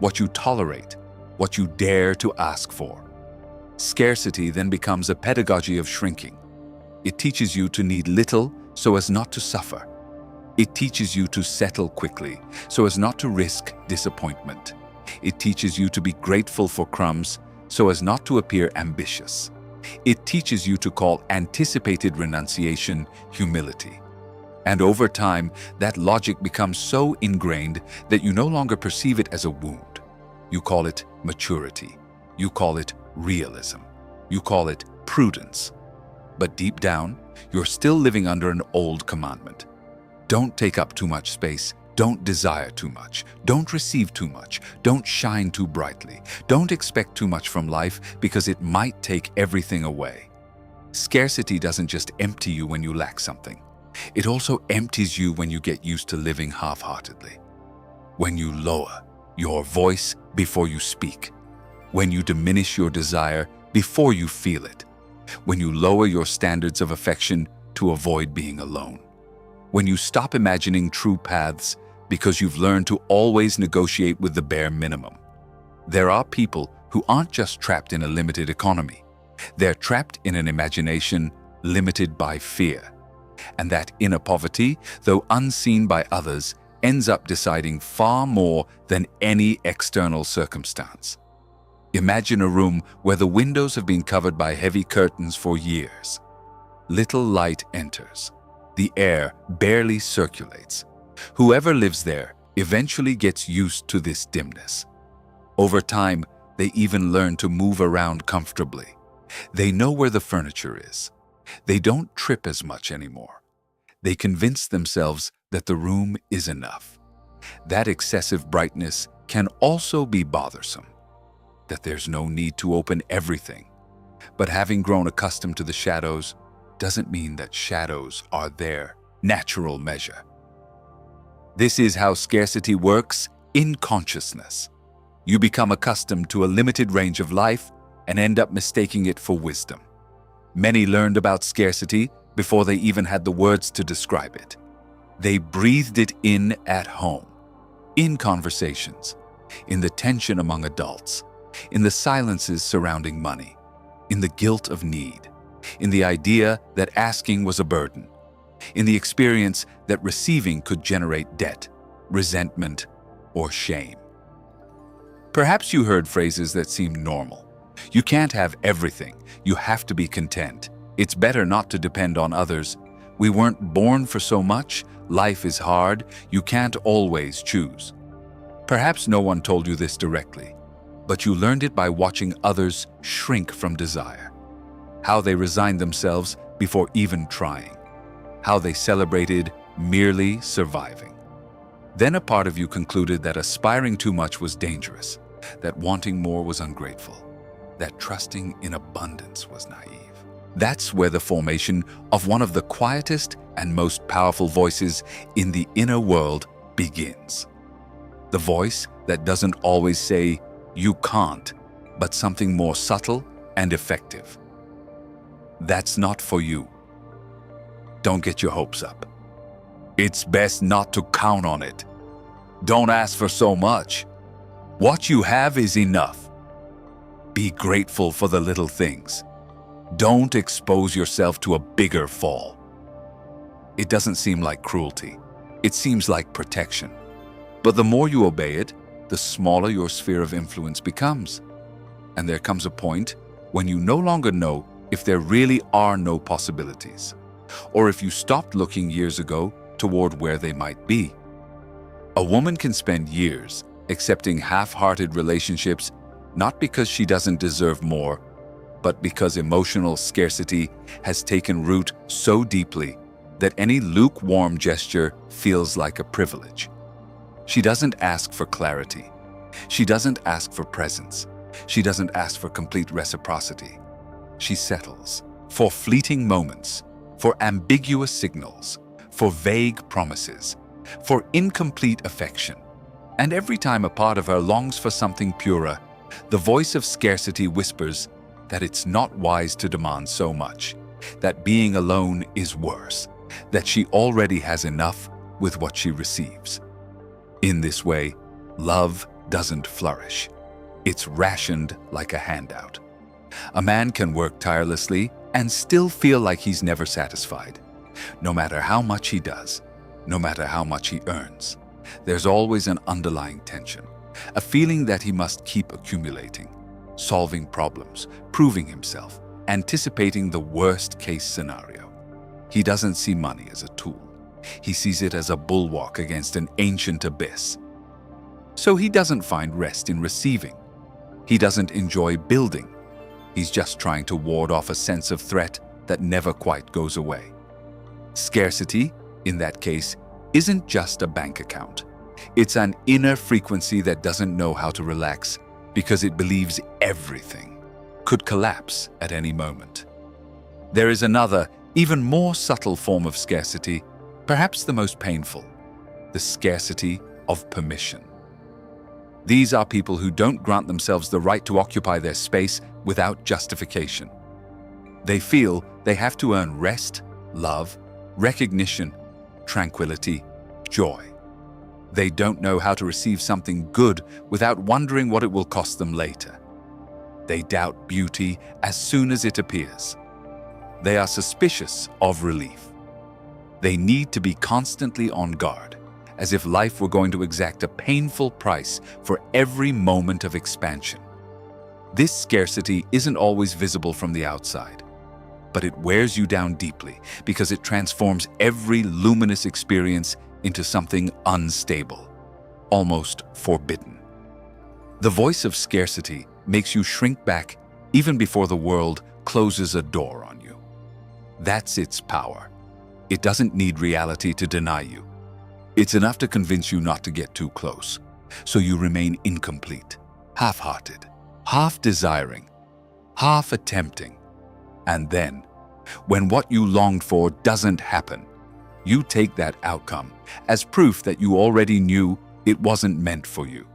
what you tolerate, what you dare to ask for. Scarcity then becomes a pedagogy of shrinking. It teaches you to need little so as not to suffer. It teaches you to settle quickly so as not to risk disappointment. It teaches you to be grateful for crumbs so as not to appear ambitious. It teaches you to call anticipated renunciation humility. And over time, that logic becomes so ingrained that you no longer perceive it as a wound. You call it maturity. You call it realism. You call it prudence. But deep down, you're still living under an old commandment. Don't take up too much space. Don't desire too much. Don't receive too much. Don't shine too brightly. Don't expect too much from life because it might take everything away. Scarcity doesn't just empty you when you lack something. It also empties you when you get used to living half-heartedly. When you lower your voice before you speak. When you diminish your desire before you feel it. When you lower your standards of affection to avoid being alone. When you stop imagining true paths because you've learned to always negotiate with the bare minimum. There are people who aren't just trapped in a limited economy. They're trapped in an imagination limited by fear. And that inner poverty, though unseen by others, ends up deciding far more than any external circumstance. Imagine a room where the windows have been covered by heavy curtains for years. Little light enters. The air barely circulates. Whoever lives there eventually gets used to this dimness. Over time, they even learn to move around comfortably. They know where the furniture is. They don't trip as much anymore. They convince themselves that the room is enough. That excessive brightness can also be bothersome. That there's no need to open everything. But having grown accustomed to the shadows doesn't mean that shadows are their natural measure. This is how scarcity works in consciousness. You become accustomed to a limited range of life and end up mistaking it for wisdom. Many learned about scarcity before they even had the words to describe it. They breathed it in at home, in conversations, in the tension among adults, in the silences surrounding money, in the guilt of need, in the idea that asking was a burden, in the experience that receiving could generate debt, resentment, or shame. Perhaps you heard phrases that seemed normal. You can't have everything. You have to be content. It's better not to depend on others. We weren't born for so much. Life is hard. You can't always choose. Perhaps no one told you this directly, but you learned it by watching others shrink from desire. How they resigned themselves before even trying. How they celebrated merely surviving. Then a part of you concluded that aspiring too much was dangerous, that wanting more was ungrateful, that trusting in abundance was naive. That's where the formation of one of the quietest and most powerful voices in the inner world begins. The voice that doesn't always say, "You can't," but something more subtle and effective. That's not for you. Don't get your hopes up. It's best not to count on it. Don't ask for so much. What you have is enough. Be grateful for the little things. Don't expose yourself to a bigger fall. It doesn't seem like cruelty. It seems like protection. But the more you obey it, the smaller your sphere of influence becomes. And there comes a point when you no longer know if there really are no possibilities, or if you stopped looking years ago toward where they might be. A woman can spend years accepting half-hearted relationships not because she doesn't deserve more, but because emotional scarcity has taken root so deeply that any lukewarm gesture feels like a privilege. She doesn't ask for clarity. She doesn't ask for presence. She doesn't ask for complete reciprocity. She settles for fleeting moments, for ambiguous signals, for vague promises, for incomplete affection. And every time a part of her longs for something purer, the voice of scarcity whispers that it's not wise to demand so much, that being alone is worse, that she already has enough with what she receives. In this way, love doesn't flourish. It's rationed like a handout. A man can work tirelessly and still feel like he's never satisfied. No matter how much he does, no matter how much he earns, there's always an underlying tension, a feeling that he must keep accumulating, solving problems, proving himself, anticipating the worst-case scenario. He doesn't see money as a tool. He sees it as a bulwark against an ancient abyss. So he doesn't find rest in receiving. He doesn't enjoy building. He's just trying to ward off a sense of threat that never quite goes away. Scarcity, in that case, isn't just a bank account. It's an inner frequency that doesn't know how to relax because it believes everything could collapse at any moment. There is another, even more subtle form of scarcity, perhaps the most painful: the scarcity of permission. These are people who don't grant themselves the right to occupy their space without justification. They feel they have to earn rest, love, recognition, tranquility, joy. They don't know how to receive something good without wondering what it will cost them later. They doubt beauty as soon as it appears. They are suspicious of relief. They need to be constantly on guard, as if life were going to exact a painful price for every moment of expansion. This scarcity isn't always visible from the outside, but it wears you down deeply because it transforms every luminous experience into something unstable, almost forbidden. The voice of scarcity makes you shrink back even before the world closes a door on you. That's its power. It doesn't need reality to deny you. It's enough to convince you not to get too close, so you remain incomplete, half-hearted, half-desiring, half-attempting. And then, when what you longed for doesn't happen, you take that outcome as proof that you already knew it wasn't meant for you.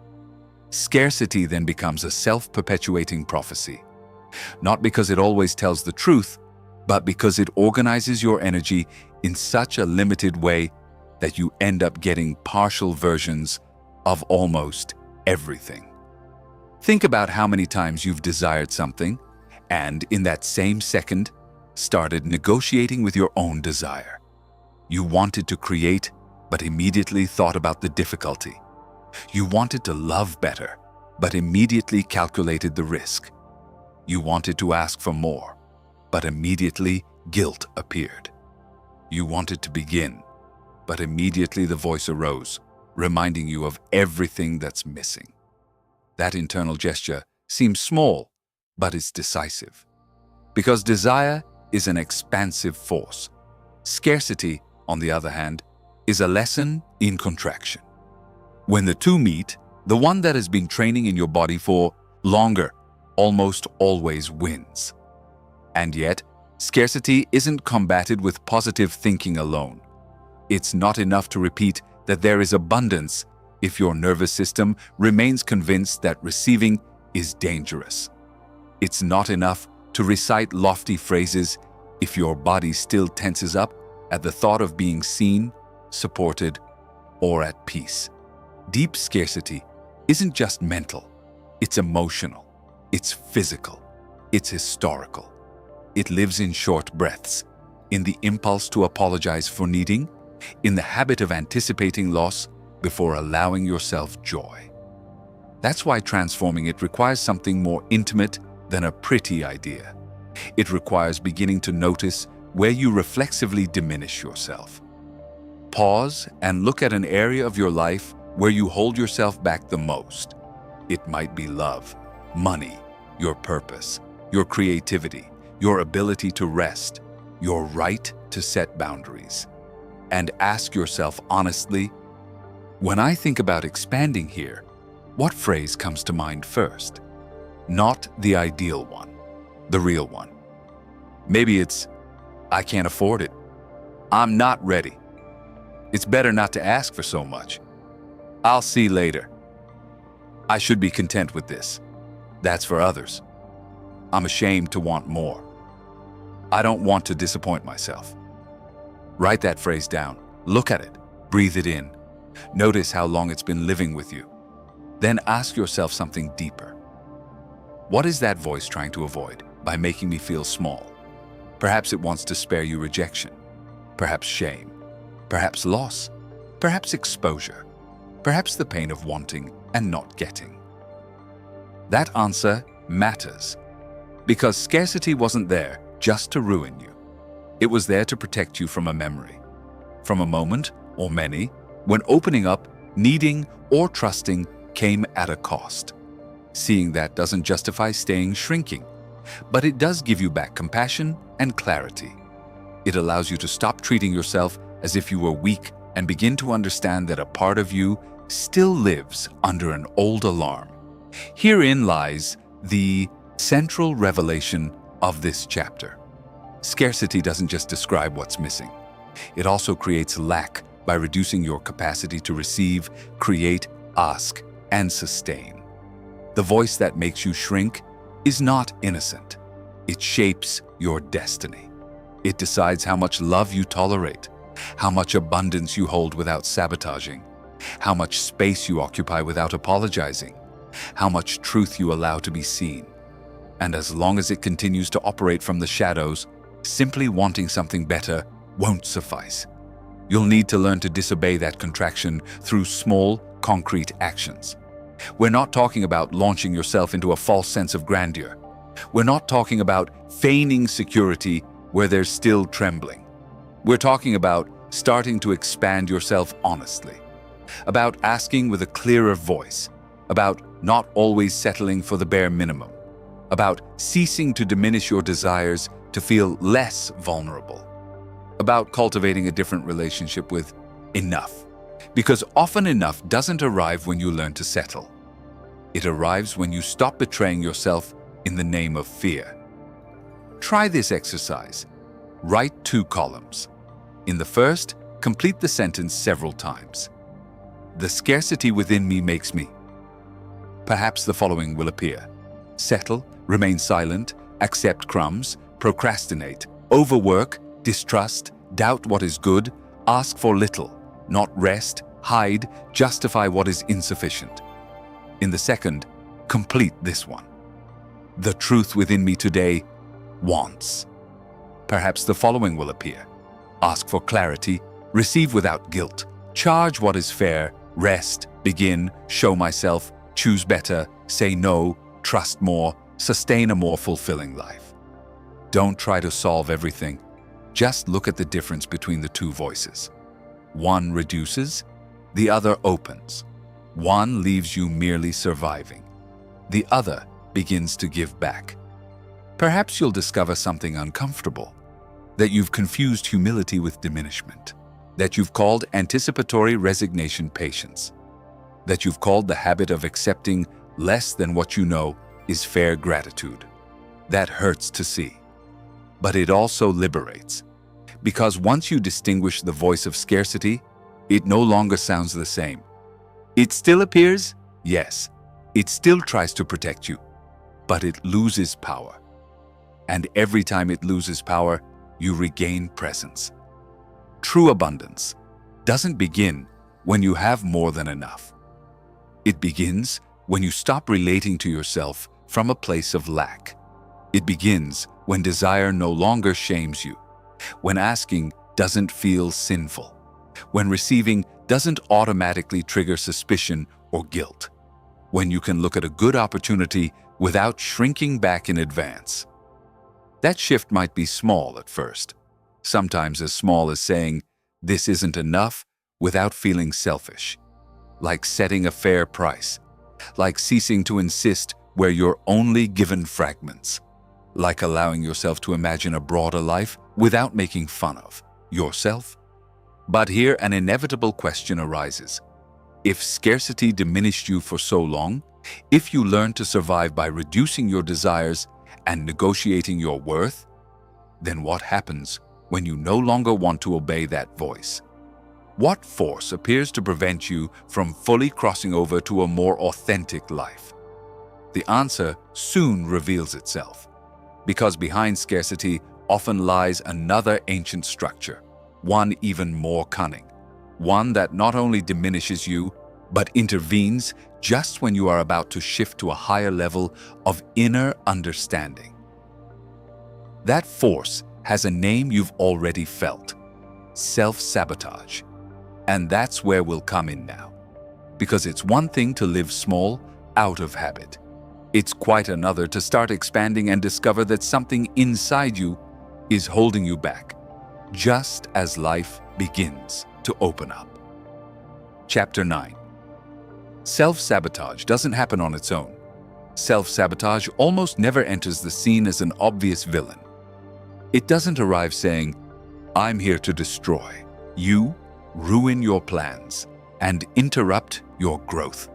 Scarcity then becomes a self-perpetuating prophecy, not because it always tells the truth, but because it organizes your energy in such a limited way that you end up getting partial versions of almost everything. Think about how many times you've desired something and, in that same second, started negotiating with your own desire. You wanted to create, but immediately thought about the difficulty. You wanted to love better, but immediately calculated the risk. You wanted to ask for more, but immediately guilt appeared. You wanted to begin, but immediately the voice arose, reminding you of everything that's missing. That internal gesture seems small, but it's decisive. Because desire is an expansive force. Scarcity, on the other hand, is a lesson in contraction. When the two meet, the one that has been training in your body for longer almost always wins. And yet, scarcity isn't combated with positive thinking alone. It's not enough to repeat that there is abundance if your nervous system remains convinced that receiving is dangerous. It's not enough to recite lofty phrases if your body still tenses up at the thought of being seen, supported, or at peace. Deep scarcity isn't just mental, it's emotional, it's physical, it's historical. It lives in short breaths, in the impulse to apologize for needing, in the habit of anticipating loss before allowing yourself joy. That's why transforming it requires something more intimate than a pretty idea. It requires beginning to notice where you reflexively diminish yourself. Pause and look at an area of your life where you hold yourself back the most. It might be love, money, your purpose, your creativity, your ability to rest, your right to set boundaries. And ask yourself honestly, when I think about expanding here, what phrase comes to mind first? Not the ideal one, the real one. Maybe it's, I can't afford it. I'm not ready. It's better not to ask for so much. I'll see later. I should be content with this. That's for others. I'm ashamed to want more. I don't want to disappoint myself. Write that phrase down. Look at it. Breathe it in. Notice how long it's been living with you. Then ask yourself something deeper. What is that voice trying to avoid by making me feel small? Perhaps it wants to spare you rejection. Perhaps shame. Perhaps loss. Perhaps exposure. Perhaps the pain of wanting and not getting. That answer matters. Because scarcity wasn't there just to ruin you. It was there to protect you from a memory, from a moment, or many, when opening up, needing, or trusting came at a cost. Seeing that doesn't justify staying shrinking, but it does give you back compassion and clarity. It allows you to stop treating yourself as if you were weak and begin to understand that a part of you still lives under an old alarm. Herein lies the central revelation of this chapter. Scarcity doesn't just describe what's missing. It also creates lack by reducing your capacity to receive, create, ask, and sustain. The voice that makes you shrink is not innocent. It shapes your destiny. It decides how much love you tolerate, how much abundance you hold without sabotaging, how much space you occupy without apologizing, how much truth you allow to be seen. And as long as it continues to operate from the shadows, simply wanting something better won't suffice. You'll need to learn to disobey that contraction through small, concrete actions. We're not talking about launching yourself into a false sense of grandeur. We're not talking about feigning security where there's still trembling. We're talking about starting to expand yourself honestly, about asking with a clearer voice, about not always settling for the bare minimum, about ceasing to diminish your desires to feel less vulnerable, about cultivating a different relationship with enough. Because often enough doesn't arrive when you learn to settle. It arrives when you stop betraying yourself in the name of fear. Try this exercise. Write 2 columns. In the first, complete the sentence several times. The scarcity within me makes me. Perhaps the following will appear: settle, remain silent, accept crumbs, procrastinate, overwork, distrust, doubt what is good, ask for little, not rest, hide, justify what is insufficient. In the second, complete this one. The truth within me today wants. Perhaps the following will appear: ask for clarity, receive without guilt, charge what is fair, rest, begin, show myself, choose better, say no, trust more, sustain a more fulfilling life. Don't try to solve everything. Just look at the difference between the 2 voices. One reduces, the other opens. One leaves you merely surviving. The other begins to give back. Perhaps you'll discover something uncomfortable, that you've confused humility with diminishment, that you've called anticipatory resignation patience, that you've called the habit of accepting less than what you know is fair gratitude. That hurts to see, but it also liberates. Because once you distinguish the voice of scarcity, it no longer sounds the same. It still appears, yes. It still tries to protect you, but it loses power. And every time it loses power, you regain presence. True abundance doesn't begin when you have more than enough. It begins when you stop relating to yourself from a place of lack. It begins when desire no longer shames you, when asking doesn't feel sinful, when receiving doesn't automatically trigger suspicion or guilt, when you can look at a good opportunity without shrinking back in advance. That shift might be small at first, sometimes as small as saying, "This isn't enough," without feeling selfish, like setting a fair price, like ceasing to insist where you're only given fragments, like allowing yourself to imagine a broader life without making fun of yourself. But here an inevitable question arises. If scarcity diminished you for so long, if you learned to survive by reducing your desires and negotiating your worth, then what happens when you no longer want to obey that voice? What force appears to prevent you from fully crossing over to a more authentic life? The answer soon reveals itself, because behind scarcity often lies another ancient structure, one even more cunning, one that not only diminishes you, but intervenes just when you are about to shift to a higher level of inner understanding. That force has a name you've already felt: self-sabotage. And that's where we'll come in now. Because it's one thing to live small, out of habit. It's quite another to start expanding and discover that something inside you is holding you back, just as life begins to open up. Chapter 9. Self-sabotage doesn't happen on its own. Self-sabotage almost never enters the scene as an obvious villain. It doesn't arrive saying, "I'm here to destroy you, ruin your plans, and interrupt your growth."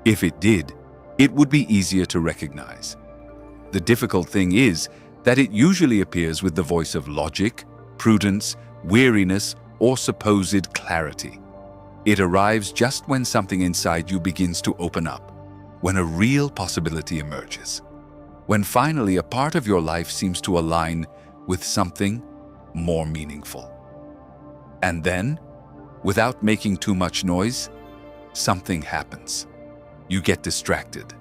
If it did, it would be easier to recognize. The difficult thing is that it usually appears with the voice of logic, prudence, weariness, or supposed clarity. It arrives just when something inside you begins to open up, when a real possibility emerges, when finally a part of your life seems to align with something more meaningful. And then, without making too much noise, something happens. You get distracted.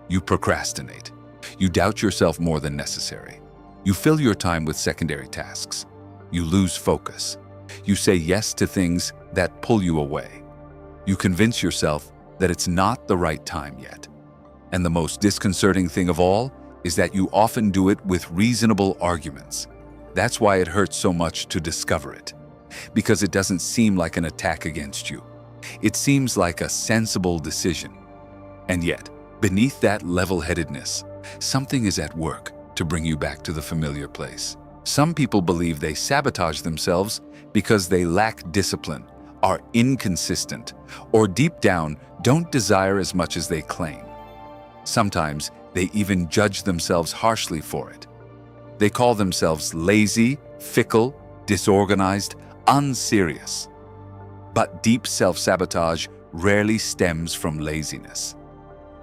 You procrastinate. You doubt yourself more than necessary. You fill your time with secondary tasks. You lose focus. You say yes to things that pull you away. You convince yourself that it's not the right time yet. And the most disconcerting thing of all is that you often do it with reasonable arguments. That's why it hurts so much to discover it, because it doesn't seem like an attack against you. It seems like a sensible decision. And yet, beneath that level-headedness, something is at work to bring you back to the familiar place. Some people believe they sabotage themselves because they lack discipline, are inconsistent, or deep down don't desire as much as they claim. Sometimes they even judge themselves harshly for it. They call themselves lazy, fickle, disorganized, unserious. But deep self-sabotage rarely stems from laziness.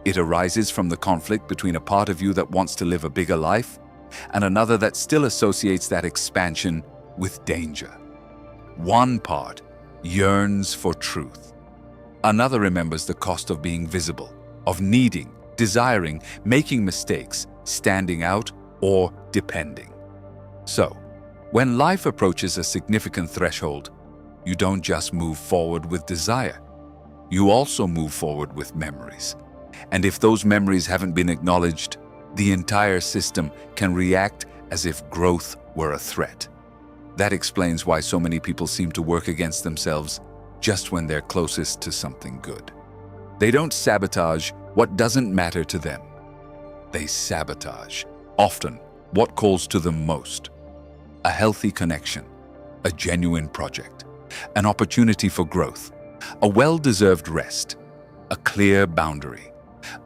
It arises from the conflict between a part of you that wants to live a bigger life and another that still associates that expansion with danger. One part yearns for truth. Another remembers the cost of being visible, of needing, desiring, making mistakes, standing out, or depending. So, when life approaches a significant threshold, you don't just move forward with desire. You also move forward with memories. And if those memories haven't been acknowledged, the entire system can react as if growth were a threat. That explains why so many people seem to work against themselves just when they're closest to something good. They don't sabotage what doesn't matter to them. They sabotage, often, what calls to them most. A healthy connection, a genuine project, an opportunity for growth, a well-deserved rest, a clear boundary,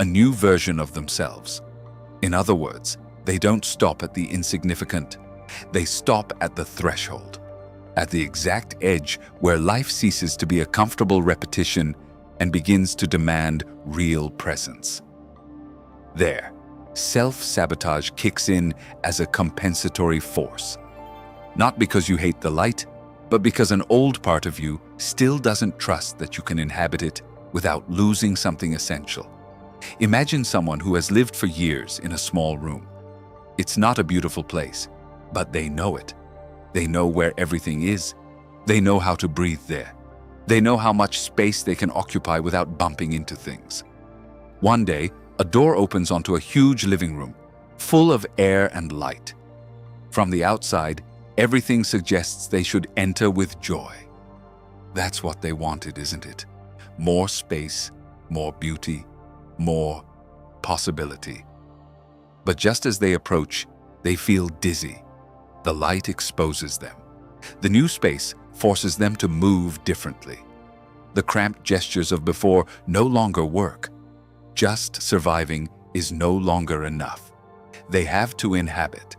a new version of themselves. In other words, they don't stop at the insignificant. They stop at the threshold, at the exact edge where life ceases to be a comfortable repetition and begins to demand real presence. There, self-sabotage kicks in as a compensatory force. Not because you hate the light, but because an old part of you still doesn't trust that you can inhabit it without losing something essential. Imagine someone who has lived for years in a small room. It's not a beautiful place, but they know it. They know where everything is. They know how to breathe there. They know how much space they can occupy without bumping into things. One day, a door opens onto a huge living room, full of air and light. From the outside, everything suggests they should enter with joy. That's what they wanted, isn't it? More space, more beauty, more possibility. But just as they approach, they feel dizzy. The light exposes them. The new space forces them to move differently. The cramped gestures of before no longer work. Just surviving is no longer enough. They have to inhabit.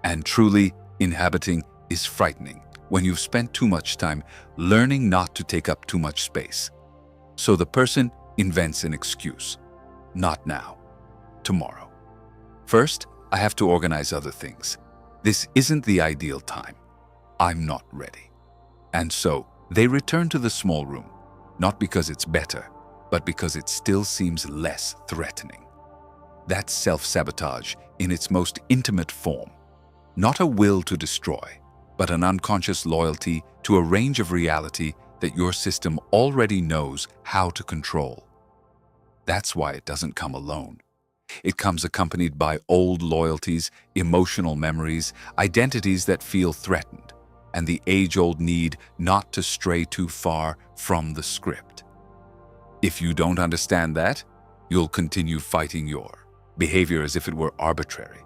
And truly, inhabiting is frightening when you've spent too much time learning not to take up too much space. So the person invents an excuse. Not now. Tomorrow. First, I have to organize other things. This isn't the ideal time. I'm not ready. And so, they return to the small room, not because it's better, but because it still seems less threatening. That's self-sabotage in its most intimate form. Not a will to destroy, but an unconscious loyalty to a range of reality that your system already knows how to control. That's why it doesn't come alone. It comes accompanied by old loyalties, emotional memories, identities that feel threatened, and the age-old need not to stray too far from the script. If you don't understand that, you'll continue fighting your behavior as if it were arbitrary.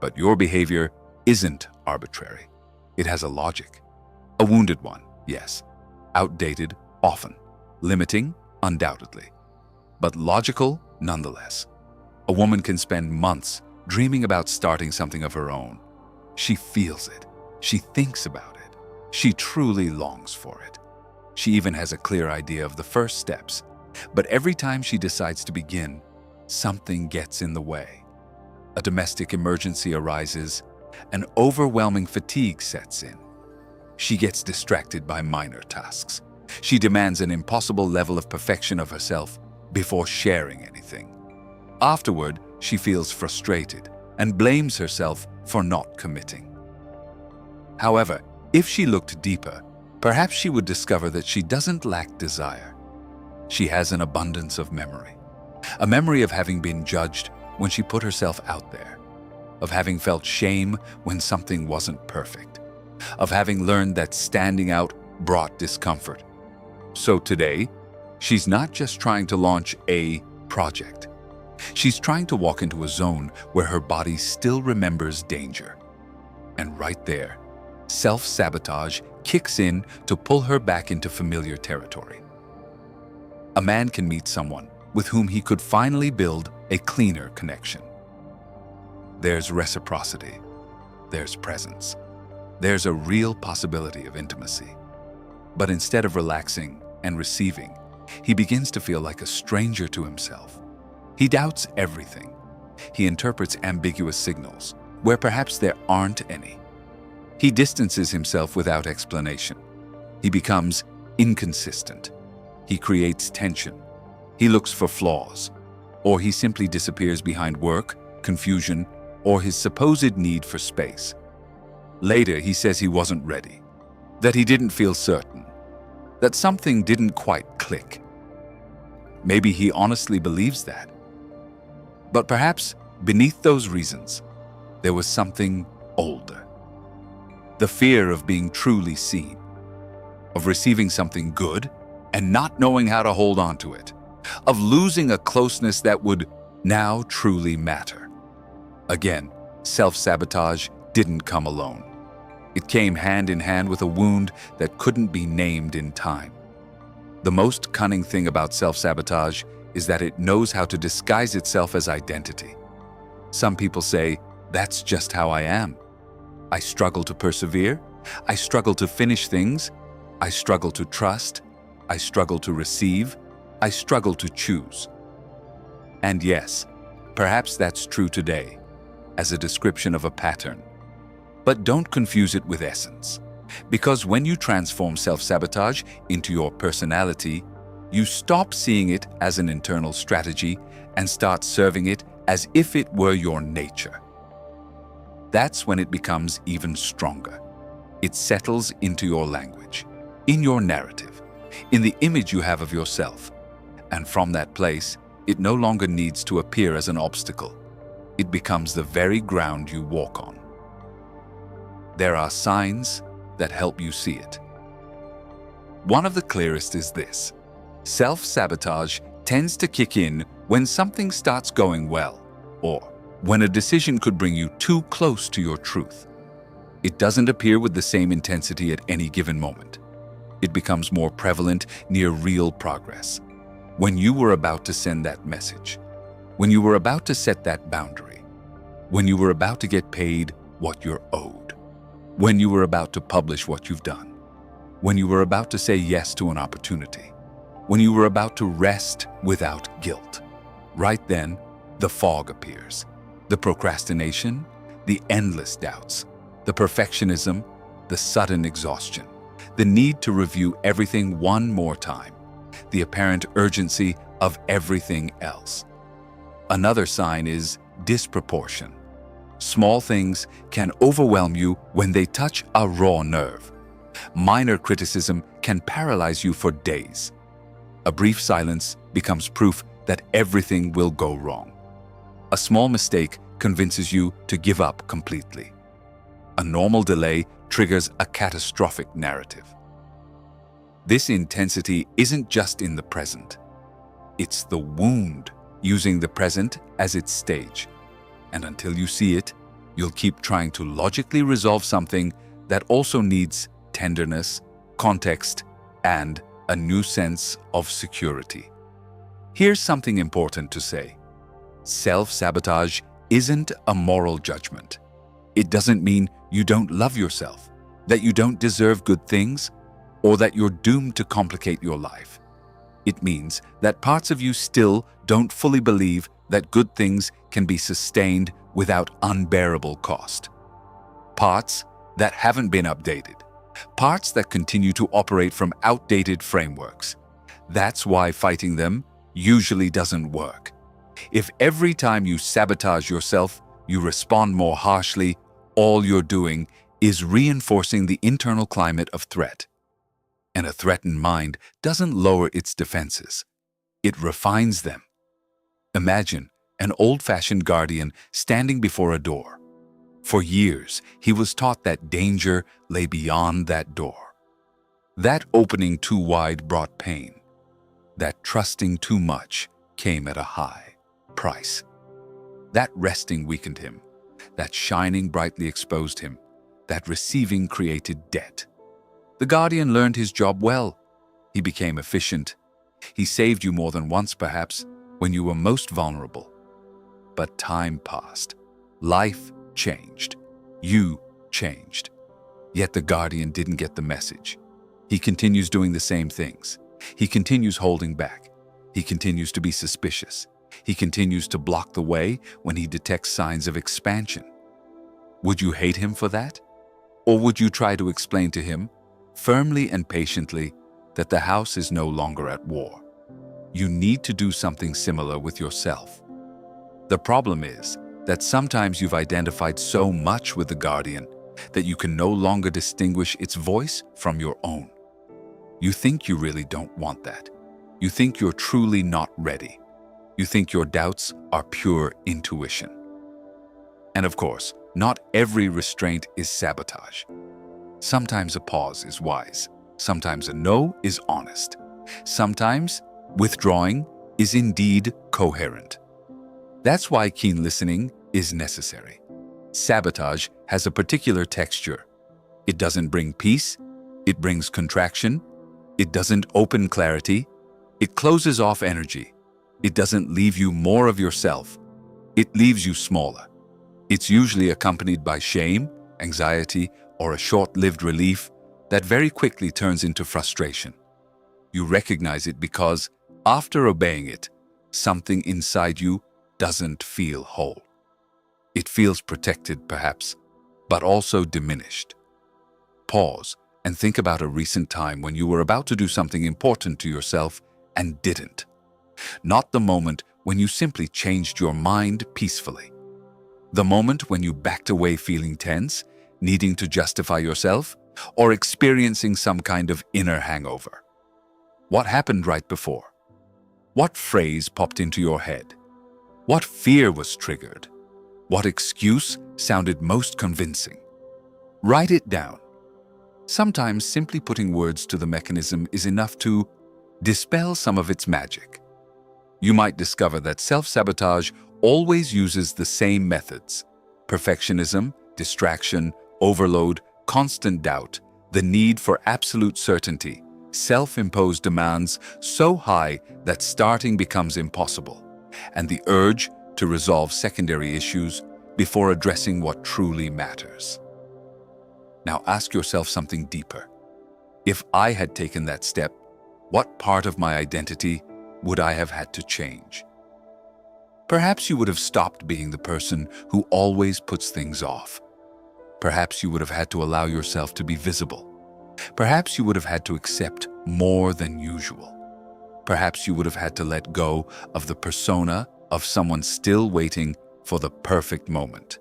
But your behavior isn't arbitrary. It has a logic. A wounded one, yes. Outdated, often. Limiting, undoubtedly. But logical, nonetheless. A woman can spend months dreaming about starting something of her own. She feels it. She thinks about it. She truly longs for it. She even has a clear idea of the first steps. But every time she decides to begin, something gets in the way. A domestic emergency arises, an overwhelming fatigue sets in. She gets distracted by minor tasks. She demands an impossible level of perfection of herself before sharing anything. Afterward, she feels frustrated and blames herself for not committing. However, if she looked deeper, perhaps she would discover that she doesn't lack desire. She has an abundance of memory. A memory of having been judged when she put herself out there, of having felt shame when something wasn't perfect, of having learned that standing out brought discomfort. So today, she's not just trying to launch a project. She's trying to walk into a zone where her body still remembers danger. And right there, self-sabotage kicks in to pull her back into familiar territory. A man can meet someone with whom he could finally build a cleaner connection. There's reciprocity. There's presence. There's a real possibility of intimacy. But instead of relaxing and receiving, he begins to feel like a stranger to himself. He doubts everything. He interprets ambiguous signals where perhaps there aren't any. He distances himself without explanation. He becomes inconsistent. He creates tension. He looks for flaws, or he simply disappears behind work, confusion, or his supposed need for space. Later, he says he wasn't ready, that he didn't feel certain, that something didn't quite click. Maybe he honestly believes that. But perhaps beneath those reasons, there was something older. The fear of being truly seen, of receiving something good and not knowing how to hold on to it, of losing a closeness that would now truly matter. Again, self-sabotage didn't come alone. It came hand in hand with a wound that couldn't be named in time. The most cunning thing about self-sabotage is that it knows how to disguise itself as identity. Some people say, "That's just how I am. I struggle to persevere. I struggle to finish things. I struggle to trust. I struggle to receive. I struggle to choose." And yes, perhaps that's true today, as a description of a pattern. But don't confuse it with essence, because when you transform self-sabotage into your personality, you stop seeing it as an internal strategy and start serving it as if it were your nature. That's when it becomes even stronger. It settles into your language, in your narrative, in the image you have of yourself. And from that place, it no longer needs to appear as an obstacle. It becomes the very ground you walk on. There are signs that help you see it. One of the clearest is this. Self-sabotage tends to kick in when something starts going well, or when a decision could bring you too close to your truth. It doesn't appear with the same intensity at any given moment. It becomes more prevalent near real progress. When you were about to send that message, when you were about to set that boundary, when you were about to get paid what you're owed, when you were about to publish what you've done, when you were about to say yes to an opportunity, when you were about to rest without guilt. Right then, the fog appears. The procrastination, the endless doubts, the perfectionism, the sudden exhaustion, the need to review everything one more time, the apparent urgency of everything else. Another sign is disproportion. Small things can overwhelm you when they touch a raw nerve. Minor criticism can paralyze you for days. A brief silence becomes proof that everything will go wrong. A small mistake convinces you to give up completely. A normal delay triggers a catastrophic narrative. This intensity isn't just in the present. It's the wound using the present as its stage. And until you see it, you'll keep trying to logically resolve something that also needs tenderness, context, and a new sense of security. Here's something important to say. Self-sabotage isn't a moral judgment. It doesn't mean you don't love yourself, that you don't deserve good things, or that you're doomed to complicate your life. It means that parts of you still don't fully believe that good things can be sustained without unbearable cost. Parts that haven't been updated. Parts that continue to operate from outdated frameworks. That's why fighting them usually doesn't work. If every time you sabotage yourself, you respond more harshly, all you're doing is reinforcing the internal climate of threat. And a threatened mind doesn't lower its defenses. It refines them. Imagine an old-fashioned guardian standing before a door. For years, he was taught that danger lay beyond that door. That opening too wide brought pain. That trusting too much came at a high price. That resting weakened him. That shining brightly exposed him. That receiving created debt. The guardian learned his job well. He became efficient. He saved you more than once, perhaps, when you were most vulnerable. But time passed. Life changed. You changed. Yet the guardian didn't get the message. He continues doing the same things. He continues holding back. He continues to be suspicious. He continues to block the way when he detects signs of expansion. Would you hate him for that? Or would you try to explain to him, firmly and patiently, that the house is no longer at war? You need to do something similar with yourself. The problem is that sometimes you've identified so much with the guardian that you can no longer distinguish its voice from your own. You think you really don't want that. You think you're truly not ready. You think your doubts are pure intuition. And of course, not every restraint is sabotage. Sometimes a pause is wise. Sometimes a no is honest. Sometimes withdrawing is indeed coherent. That's why keen listening is necessary. Sabotage has a particular texture. It doesn't bring peace. It brings contraction. It doesn't open clarity. It closes off energy. It doesn't leave you more of yourself. It leaves you smaller. It's usually accompanied by shame, anxiety, or a short-lived relief that very quickly turns into frustration. You recognize it because, after obeying it, something inside you doesn't feel whole. It feels protected, perhaps, but also diminished. Pause and think about a recent time when you were about to do something important to yourself and didn't. Not the moment when you simply changed your mind peacefully. The moment when you backed away feeling tense, needing to justify yourself, or experiencing some kind of inner hangover. What happened right before? What phrase popped into your head? What fear was triggered? What excuse sounded most convincing? Write it down. Sometimes simply putting words to the mechanism is enough to dispel some of its magic. You might discover that self-sabotage always uses the same methods: perfectionism, distraction, overload, constant doubt, the need for absolute certainty, self-imposed demands so high that starting becomes impossible, and the urge to resolve secondary issues before addressing what truly matters. Now ask yourself something deeper. If I had taken that step, what part of my identity would I have had to change? Perhaps you would have stopped being the person who always puts things off. Perhaps you would have had to allow yourself to be visible. Perhaps you would have had to accept more than usual. Perhaps you would have had to let go of the persona of someone still waiting for the perfect moment.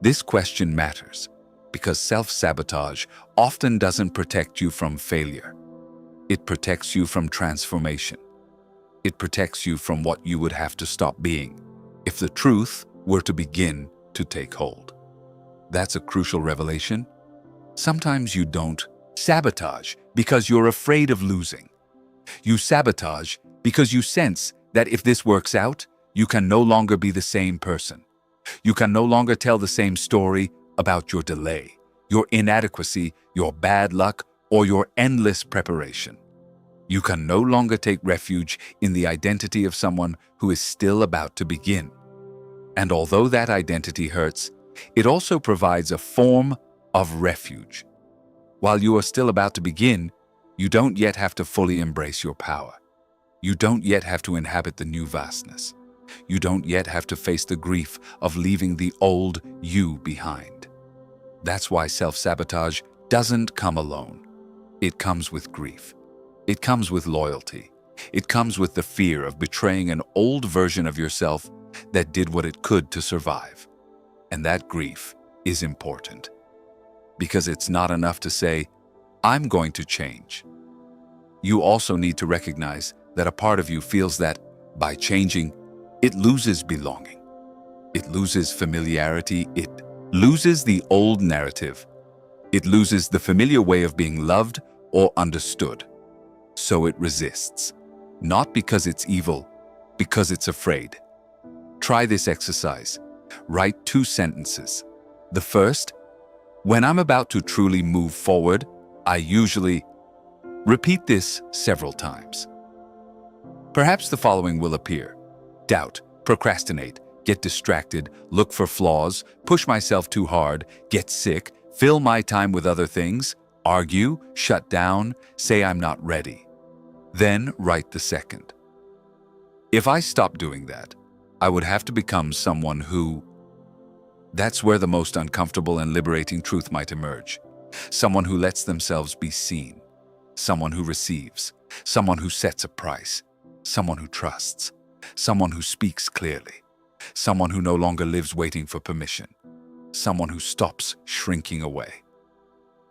This question matters because self-sabotage often doesn't protect you from failure. It protects you from transformation. It protects you from what you would have to stop being. if the truth were to begin to take hold. That's a crucial revelation. Sometimes you don't sabotage because you're afraid of losing. You sabotage because you sense that if this works out, you can no longer be the same person. You can no longer tell the same story about your delay, your inadequacy, your bad luck, or your endless preparation. You can no longer take refuge in the identity of someone who is still about to begin. And although that identity hurts, it also provides a form of refuge. While you are still about to begin, you don't yet have to fully embrace your power. You don't yet have to inhabit the new vastness. You don't yet have to face the grief of leaving the old you behind. That's why self-sabotage doesn't come alone. It comes with grief. It comes with loyalty. It comes with the fear of betraying an old version of yourself that did what it could to survive. And that grief is important. Because it's not enough to say, I'm going to change. You also need to recognize that a part of you feels that, by changing, it loses belonging. It loses familiarity. It loses the old narrative. It loses the familiar way of being loved or understood. So it resists. Not because it's evil, because it's afraid. Try this exercise. Write 2 sentences. The first, when I'm about to truly move forward, I usually repeat this several times. Perhaps the following will appear: doubt, procrastinate, get distracted, look for flaws, push myself too hard, get sick, fill my time with other things, argue, shut down, say I'm not ready. Then write the second. If I stopped doing that, I would have to become someone who... That's where the most uncomfortable and liberating truth might emerge. Someone who lets themselves be seen. Someone who receives. Someone who sets a price. Someone who trusts. Someone who speaks clearly. Someone who no longer lives waiting for permission. Someone who stops shrinking away.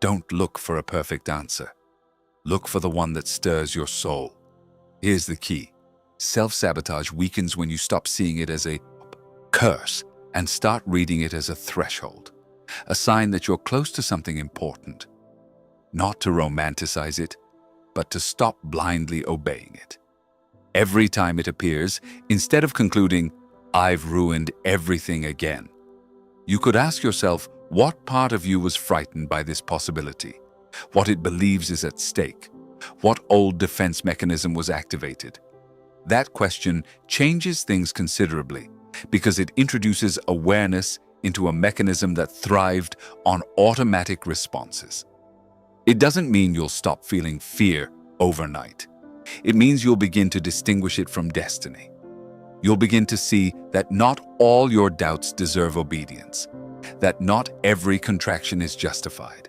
Don't look for a perfect answer. Look for the one that stirs your soul. Here's the key. Self-sabotage weakens when you stop seeing it as a curse and start reading it as a threshold, a sign that you're close to something important. Not to romanticize it, but to stop blindly obeying it. Every time it appears, instead of concluding, I've ruined everything again, you could ask yourself what part of you was frightened by this possibility, what it believes is at stake, what old defense mechanism was activated. That question changes things considerably because it introduces awareness into a mechanism that thrived on automatic responses. It doesn't mean you'll stop feeling fear overnight. It means you'll begin to distinguish it from destiny. You'll begin to see that not all your doubts deserve obedience, that not every contraction is justified,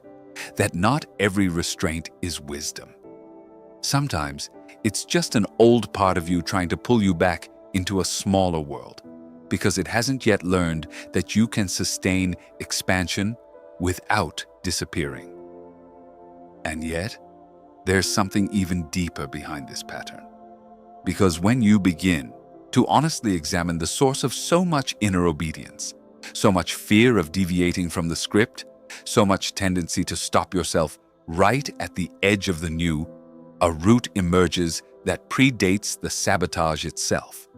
that not every restraint is wisdom. Sometimes it's just an old part of you trying to pull you back into a smaller world because it hasn't yet learned that you can sustain expansion without disappearing. And yet, there's something even deeper behind this pattern. Because when you begin to honestly examine the source of so much inner obedience, so much fear of deviating from the script, so much tendency to stop yourself right at the edge of the new, a root emerges that predates the sabotage itself.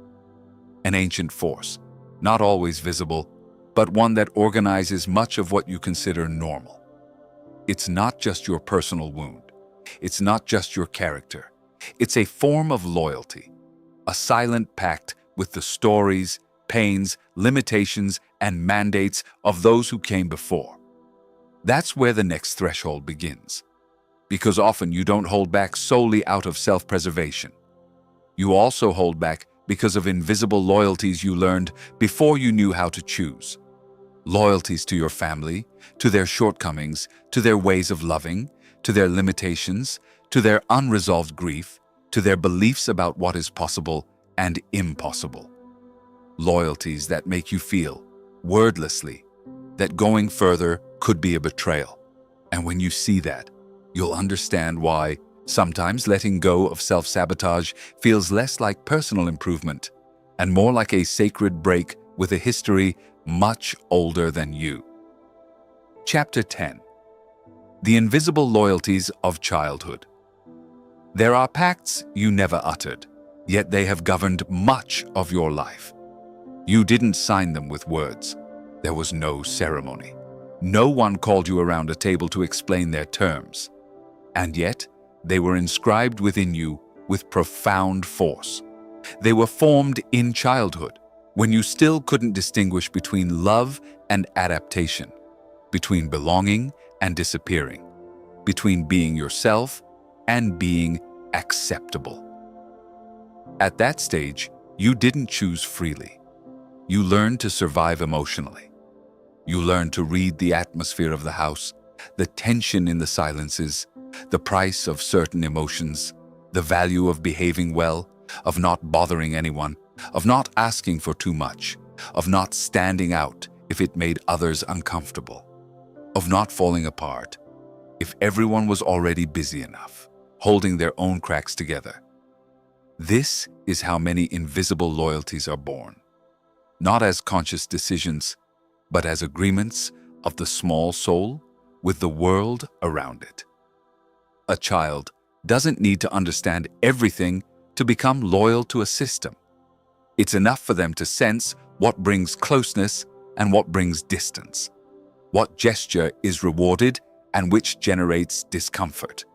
An ancient force, not always visible, but one that organizes much of what you consider normal. It's not just your personal wound. It's not just your character. It's a form of loyalty, a silent pact with the stories, pains, limitations, and mandates of those who came before. That's where the next threshold begins. Because often you don't hold back solely out of self-preservation. You also hold back because of invisible loyalties you learned before you knew how to choose. Loyalties to your family, to their shortcomings, to their ways of loving, to their limitations, to their unresolved grief, to their beliefs about what is possible and impossible. Loyalties that make you feel, wordlessly, that going further could be a betrayal. And when you see that, you'll understand why sometimes letting go of self-sabotage feels less like personal improvement and more like a sacred break with a history much older than you. Chapter 10. The Invisible Loyalties of Childhood. There are pacts you never uttered, yet they have governed much of your life. You didn't sign them with words. There was no ceremony. No one called you around a table to explain their terms. And yet, they were inscribed within you with profound force. They were formed in childhood, when you still couldn't distinguish between love and adaptation, between belonging and disappearing, between being yourself and being acceptable. At that stage, you didn't choose freely. You learned to survive emotionally. You learned to read the atmosphere of the house, the tension in the silences, the price of certain emotions, the value of behaving well, of not bothering anyone, of not asking for too much, of not standing out if it made others uncomfortable, of not falling apart if everyone was already busy enough, holding their own cracks together. This is how many invisible loyalties are born, not as conscious decisions, but as agreements of the small soul with the world around it. A child doesn't need to understand everything to become loyal to a system. It's enough for them to sense what brings closeness and what brings distance, what gesture is rewarded and which generates discomfort,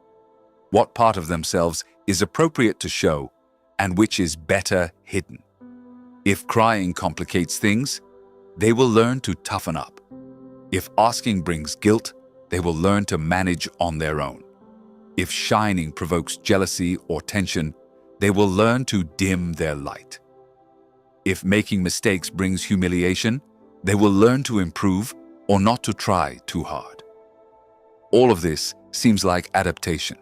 what part of themselves is appropriate to show and which is better hidden. If crying complicates things, they will learn to toughen up. If asking brings guilt, they will learn to manage on their own. If shining provokes jealousy or tension, they will learn to dim their light. If making mistakes brings humiliation, they will learn to improve or not to try too hard. All of this seems like adaptation,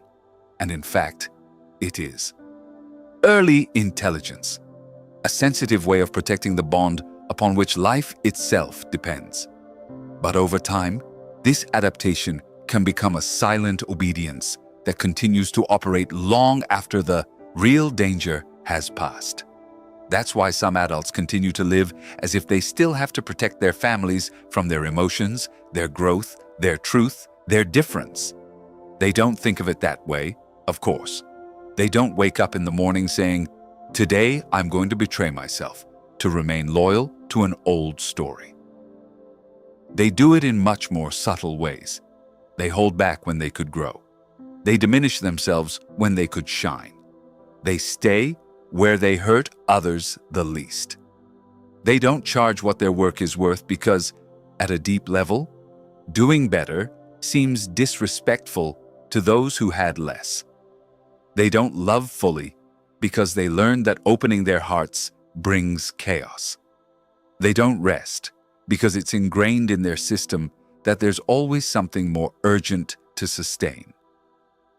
and in fact, it is. Early intelligence, a sensitive way of protecting the bond upon which life itself depends. But over time, this adaptation can become a silent obedience that continues to operate long after the real danger has passed. That's why some adults continue to live as if they still have to protect their families from their emotions, their growth, their truth, their difference. They don't think of it that way, of course. They don't wake up in the morning saying, "Today I'm going to betray myself to remain loyal to an old story." They do it in much more subtle ways. They hold back when they could grow. They diminish themselves when they could shine. They stay where they hurt others the least. They don't charge what their work is worth because, at a deep level, doing better seems disrespectful to those who had less. They don't love fully because they learned that opening their hearts brings chaos. They don't rest because it's ingrained in their system that there's always something more urgent to sustain.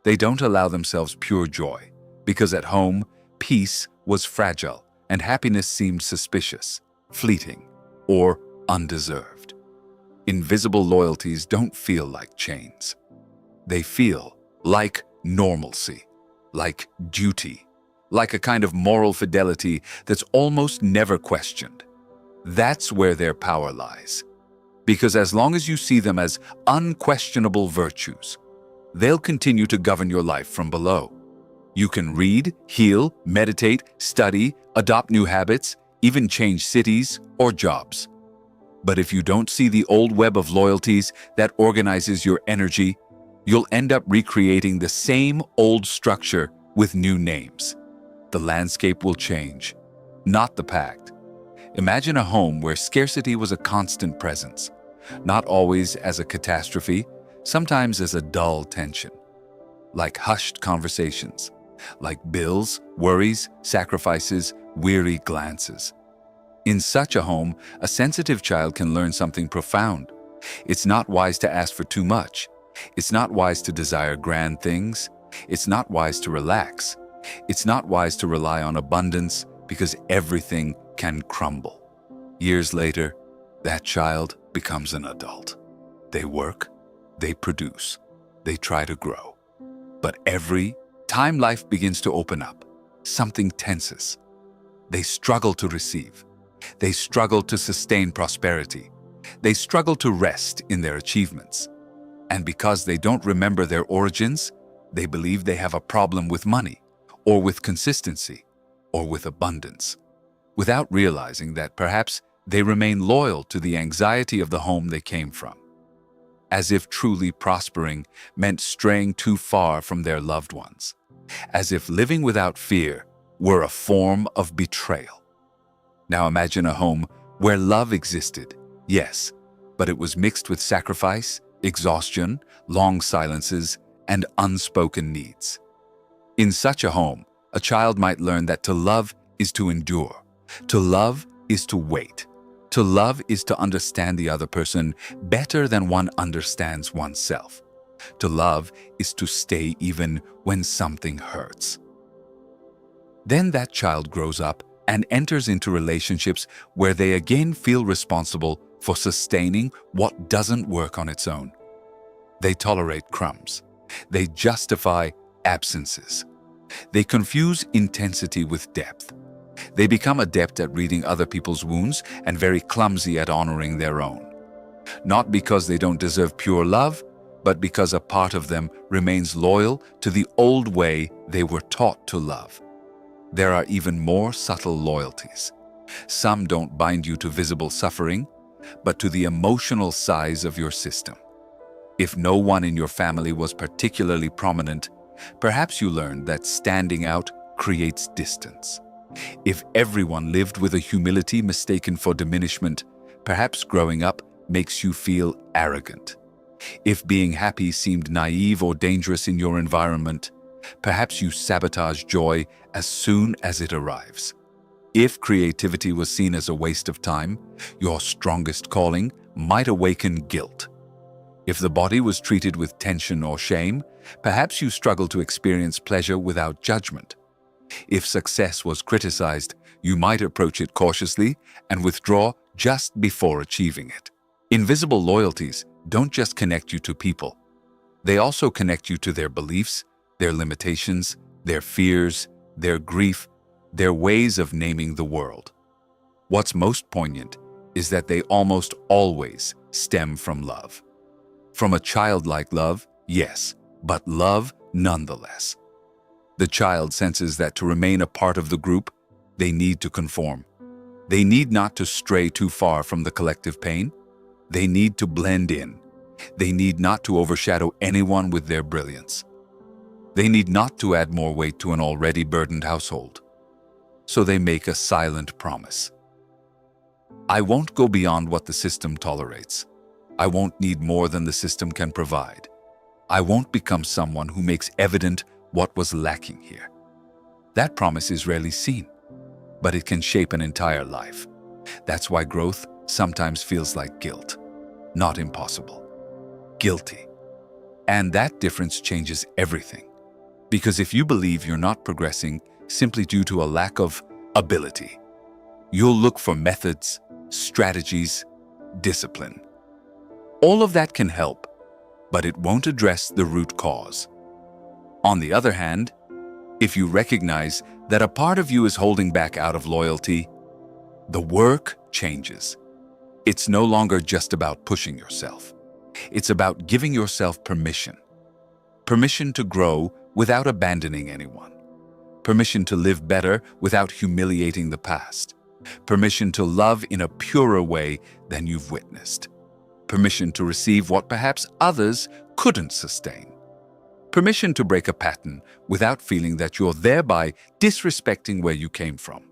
They don't allow themselves pure joy because at home, peace was fragile and happiness seemed suspicious, fleeting, or undeserved. Invisible loyalties don't feel like chains. They feel like normalcy, like duty, like a kind of moral fidelity that's almost never questioned. That's where their power lies. Because as long as you see them as unquestionable virtues, they'll continue to govern your life from below. You can read, heal, meditate, study, adopt new habits, even change cities or jobs. But if you don't see the old web of loyalties that organizes your energy, you'll end up recreating the same old structure with new names. The landscape will change, not the pact. Imagine a home where scarcity was a constant presence, not always as a catastrophe, sometimes as a dull tension, like hushed conversations, like bills, worries, sacrifices, weary glances. In such a home, a sensitive child can learn something profound. It's not wise to ask for too much. It's not wise to desire grand things. It's not wise to relax. It's not wise to rely on abundance because everything can crumble. Years later, that child becomes an adult. They work, they produce, they try to grow. But every time life begins to open up, something tenses. They struggle to receive. They struggle to sustain prosperity. They struggle to rest in their achievements. And because they don't remember their origins, they believe they have a problem with money, or with consistency, or with abundance, without realizing that perhaps they remain loyal to the anxiety of the home they came from, as if truly prospering meant straying too far from their loved ones, as if living without fear were a form of betrayal. Now imagine a home where love existed, yes, but it was mixed with sacrifice, exhaustion, long silences, and unspoken needs. In such a home, a child might learn that to love is to endure, to love is to wait, to love is to understand the other person better than one understands oneself. To love is to stay even when something hurts. Then that child grows up and enters into relationships where they again feel responsible for sustaining what doesn't work on its own. They tolerate crumbs. They justify absences. They confuse intensity with depth. They become adept at reading other people's wounds and very clumsy at honoring their own. Not because they don't deserve pure love, but because a part of them remains loyal to the old way they were taught to love. There are even more subtle loyalties. Some don't bind you to visible suffering, but to the emotional size of your system. If no one in your family was particularly prominent, perhaps you learned that standing out creates distance. If everyone lived with a humility mistaken for diminishment, perhaps growing up makes you feel arrogant. If being happy seemed naive or dangerous in your environment, perhaps you sabotage joy as soon as it arrives. If creativity was seen as a waste of time, your strongest calling might awaken guilt. If the body was treated with tension or shame, perhaps you struggle to experience pleasure without judgment. If success was criticized, you might approach it cautiously and withdraw just before achieving it. Invisible loyalties don't just connect you to people. They also connect you to their beliefs, their limitations, their fears, their grief, their ways of naming the world. What's most poignant is that they almost always stem from love. From a childlike love, yes, but love nonetheless. The child senses that to remain a part of the group, they need to conform. They need not to stray too far from the collective pain. They need to blend in. They need not to overshadow anyone with their brilliance. They need not to add more weight to an already burdened household. So they make a silent promise. I won't go beyond what the system tolerates. I won't need more than the system can provide. I won't become someone who makes evident what was lacking here. That promise is rarely seen, but it can shape an entire life. That's why growth sometimes feels like guilt, not impossible. Guilty. And that difference changes everything. Because if you believe you're not progressing simply due to a lack of ability, you'll look for methods, strategies, discipline. All of that can help, but it won't address the root cause. On the other hand, if you recognize that a part of you is holding back out of loyalty, the work changes. It's no longer just about pushing yourself. It's about giving yourself permission. Permission to grow without abandoning anyone. Permission to live better without humiliating the past. Permission to love in a purer way than you've witnessed. Permission to receive what perhaps others couldn't sustain. Permission to break a pattern without feeling that you're thereby disrespecting where you came from.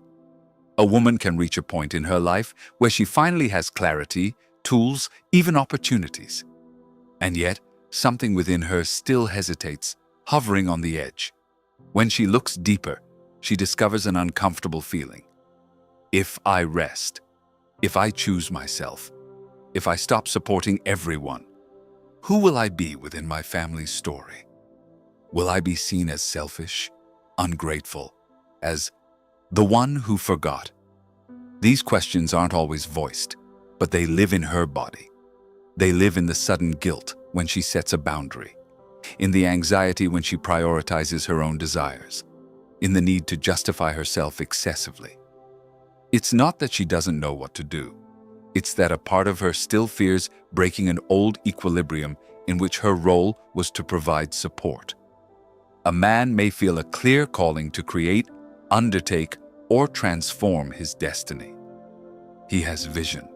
A woman can reach a point in her life where she finally has clarity, tools, even opportunities. And yet, something within her still hesitates, hovering on the edge. When she looks deeper, she discovers an uncomfortable feeling. If I rest, if I choose myself, if I stop supporting everyone, who will I be within my family's story? Will I be seen as selfish, ungrateful, as the one who forgot? These questions aren't always voiced, but they live in her body. They live in the sudden guilt when she sets a boundary, in the anxiety when she prioritizes her own desires, in the need to justify herself excessively. It's not that she doesn't know what to do. It's that a part of her still fears breaking an old equilibrium in which her role was to provide support. A man may feel a clear calling to create, undertake, or transform his destiny. He has vision.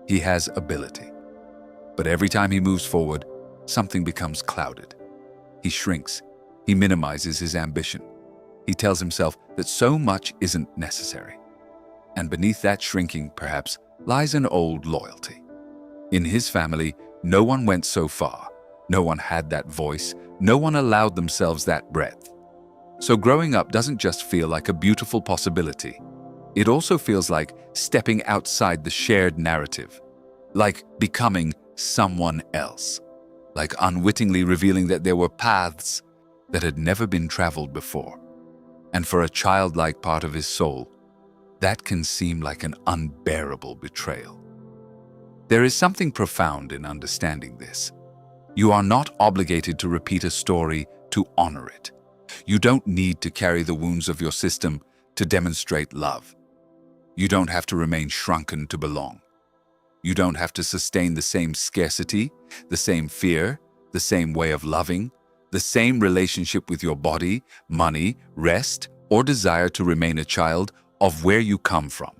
He has ability. But every time he moves forward, something becomes clouded. He shrinks. He minimizes his ambition. He tells himself that so much isn't necessary. And beneath that shrinking, perhaps, lies an old loyalty. In his family, no one went so far. No one had that voice. No one allowed themselves that breadth. So growing up doesn't just feel like a beautiful possibility. It also feels like stepping outside the shared narrative, like becoming someone else, like unwittingly revealing that there were paths that had never been traveled before. And for a childlike part of his soul, that can seem like an unbearable betrayal. There is something profound in understanding this. You are not obligated to repeat a story to honor it. You don't need to carry the wounds of your system to demonstrate love. You don't have to remain shrunken to belong. You don't have to sustain the same scarcity, the same fear, the same way of loving, the same relationship with your body, money, rest, or desire to remain a child of where you come from.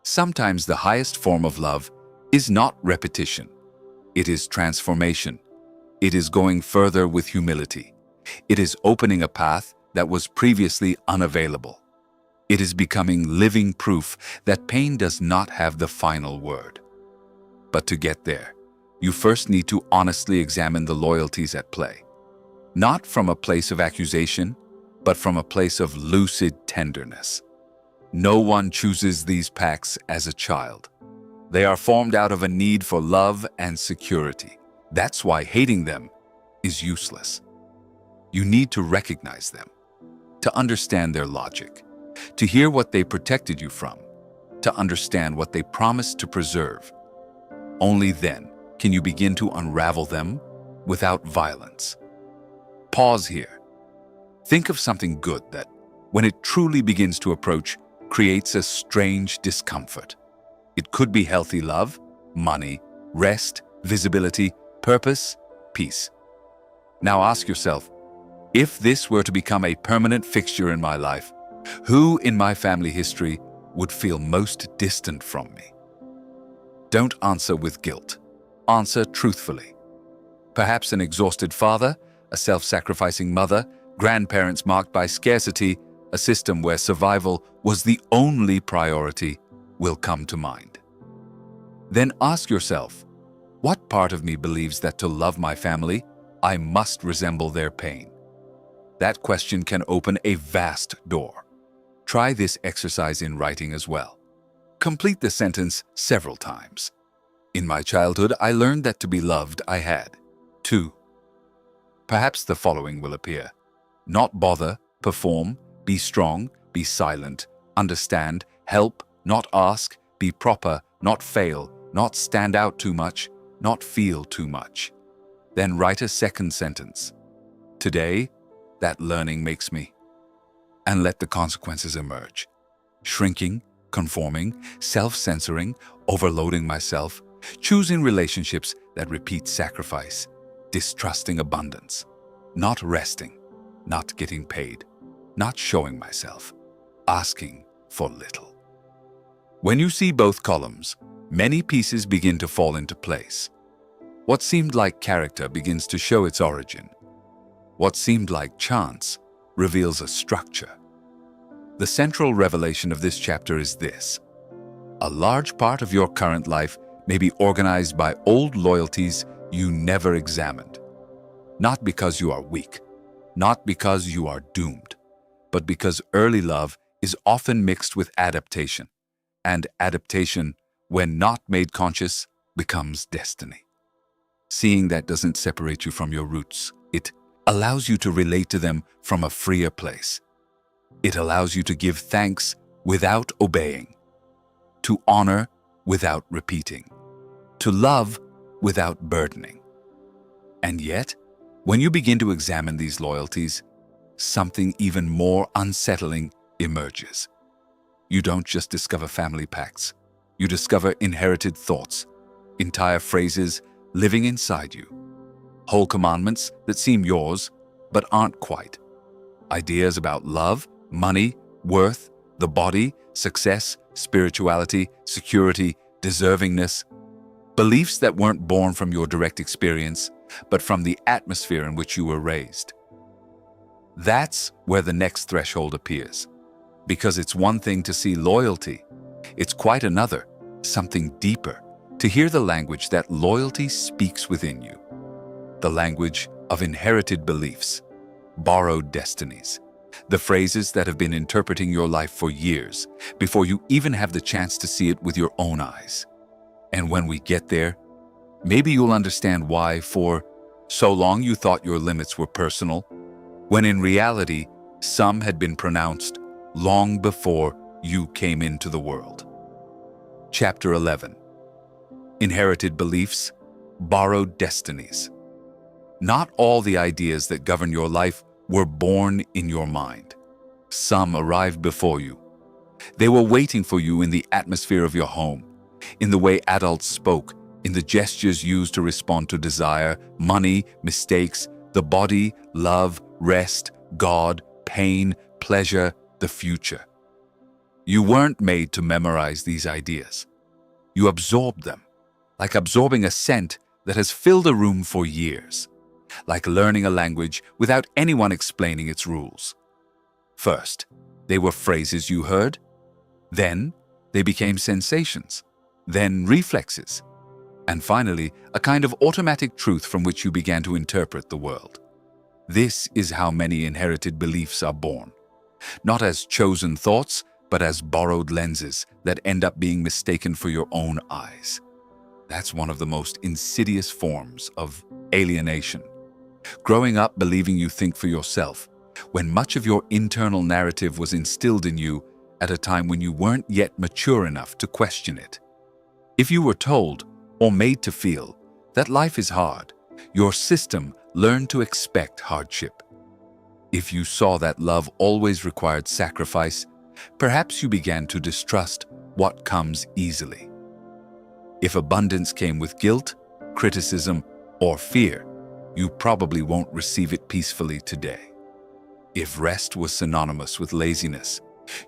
Sometimes the highest form of love is not repetition. It is transformation. It is going further with humility. It is opening a path that was previously unavailable. It is becoming living proof that pain does not have the final word. But to get there, you first need to honestly examine the loyalties at play. Not from a place of accusation, but from a place of lucid tenderness. No one chooses these pacts as a child. They are formed out of a need for love and security. That's why hating them is useless. You need to recognize them, to understand their logic, to hear what they protected you from, to understand what they promised to preserve. Only then can you begin to unravel them without violence. Pause here. Think of something good that, when it truly begins to approach, creates a strange discomfort. It could be healthy love, money, rest, visibility, purpose, peace. Now ask yourself, if this were to become a permanent fixture in my life, who in my family history would feel most distant from me? Don't answer with guilt. Answer truthfully. Perhaps an exhausted father, a self-sacrificing mother, grandparents marked by scarcity, a system where survival was the only priority will come to mind. Then ask yourself, what part of me believes that to love my family, I must resemble their pain? That question can open a vast door. Try this exercise in writing as well. Complete the sentence several times. In my childhood, I learned that to be loved, I had to. Perhaps the following will appear: not bother, perform, be strong, be silent, understand, help, not ask, be proper, not fail, not stand out too much, not feel too much. Then write a second sentence. Today, that learning makes me. And let the consequences emerge. Shrinking, conforming, self-censoring, overloading myself, choosing relationships that repeat sacrifice, distrusting abundance, not resting, not getting paid, not showing myself, asking for little. When you see both columns, many pieces begin to fall into place. What seemed like character begins to show its origin. What seemed like chance reveals a structure. The central revelation of this chapter is this: a large part of your current life may be organized by old loyalties you never examined. Not because you are weak, not because you are doomed, but because early love is often mixed with adaptation, and adaptation, when not made conscious, becomes destiny. Seeing that doesn't separate you from your roots. It allows you to relate to them from a freer place. It allows you to give thanks without obeying, to honor without repeating, to love without burdening. And yet, when you begin to examine these loyalties, something even more unsettling emerges. you don't just discover family pacts. You discover inherited thoughts, entire phrases living inside you, whole commandments that seem yours but aren't quite. Ideas about love, money, worth, the body, success, spirituality, security, deservingness. Beliefs that weren't born from your direct experience, but from the atmosphere in which you were raised. That's where the next threshold appears. Because it's one thing to see loyalty, it's quite another, something deeper, to hear the language that loyalty speaks within you. The language of inherited beliefs, borrowed destinies, the phrases that have been interpreting your life for years before you even have the chance to see it with your own eyes. And when we get there, maybe you'll understand why for so long you thought your limits were personal, when in reality, some had been pronounced long before you came into the world. Chapter 11. Inherited beliefs, borrowed destinies. Not all the ideas that govern your life were born in your mind. Some arrived before you. They were waiting for you in the atmosphere of your home, in the way adults spoke, in the gestures used to respond to desire, money, mistakes, the body, love, rest, God, pain, pleasure, the future. You weren't made to memorize these ideas. You absorbed them, like absorbing a scent that has filled a room for years, like learning a language without anyone explaining its rules. First, they were phrases you heard. Then, they became sensations. Then, reflexes. And finally, a kind of automatic truth from which you began to interpret the world. This is how many inherited beliefs are born. Not as chosen thoughts, but as borrowed lenses that end up being mistaken for your own eyes. That's one of the most insidious forms of alienation. Growing up believing you think for yourself, when much of your internal narrative was instilled in you at a time when you weren't yet mature enough to question it. If you were told, or made to feel, that life is hard, your system learned to expect hardship. If you saw that love always required sacrifice, perhaps you began to distrust what comes easily. If abundance came with guilt, criticism, or fear, you probably won't receive it peacefully today. If rest was synonymous with laziness,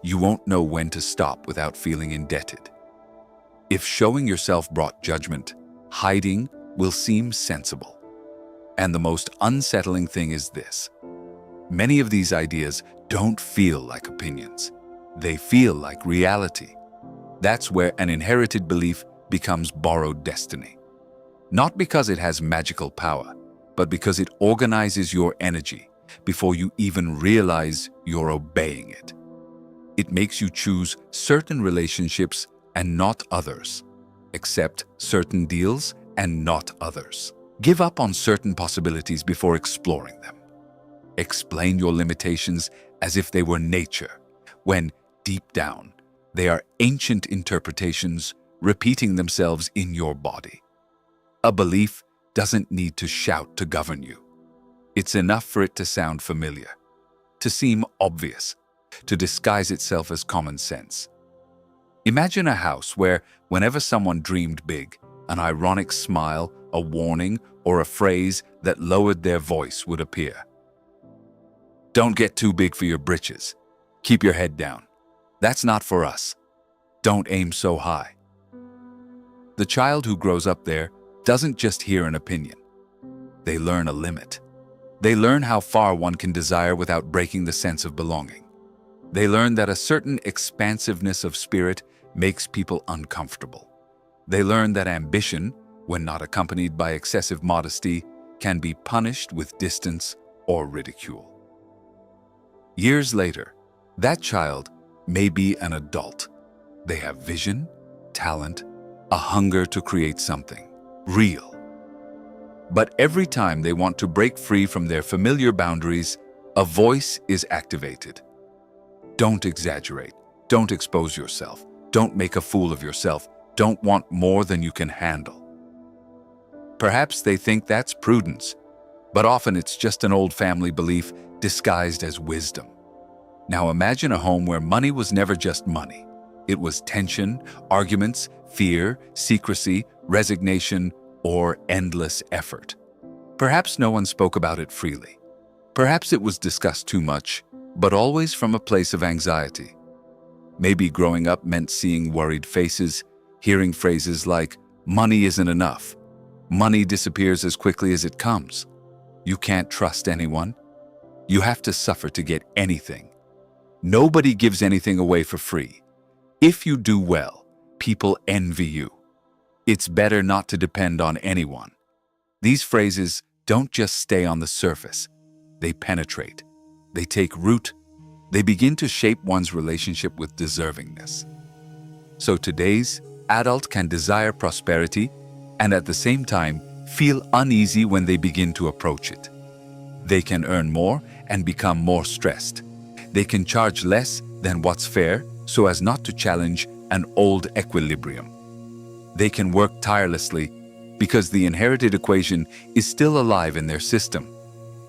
you won't know when to stop without feeling indebted. If showing yourself brought judgment, hiding will seem sensible. And the most unsettling thing is this. Many of these ideas don't feel like opinions. They feel like reality. That's where an inherited belief becomes borrowed destiny. Not because it has magical power, but because it organizes your energy before you even realize you're obeying it. It makes you choose certain relationships and not others, accept certain deals and not others. Give up on certain possibilities before exploring them. Explain your limitations as if they were nature, when, deep down, they are ancient interpretations repeating themselves in your body. A belief doesn't need to shout to govern you. It's enough for it to sound familiar, to seem obvious, to disguise itself as common sense. Imagine a house where, whenever someone dreamed big, an ironic smile, a warning, or a phrase that lowered their voice would appear. Don't get too big for your britches. Keep your head down. That's not for us. Don't aim so high. The child who grows up there doesn't just hear an opinion. They learn a limit. They learn how far one can desire without breaking the sense of belonging. They learn that a certain expansiveness of spirit makes people uncomfortable. They learn that ambition, when not accompanied by excessive modesty, can be punished with distance or ridicule. Years later, that child may be an adult. They have vision, talent, a hunger to create something real. But every time they want to break free from their familiar boundaries, a voice is activated. Don't exaggerate. Don't expose yourself. Don't make a fool of yourself. Don't want more than you can handle. Perhaps they think that's prudence, but often it's just an old family belief disguised as wisdom. Now imagine a home where money was never just money. It was tension, arguments, fear, secrecy, resignation, or endless effort. Perhaps no one spoke about it freely. Perhaps it was discussed too much, but always from a place of anxiety. Maybe growing up meant seeing worried faces, hearing phrases like, "Money isn't enough. Money disappears as quickly as it comes. You can't trust anyone. You have to suffer to get anything. Nobody gives anything away for free. If you do well, people envy you. It's better not to depend on anyone." These phrases don't just stay on the surface. They penetrate. They take root. They begin to shape one's relationship with deservingness. So today's adult can desire prosperity and at the same time feel uneasy when they begin to approach it. They can earn more and become more stressed. They can charge less than what's fair so as not to challenge an old equilibrium. They can work tirelessly because the inherited equation is still alive in their system.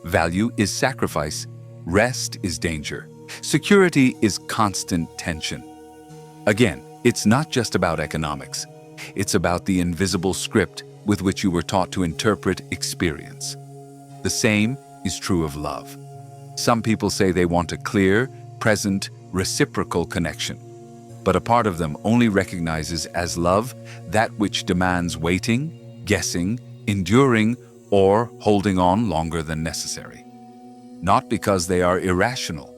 Value is sacrifice. Rest is danger. Security is constant tension. Again, it's not just about economics. It's about the invisible script with which you were taught to interpret experience. The same is true of love. Some people say they want a clear, present, reciprocal connection. But a part of them only recognizes as love that which demands waiting, guessing, enduring, or holding on longer than necessary. Not because they are irrational,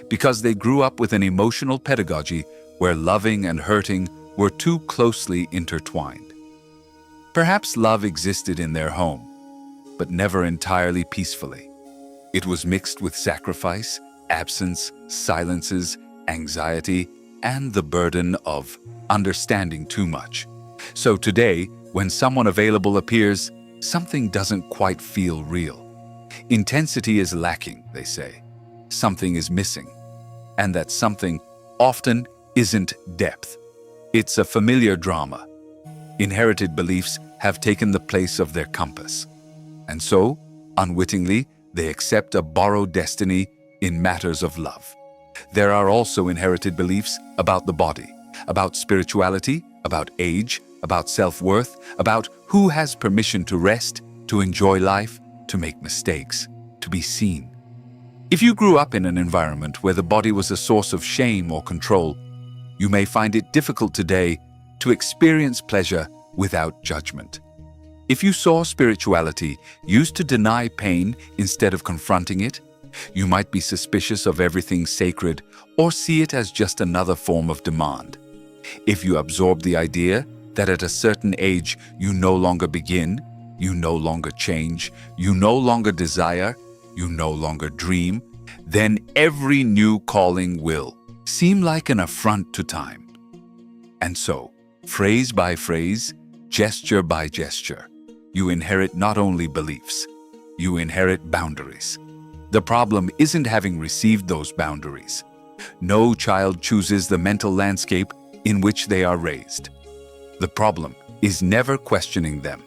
because they grew up with an emotional pedagogy where loving and hurting were too closely intertwined. Perhaps love existed in their home, but never entirely peacefully. It was mixed with sacrifice, absence, silences, anxiety, and the burden of understanding too much. So today, when someone available appears, something doesn't quite feel real. Intensity is lacking, they say. Something is missing. And that something often isn't depth. It's a familiar drama. Inherited beliefs have taken the place of their compass. And so, unwittingly, they accept a borrowed destiny in matters of love. There are also inherited beliefs about the body, about spirituality, about age, about self-worth, about who has permission to rest, to enjoy life, to make mistakes, to be seen. If you grew up in an environment where the body was a source of shame or control, you may find it difficult today to experience pleasure without judgment. If you saw spirituality used to deny pain instead of confronting it, you might be suspicious of everything sacred or see it as just another form of demand. If you absorb the idea that at a certain age you no longer begin, you no longer change, you no longer desire, you no longer dream, then every new calling will seem like an affront to time. And so, phrase by phrase, gesture by gesture, you inherit not only beliefs, you inherit boundaries. The problem isn't having received those boundaries. No child chooses the mental landscape in which they are raised. The problem is never questioning them,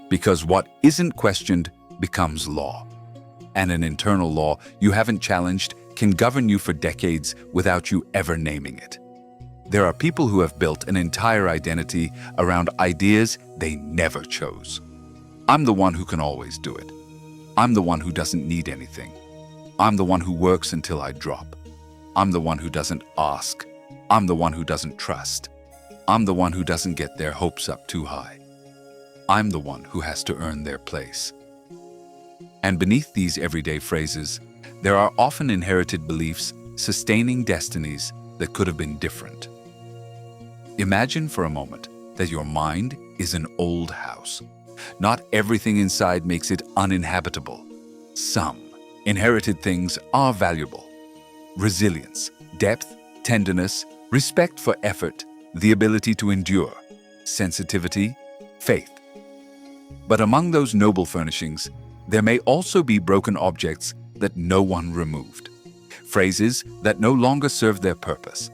because what isn't questioned becomes law. And an internal law you haven't challenged can govern you for decades without you ever naming it. There are people who have built an entire identity around ideas they never chose. I'm the one who can always do it. I'm the one who doesn't need anything. I'm the one who works until I drop. I'm the one who doesn't ask. I'm the one who doesn't trust. I'm the one who doesn't get their hopes up too high. I'm the one who has to earn their place. And beneath these everyday phrases, there are often inherited beliefs sustaining destinies that could have been different. Imagine for a moment that your mind is an old house. Not everything inside makes it uninhabitable. Some inherited things are valuable. Resilience, depth, tenderness, respect for effort, the ability to endure, sensitivity, faith. But among those noble furnishings, there may also be broken objects that no one removed. Phrases that no longer serve their purpose.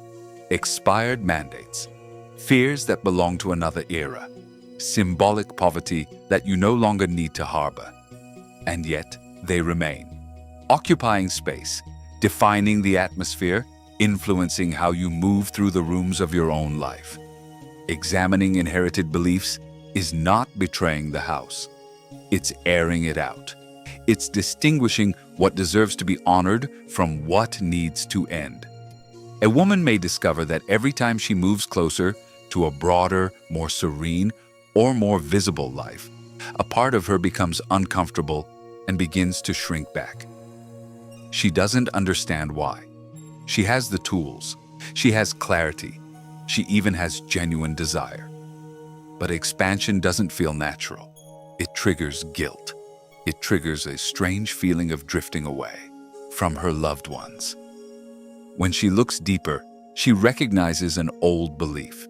Expired mandates. Fears that belong to another era. Symbolic poverty that you no longer need to harbor. And yet, they remain. Occupying space, defining the atmosphere, influencing how you move through the rooms of your own life. Examining inherited beliefs is not betraying the house. It's airing it out. It's distinguishing what deserves to be honored from what needs to end. A woman may discover that every time she moves closer to a broader, more serene, or more visible life, a part of her becomes uncomfortable and begins to shrink back. She doesn't understand why. She has the tools. She has clarity. She even has genuine desire. But expansion doesn't feel natural. It triggers guilt. It triggers a strange feeling of drifting away from her loved ones. When she looks deeper, she recognizes an old belief.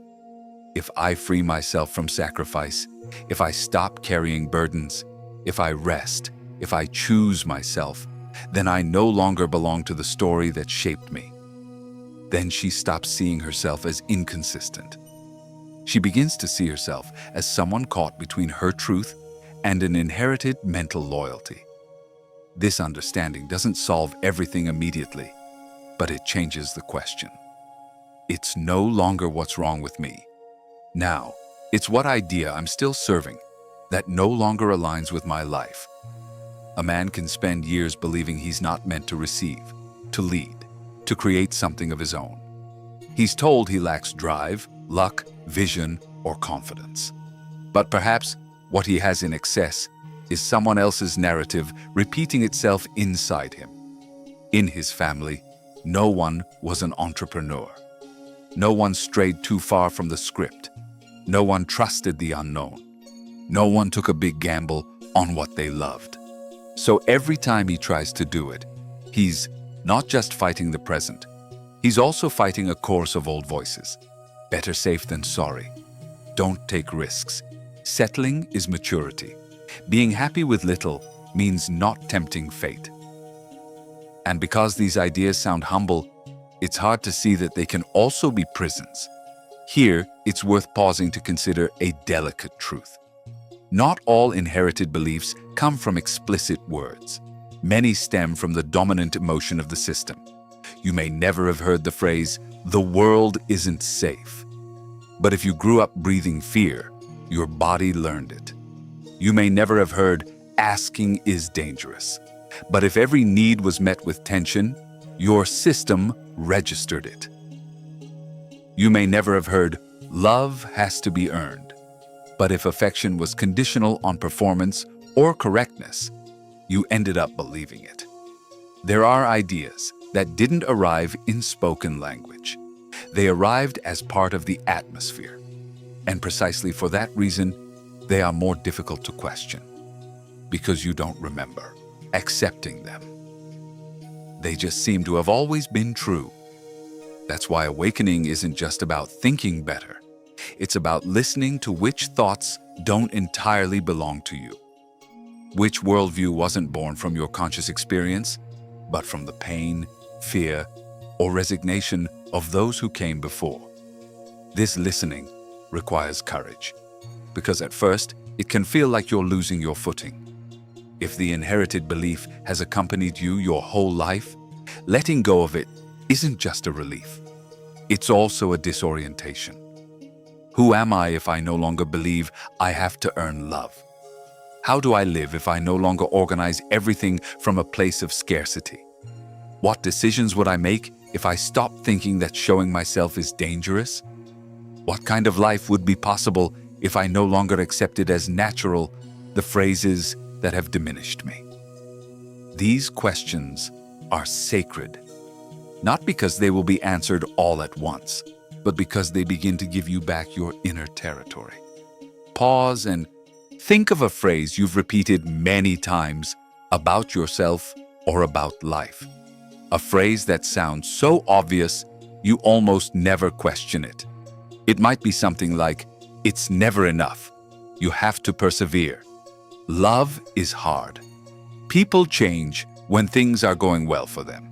If I free myself from sacrifice, if I stop carrying burdens, if I rest, if I choose myself, then I no longer belong to the story that shaped me. Then she stops seeing herself as inconsistent. She begins to see herself as someone caught between her truth and an inherited mental loyalty. This understanding doesn't solve everything immediately, but it changes the question. It's no longer what's wrong with me. Now, it's what idea I'm still serving that no longer aligns with my life. A man can spend years believing he's not meant to receive, to lead, to create something of his own. He's told he lacks drive, luck, vision, or confidence. But perhaps what he has in excess is someone else's narrative repeating itself inside him. In his family, no one was an entrepreneur. No one strayed too far from the script. No one trusted the unknown. No one took a big gamble on what they loved. So every time he tries to do it, he's not just fighting the present, he's also fighting a chorus of old voices. Better safe than sorry. Don't take risks. Settling is maturity. Being happy with little means not tempting fate. And because these ideas sound humble, it's hard to see that they can also be prisons. Here, it's worth pausing to consider a delicate truth. Not all inherited beliefs come from explicit words. Many stem from the dominant emotion of the system. You may never have heard the phrase, "The world isn't safe." But if you grew up breathing fear, your body learned it. You may never have heard, "Asking is dangerous." But if every need was met with tension, your system registered it. You may never have heard, "Love has to be earned." But if affection was conditional on performance or correctness, you ended up believing it. There are ideas that didn't arrive in spoken language. They arrived as part of the atmosphere. And precisely for that reason, they are more difficult to question. Because you don't remember accepting them. They just seem to have always been true. That's why awakening isn't just about thinking better. It's about listening to which thoughts don't entirely belong to you. Which worldview wasn't born from your conscious experience, but from the pain, fear, or resignation of those who came before. This listening requires courage, because at first it can feel like you're losing your footing. If the inherited belief has accompanied you your whole life, letting go of it isn't just a relief. It's also a disorientation. Who am I if I no longer believe I have to earn love? How do I live if I no longer organize everything from a place of scarcity? What decisions would I make if I stopped thinking that showing myself is dangerous? What kind of life would be possible if I no longer accepted as natural the phrases that have diminished me? These questions are sacred, not because they will be answered all at once, but because they begin to give you back your inner territory. Pause and think of a phrase you've repeated many times about yourself or about life. A phrase that sounds so obvious you almost never question it. It might be something like, "It's never enough. You have to persevere. Love is hard. People change when things are going well for them.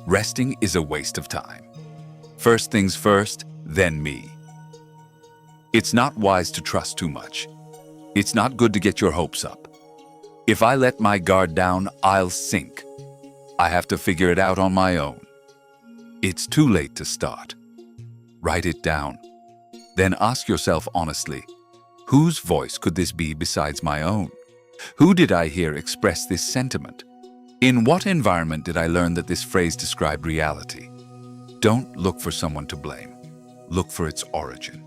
Resting is a waste of time. First things first, then me." It's not wise to trust too much. It's not good to get your hopes up. If I let my guard down, I'll sink. I have to figure it out on my own. it's too late to start. Write it down. Then ask yourself honestly, whose voice could this be besides my own? Who did I hear express this sentiment? In what environment did I learn that this phrase described reality? Don't look for someone to blame. Look for its origin.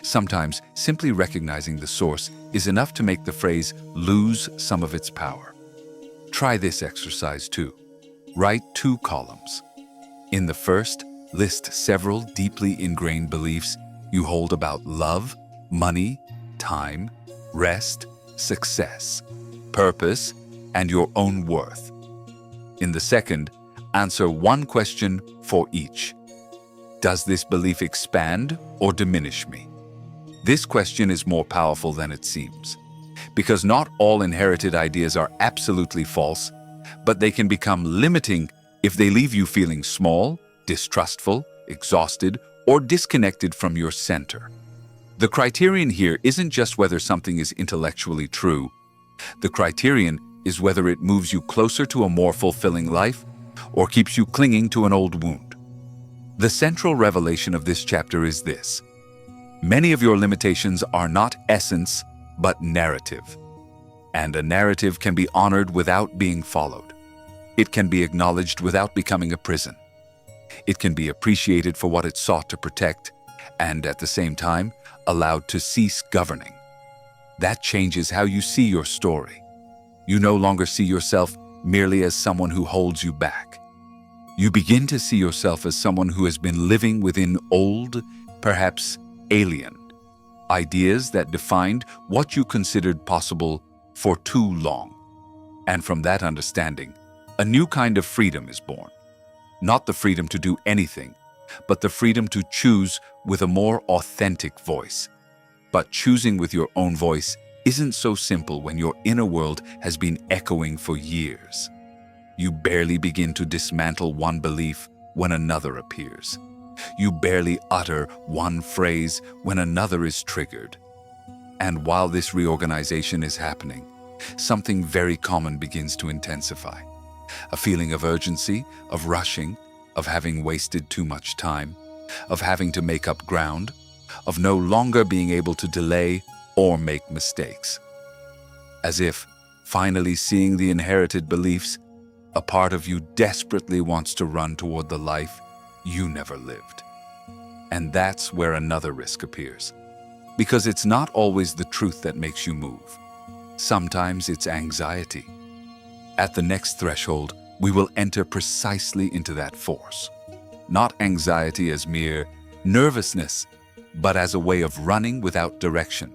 Sometimes simply recognizing the source is enough to make the phrase lose some of its power. Try this exercise too. Write 2 columns. In the first, list several deeply ingrained beliefs you hold about love, money, time, rest, success, purpose, and your own worth. In the second, answer 1 question for each. Does this belief expand or diminish me? This question is more powerful than it seems, because not all inherited ideas are absolutely false, but they can become limiting if they leave you feeling small, distrustful, exhausted, or disconnected from your center. The criterion here isn't just whether something is intellectually true. The criterion is whether it moves you closer to a more fulfilling life or keeps you clinging to an old wound. The central revelation of this chapter is this: many of your limitations are not essence, but narrative. And a narrative can be honored without being followed. It can be acknowledged without becoming a prison. It can be appreciated for what it sought to protect, and at the same time, allowed to cease governing. That changes how you see your story. You no longer see yourself merely as someone who holds you back. You begin to see yourself as someone who has been living within old, perhaps alien, ideas that defined what you considered possible for too long. And from that understanding, a new kind of freedom is born. Not the freedom to do anything, but the freedom to choose with a more authentic voice. But choosing with your own voice isn't so simple when your inner world has been echoing for years. You barely begin to dismantle one belief when another appears. You barely utter one phrase when another is triggered. And while this reorganization is happening, something very common begins to intensify. A feeling of urgency, of rushing, of having wasted too much time, of having to make up ground, of no longer being able to delay or make mistakes. As if, finally seeing the inherited beliefs, a part of you desperately wants to run toward the life you never lived. And that's where another risk appears. Because it's not always the truth that makes you move. Sometimes it's anxiety. At the next threshold, we will enter precisely into that force. Not anxiety as mere nervousness, but as a way of running without direction,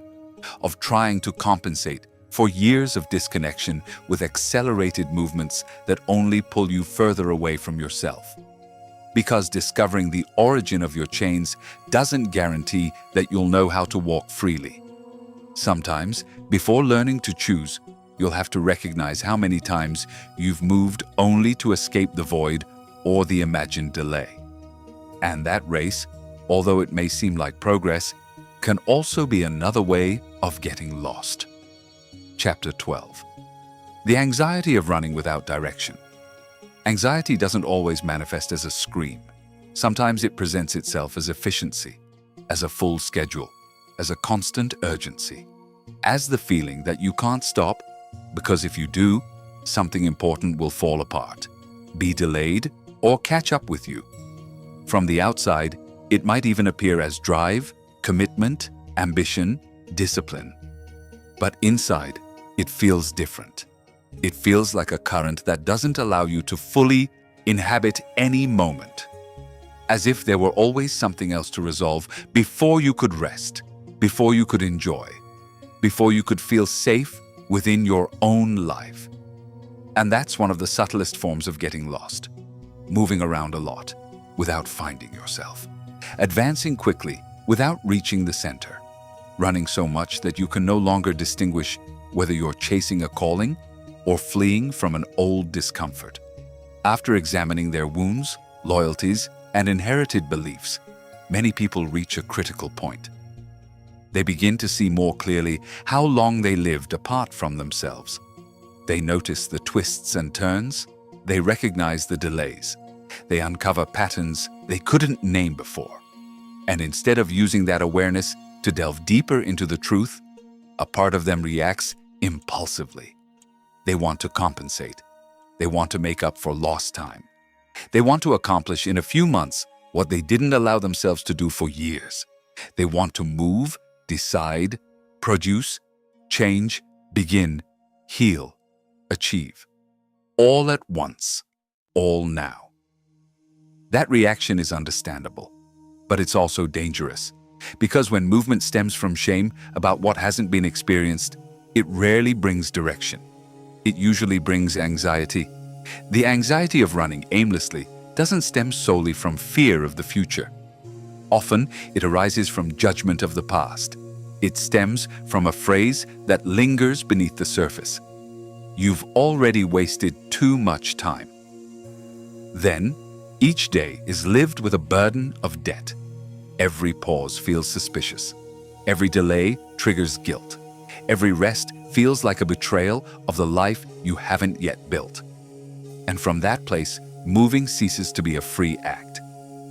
of trying to compensate for years of disconnection with accelerated movements that only pull you further away from yourself. Because discovering the origin of your chains doesn't guarantee that you'll know how to walk freely. Sometimes, before learning to choose, you'll have to recognize how many times you've moved only to escape the void or the imagined delay. And that race, although it may seem like progress, can also be another way of getting lost. Chapter 12. The anxiety of running without direction. Anxiety doesn't always manifest as a scream. Sometimes it presents itself as efficiency, as a full schedule, as a constant urgency, as the feeling that you can't stop, because if you do, something important will fall apart, be delayed, or catch up with you. From the outside, it might even appear as drive, commitment, ambition, discipline. But inside, it feels different. It feels like a current that doesn't allow you to fully inhabit any moment. As if there were always something else to resolve before you could rest, before you could enjoy, before you could feel safe within your own life. And that's one of the subtlest forms of getting lost. Moving around a lot without finding yourself. Advancing quickly without reaching the center. Running so much that you can no longer distinguish whether you're chasing a calling or fleeing from an old discomfort. After examining their wounds, loyalties, and inherited beliefs, many people reach a critical point. They begin to see more clearly how long they lived apart from themselves. They notice the twists and turns, they recognize the delays, They uncover patterns they couldn't name before. And instead of using that awareness to delve deeper into the truth, a part of them reacts impulsively. They want to compensate. They want to make up for lost time. They want to accomplish in a few months what they didn't allow themselves to do for years. They want to move, decide, produce, change, begin, heal, achieve. All at once, all now. That reaction is understandable, but it's also dangerous, because when movement stems from shame about what hasn't been experienced, it rarely brings direction. It usually brings anxiety. The anxiety of running aimlessly doesn't stem solely from fear of the future. Often, it arises from judgment of the past. It stems from a phrase that lingers beneath the surface. You've already wasted too much time. Then, each day is lived with a burden of debt. Every pause feels suspicious. Every delay triggers guilt. Every rest feels like a betrayal of the life you haven't yet built. And from that place, moving ceases to be a free act.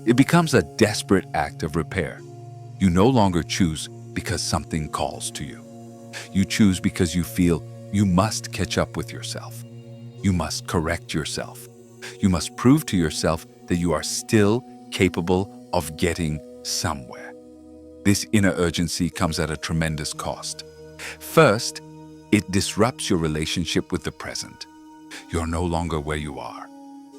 It becomes a desperate act of repair. You no longer choose because something calls to you. You choose because you feel you must catch up with yourself. You must correct yourself. You must prove to yourself that you are still capable of getting somewhere. This inner urgency comes at a tremendous cost. First, it disrupts your relationship with the present. You're no longer where you are.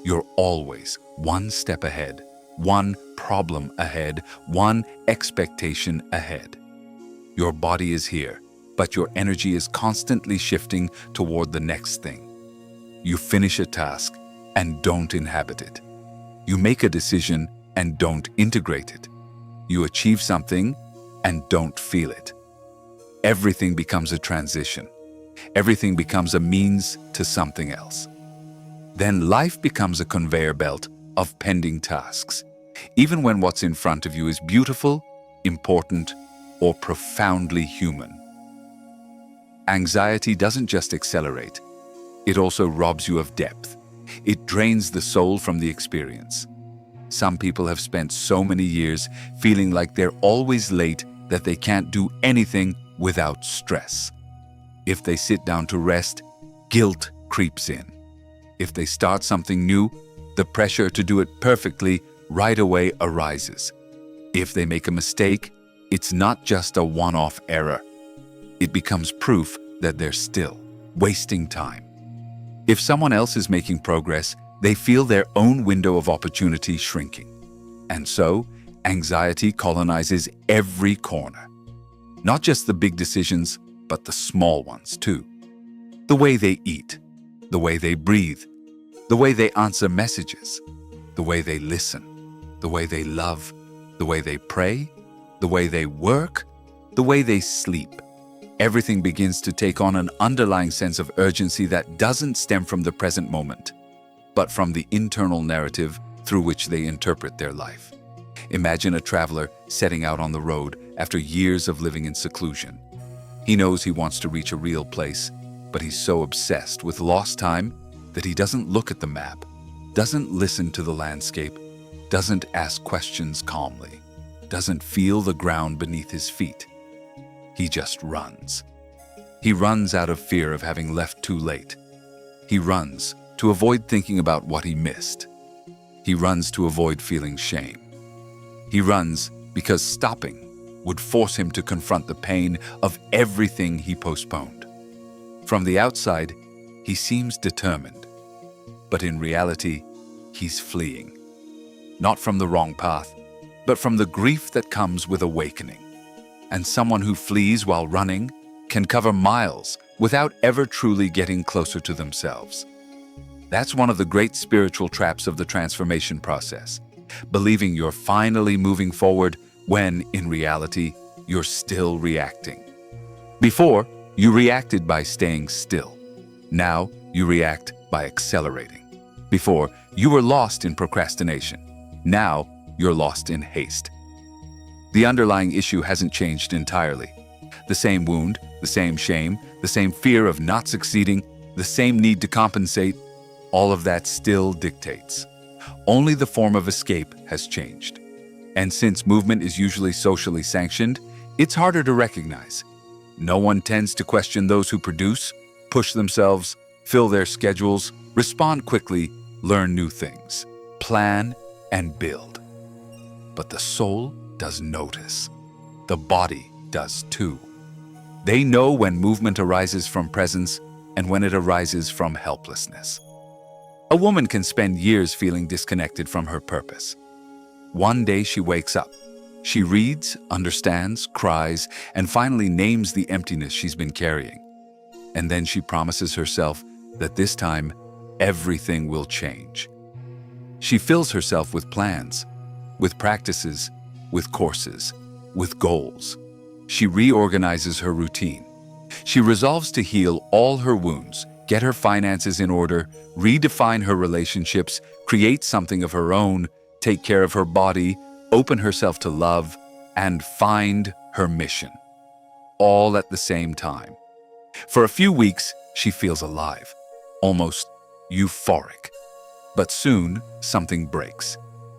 You're always one step ahead, one problem ahead, one expectation ahead. Your body is here, but your energy is constantly shifting toward the next thing. You finish a task and don't inhabit it. You make a decision and don't integrate it. You achieve something and don't feel it. Everything becomes a transition. Everything becomes a means to something else. Then life becomes a conveyor belt of pending tasks, even when what's in front of you is beautiful, important, or profoundly human. Anxiety doesn't just accelerate, it also robs you of depth. It drains the soul from the experience. Some people have spent so many years feeling like they're always late that they can't do anything without stress. If they sit down to rest, guilt creeps in. If they start something new, the pressure to do it perfectly right away arises. If they make a mistake, it's not just a one-off error. It becomes proof that they're still wasting time. If someone else is making progress, they feel their own window of opportunity shrinking. And so, anxiety colonizes every corner. Not just the big decisions, but the small ones too. The way they eat, the way they breathe, the way they answer messages, the way they listen, the way they love, the way they pray, the way they work, the way they sleep. Everything begins to take on an underlying sense of urgency that doesn't stem from the present moment, but from the internal narrative through which they interpret their life. Imagine a traveler setting out on the road after years of living in seclusion. He knows he wants to reach a real place, but he's so obsessed with lost time that he doesn't look at the map, doesn't listen to the landscape, doesn't ask questions calmly, doesn't feel the ground beneath his feet. He just runs. He runs out of fear of having left too late. He runs to avoid thinking about what he missed. He runs to avoid feeling shame. He runs because stopping would force him to confront the pain of everything he postponed. From the outside, he seems determined, but in reality, he's fleeing. Not from the wrong path, but from the grief that comes with awakening. And someone who flees while running can cover miles without ever truly getting closer to themselves. That's one of the great spiritual traps of the transformation process, believing you're finally moving forward when, in reality, you're still reacting. Before, you reacted by staying still. Now, you react by accelerating. Before, you were lost in procrastination. Now, you're lost in haste. The underlying issue hasn't changed entirely. The same wound, the same shame, the same fear of not succeeding, the same need to compensate, all of that still dictates. Only the form of escape has changed. And since movement is usually socially sanctioned, it's harder to recognize. No one tends to question those who produce, push themselves, fill their schedules, respond quickly, learn new things, plan, and build. But the soul does notice. The body does too. They know when movement arises from presence and when it arises from helplessness. A woman can spend years feeling disconnected from her purpose. One day she wakes up. She reads, understands, cries, and finally names the emptiness she's been carrying. And then she promises herself that this time, everything will change. She fills herself with plans, with practices, with courses, with goals. She reorganizes her routine. She resolves to heal all her wounds, get her finances in order, redefine her relationships, create something of her own, take care of her body, open herself to love, and find her mission. All at the same time. For a few weeks, she feels alive, almost euphoric. But soon, something breaks.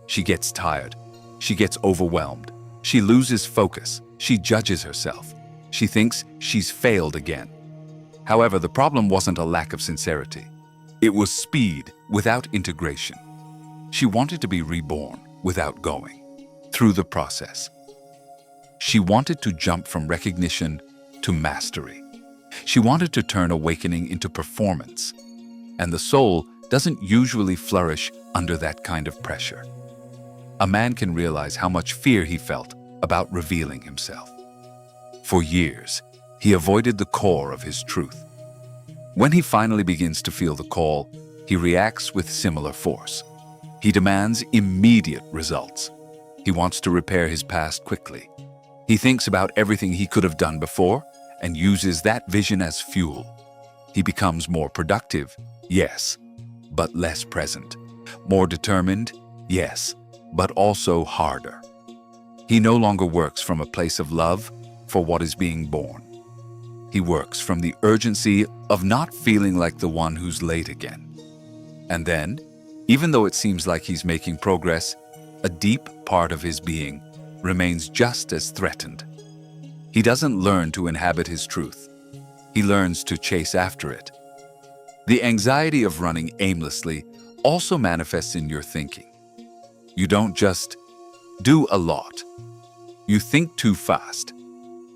She gets tired. She gets overwhelmed. She loses focus. She judges herself. She thinks she's failed again. However, the problem wasn't a lack of sincerity. It was speed without integration. She wanted to be reborn without going through the process. She wanted to jump from recognition to mastery. She wanted to turn awakening into performance. And the soul doesn't usually flourish under that kind of pressure. A man can realize how much fear he felt about revealing himself. For years, he avoided the core of his truth. When he finally begins to feel the call, he reacts with similar force. He demands immediate results. He wants to repair his past quickly. He thinks about everything he could have done before and uses that vision as fuel. He becomes more productive, yes, but less present. More determined, yes, but also harder. He no longer works from a place of love for what is being born. He works from the urgency of not feeling like the one who's late again. And then, even though it seems like he's making progress, a deep part of his being remains just as threatened. He doesn't learn to inhabit his truth. He learns to chase after it. The anxiety of running aimlessly also manifests in your thinking. You don't just do a lot. You think too fast.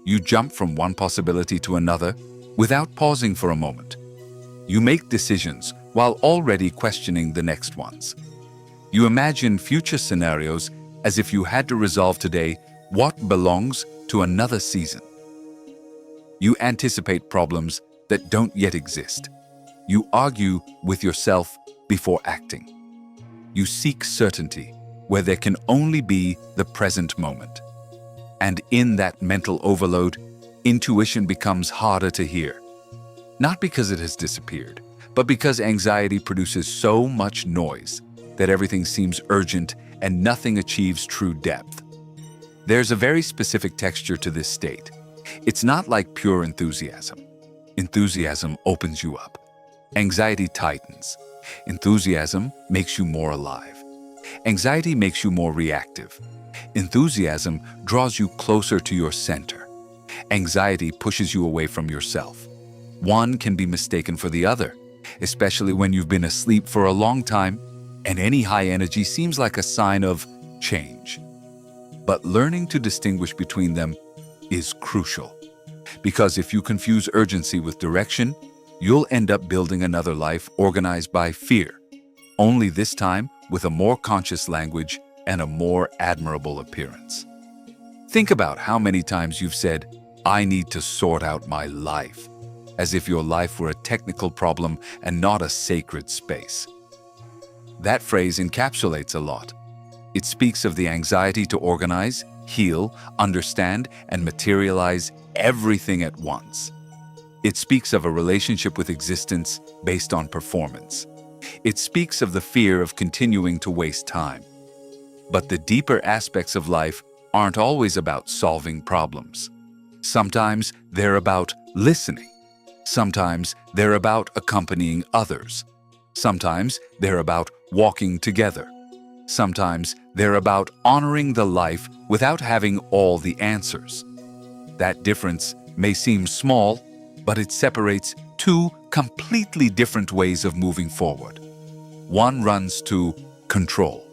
You jump from one possibility to another without pausing for a moment. You make decisions while already questioning the next ones. You imagine future scenarios as if you had to resolve today what belongs to another season. You anticipate problems that don't yet exist. You argue with yourself before acting. You seek certainty where there can only be the present moment. And in that mental overload, intuition becomes harder to hear. Not because it has disappeared, but because anxiety produces so much noise that everything seems urgent and nothing achieves true depth. There's a very specific texture to this state. It's not like pure enthusiasm. Enthusiasm opens you up. Anxiety tightens. Enthusiasm makes you more alive. Anxiety makes you more reactive. Enthusiasm draws you closer to your center. Anxiety pushes you away from yourself. One can be mistaken for the other, especially when you've been asleep for a long time, and any high energy seems like a sign of change. But learning to distinguish between them is crucial, because if you confuse urgency with direction, you'll end up building another life organized by fear, only this time with a more conscious language and a more admirable appearance. Think about how many times you've said, "I need to sort out my life," as if your life were a technical problem and not a sacred space. That phrase encapsulates a lot. It speaks of the anxiety to organize, heal, understand, and materialize everything at once. It speaks of a relationship with existence based on performance. It speaks of the fear of continuing to waste time. But the deeper aspects of life aren't always about solving problems. Sometimes they're about listening. Sometimes they're about accompanying others. Sometimes they're about walking together. Sometimes they're about honoring the life without having all the answers. That difference may seem small, but it separates two completely different ways of moving forward. One runs to control.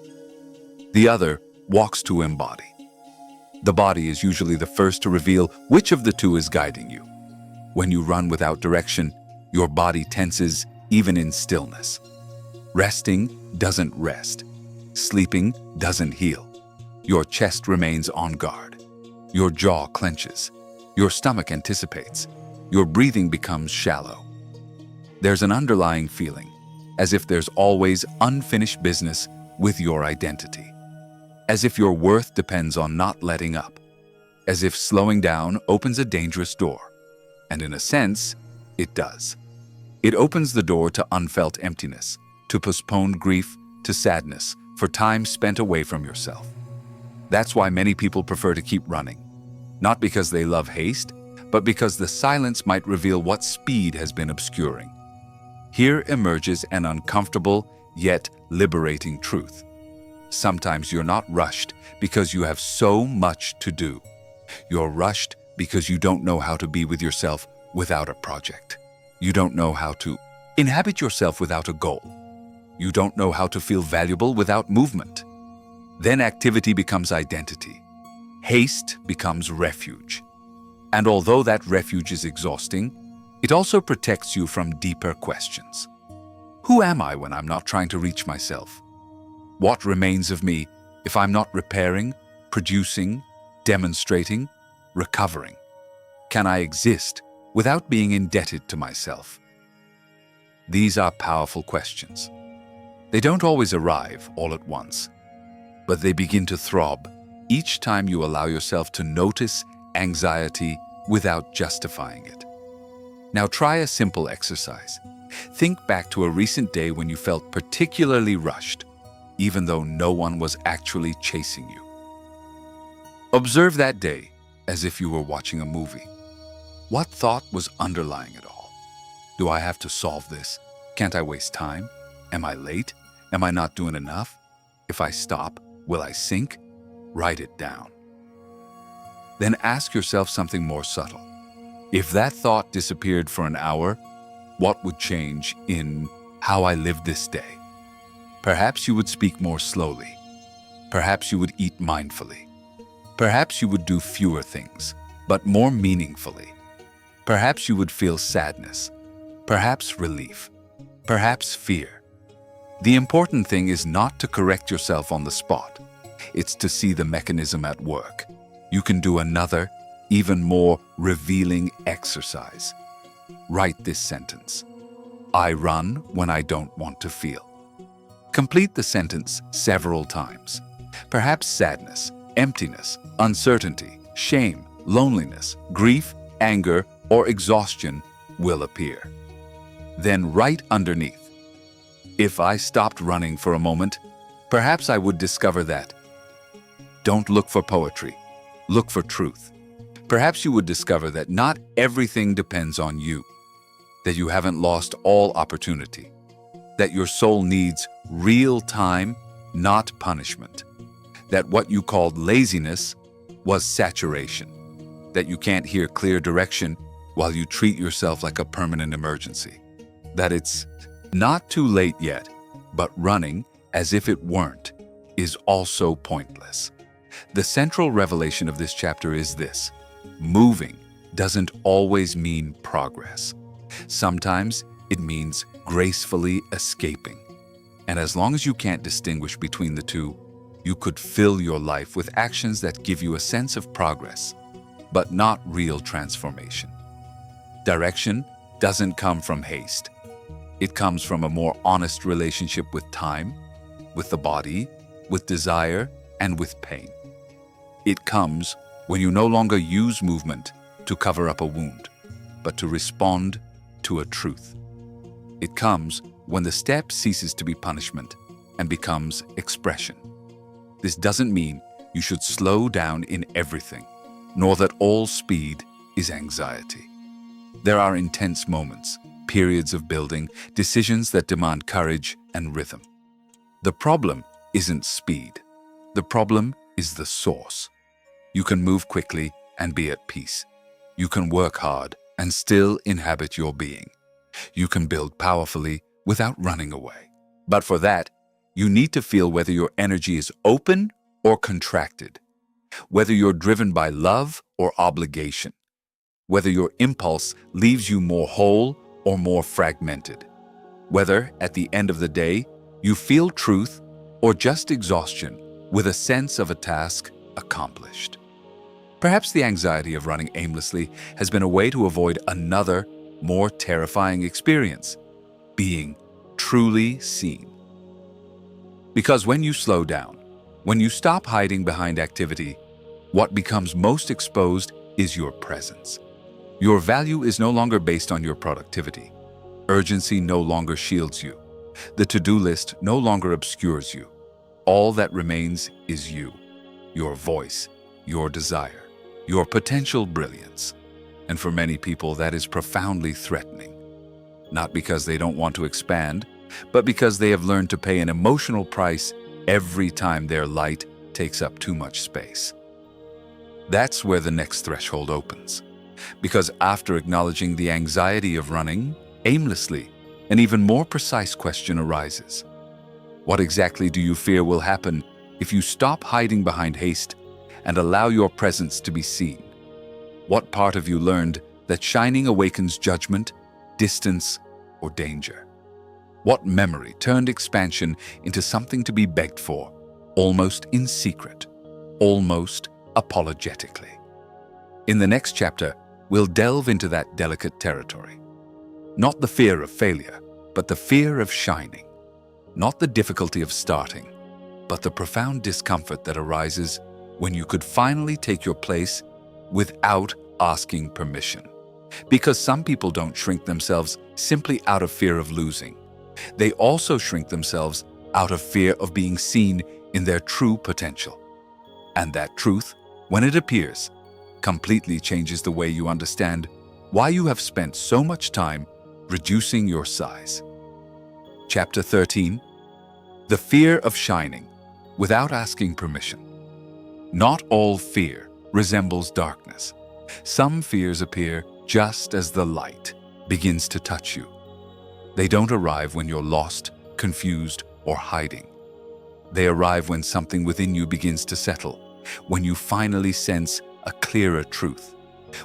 The other walks to embody. The body is usually the first to reveal which of the two is guiding you. When you run without direction, your body tenses even in stillness. Resting doesn't rest. Sleeping doesn't heal. Your chest remains on guard. Your jaw clenches. Your stomach anticipates. Your breathing becomes shallow. There's an underlying feeling, as if there's always unfinished business with your identity. As if your worth depends on not letting up. As if slowing down opens a dangerous door. And in a sense, it does. It opens the door to unfelt emptiness, to postponed grief, to sadness, for time spent away from yourself. That's why many people prefer to keep running. Not because they love haste, but because the silence might reveal what speed has been obscuring. Here emerges an uncomfortable, yet liberating truth. Sometimes you're not rushed because you have so much to do. You're rushed because you don't know how to be with yourself without a project. You don't know how to inhabit yourself without a goal. You don't know how to feel valuable without movement. Then activity becomes identity. Haste becomes refuge. And although that refuge is exhausting, it also protects you from deeper questions. Who am I when I'm not trying to reach myself? What remains of me if I'm not repairing, producing, demonstrating, recovering? Can I exist without being indebted to myself? These are powerful questions. They don't always arrive all at once, but they begin to throb each time you allow yourself to notice anxiety without justifying it. Now try a simple exercise. Think back to a recent day when you felt particularly rushed, even though no one was actually chasing you. Observe that day as if you were watching a movie. What thought was underlying it all? Do I have to solve this? Can't I waste time? Am I late? Am I not doing enough? If I stop, will I sink? Write it down. Then ask yourself something more subtle. If that thought disappeared for an hour, what would change in how I live this day? Perhaps you would speak more slowly. Perhaps you would eat mindfully. Perhaps you would do fewer things, but more meaningfully. Perhaps you would feel sadness. Perhaps relief. Perhaps fear. The important thing is not to correct yourself on the spot. It's to see the mechanism at work. You can do another, even more revealing exercise. Write this sentence. I run when I don't want to feel. Complete the sentence several times. Perhaps sadness, emptiness, uncertainty, shame, loneliness, grief, anger, or exhaustion will appear. Then write underneath. If I stopped running for a moment, perhaps I would discover that. Don't look for poetry. Look for truth. Perhaps you would discover that not everything depends on you, that you haven't lost all opportunity, that your soul needs real time, not punishment, that what you called laziness was saturation, that you can't hear clear direction while you treat yourself like a permanent emergency, that it's not too late yet, but running as if it weren't is also pointless. The central revelation of this chapter is this: moving doesn't always mean progress. Sometimes it means gracefully escaping. And as long as you can't distinguish between the two, you could fill your life with actions that give you a sense of progress, but not real transformation. Direction doesn't come from haste. It comes from a more honest relationship with time, with the body, with desire, and with pain. It comes when you no longer use movement to cover up a wound, but to respond to a truth. It comes when the step ceases to be punishment and becomes expression. This doesn't mean you should slow down in everything, nor that all speed is anxiety. There are intense moments, periods of building, decisions that demand courage and rhythm. The problem isn't speed. The problem is the source. You can move quickly and be at peace. You can work hard and still inhabit your being. You can build powerfully without running away. But for that, you need to feel whether your energy is open or contracted, whether you're driven by love or obligation, whether your impulse leaves you more whole or more fragmented, whether, at the end of the day, you feel truth or just exhaustion with a sense of a task accomplished. Perhaps the anxiety of running aimlessly has been a way to avoid another, more terrifying experience, being truly seen. Because when you slow down, when you stop hiding behind activity, what becomes most exposed is your presence. Your value is no longer based on your productivity. Urgency no longer shields you. The to-do list no longer obscures you. All that remains is you, your voice, your desire, your potential brilliance. And for many people, that is profoundly threatening. Not because they don't want to expand, but because they have learned to pay an emotional price every time their light takes up too much space. That's where the next threshold opens. Because after acknowledging the anxiety of running aimlessly, an even more precise question arises. What exactly do you fear will happen if you stop hiding behind haste and allow your presence to be seen? What part of you learned that shining awakens judgment, distance, or danger? What memory turned expansion into something to be begged for, almost in secret, almost apologetically? In the next chapter, we'll delve into that delicate territory. Not the fear of failure, but the fear of shining. Not the difficulty of starting, but the profound discomfort that arises when you could finally take your place without asking permission. Because some people don't shrink themselves simply out of fear of losing. They also shrink themselves out of fear of being seen in their true potential. And that truth, when it appears, completely changes the way you understand why you have spent so much time reducing your size. Chapter 13. The fear of shining without asking permission. Not all fear resembles darkness. Some fears appear just as the light begins to touch you. They don't arrive when you're lost, confused, or hiding. They arrive when something within you begins to settle, when you finally sense a clearer truth,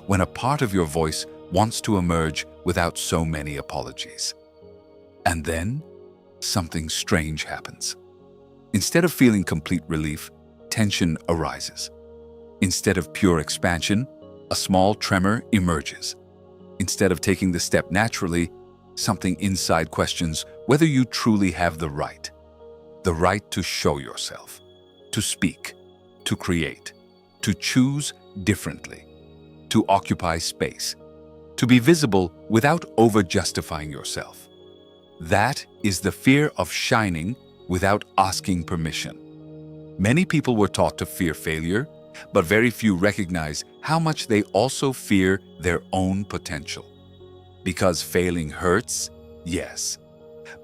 when a part of your voice wants to emerge without so many apologies. And then, something strange happens. Instead of feeling complete relief, tension arises. Instead of pure expansion, a small tremor emerges. Instead of taking the step naturally, something inside questions whether you truly have the right to show yourself, to speak, to create, to choose differently, to occupy space, to be visible without over-justifying yourself. That is the fear of shining without asking permission. Many people were taught to fear failure, but very few recognize how much they also fear their own potential. Because failing hurts, yes,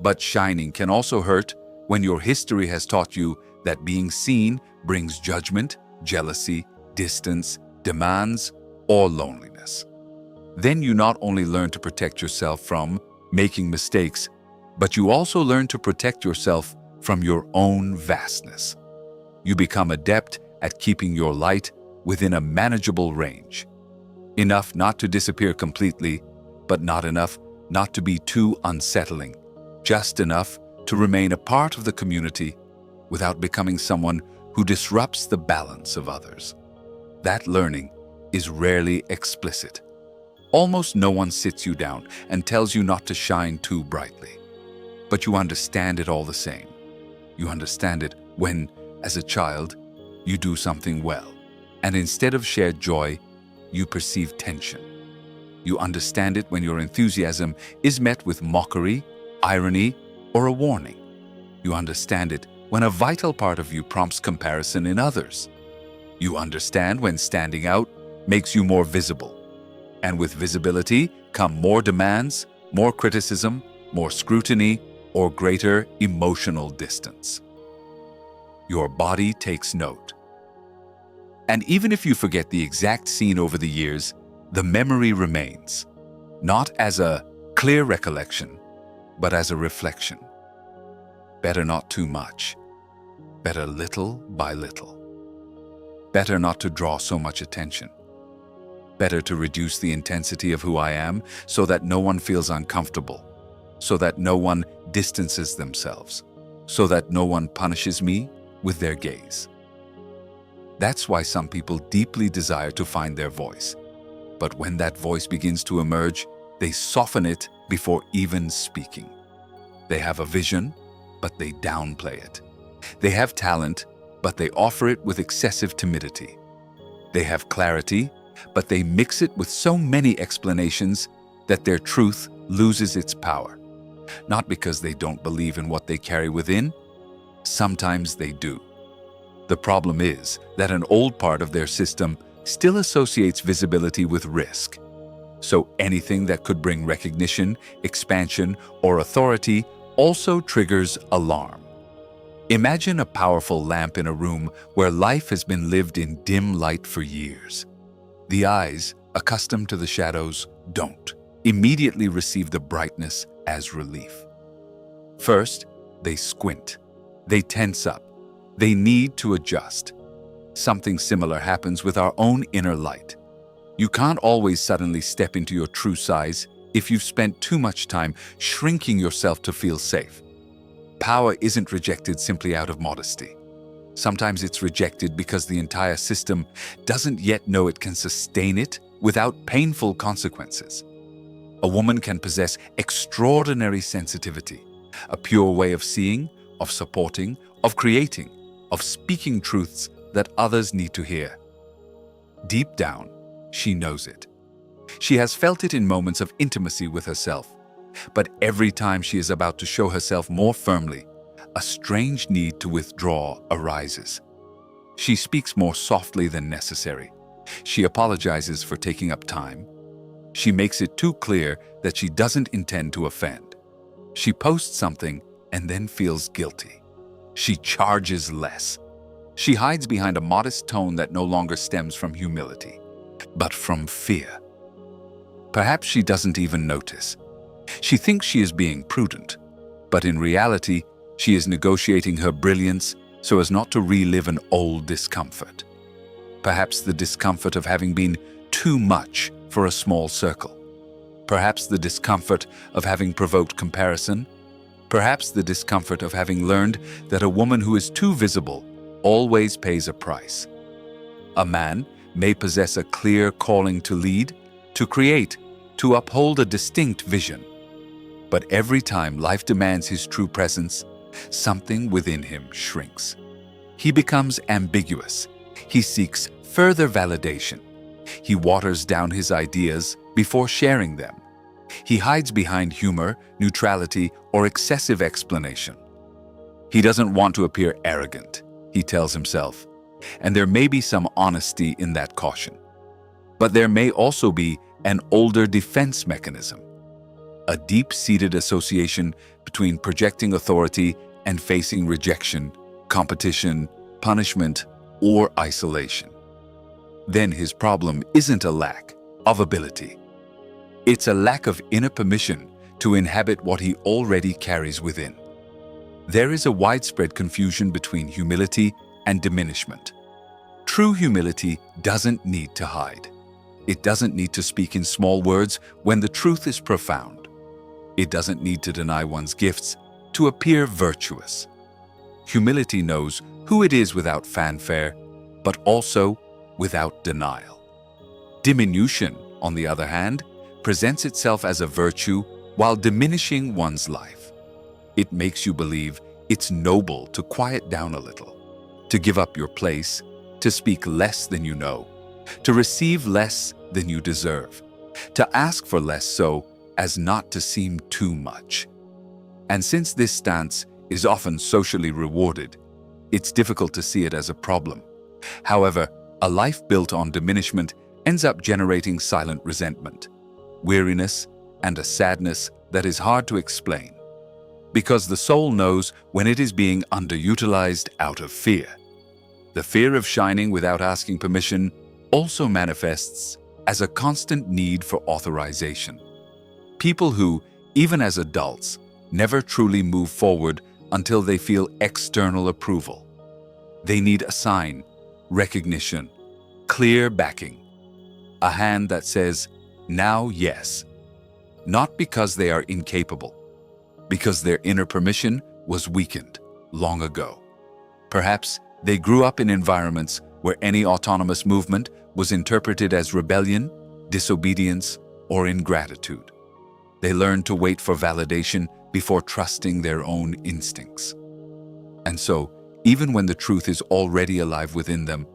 but shining can also hurt when your history has taught you that being seen brings judgment, jealousy, distance, demands, or loneliness. Then you not only learn to protect yourself from making mistakes, but you also learn to protect yourself from your own vastness. You become adept at keeping your light within a manageable range. Enough not to disappear completely, but not enough not to be too unsettling. Just enough to remain a part of the community without becoming someone who disrupts the balance of others. That learning is rarely explicit. Almost no one sits you down and tells you not to shine too brightly. But you understand it all the same. You understand it when, as a child, you do something well, and instead of shared joy, you perceive tension. You understand it when your enthusiasm is met with mockery, irony, or a warning. You understand it when a vital part of you prompts comparison in others. You understand when standing out makes you more visible. And with visibility come more demands, more criticism, more scrutiny, or greater emotional distance. your body takes note. And even if you forget the exact scene over the years, the memory remains, not as a clear recollection, but as a reflection. Better not too much. Better little by little. Better not to draw so much attention. Better to reduce the intensity of who I am so that no one feels uncomfortable, so that no one distances themselves, so that no one punishes me with their gaze. That's why some people deeply desire to find their voice. But when that voice begins to emerge, they soften it before even speaking. They have a vision, but they downplay it. They have talent, but they offer it with excessive timidity. They have clarity, but they mix it with so many explanations that their truth loses its power. Not because they don't believe in what they carry within. Sometimes they do. The problem is that an old part of their system still associates visibility with risk. So anything that could bring recognition, expansion, or authority also triggers alarm. Imagine a powerful lamp in a room where life has been lived in dim light for years. The eyes, accustomed to the shadows, don't immediately receive the brightness as relief. First, they squint. They tense up. They need to adjust. Something similar happens with our own inner light. You can't always suddenly step into your true size if you've spent too much time shrinking yourself to feel safe. Power isn't rejected simply out of modesty. Sometimes it's rejected because the entire system doesn't yet know it can sustain it without painful consequences. A woman can possess extraordinary sensitivity, a pure way of seeing, of supporting, of creating, of speaking truths that others need to hear. Deep down, she knows it. She has felt it in moments of intimacy with herself. But every time she is about to show herself more firmly, a strange need to withdraw arises. She speaks more softly than necessary. She apologizes for taking up time. She makes it too clear that she doesn't intend to offend. She posts something and then feels guilty. She charges less. She hides behind a modest tone that no longer stems from humility, but from fear. Perhaps she doesn't even notice. She thinks she is being prudent, but in reality, she is negotiating her brilliance so as not to relive an old discomfort. Perhaps the discomfort of having been too much for a small circle. Perhaps the discomfort of having provoked comparison. Perhaps the discomfort of having learned that a woman who is too visible always pays a price. A man may possess a clear calling to lead, to create, to uphold a distinct vision. But every time life demands his true presence, something within him shrinks. He becomes ambiguous. He seeks further validation. He waters down his ideas before sharing them. He hides behind humor, neutrality, or excessive explanation. He doesn't want to appear arrogant, he tells himself, and there may be some honesty in that caution. But there may also be an older defense mechanism, a deep-seated association between projecting authority and facing rejection, competition, punishment, or isolation. Then his problem isn't a lack of ability. It's a lack of inner permission to inhabit what he already carries within. There is a widespread confusion between humility and diminishment. True humility doesn't need to hide. It doesn't need to speak in small words when the truth is profound. It doesn't need to deny one's gifts to appear virtuous. Humility knows who it is without fanfare, but also without denial. Diminution, on the other hand, presents itself as a virtue while diminishing one's life. It makes you believe it's noble to quiet down a little, to give up your place, to speak less than you know, to receive less than you deserve, to ask for less so as not to seem too much. And since this stance is often socially rewarded, it's difficult to see it as a problem. However, a life built on diminishment ends up generating silent resentment, weariness, and a sadness that is hard to explain. Because the soul knows when it is being underutilized out of fear. The fear of shining without asking permission also manifests as a constant need for authorization. People who, even as adults, never truly move forward until they feel external approval. They need a sign, recognition, clear backing, a hand that says, "Now yes," not because they are incapable, because their inner permission was weakened long ago. Perhaps they grew up in environments where any autonomous movement was interpreted as rebellion, disobedience, or ingratitude. They learned to wait for validation before trusting their own instincts. And so, even when the truth is already alive within them,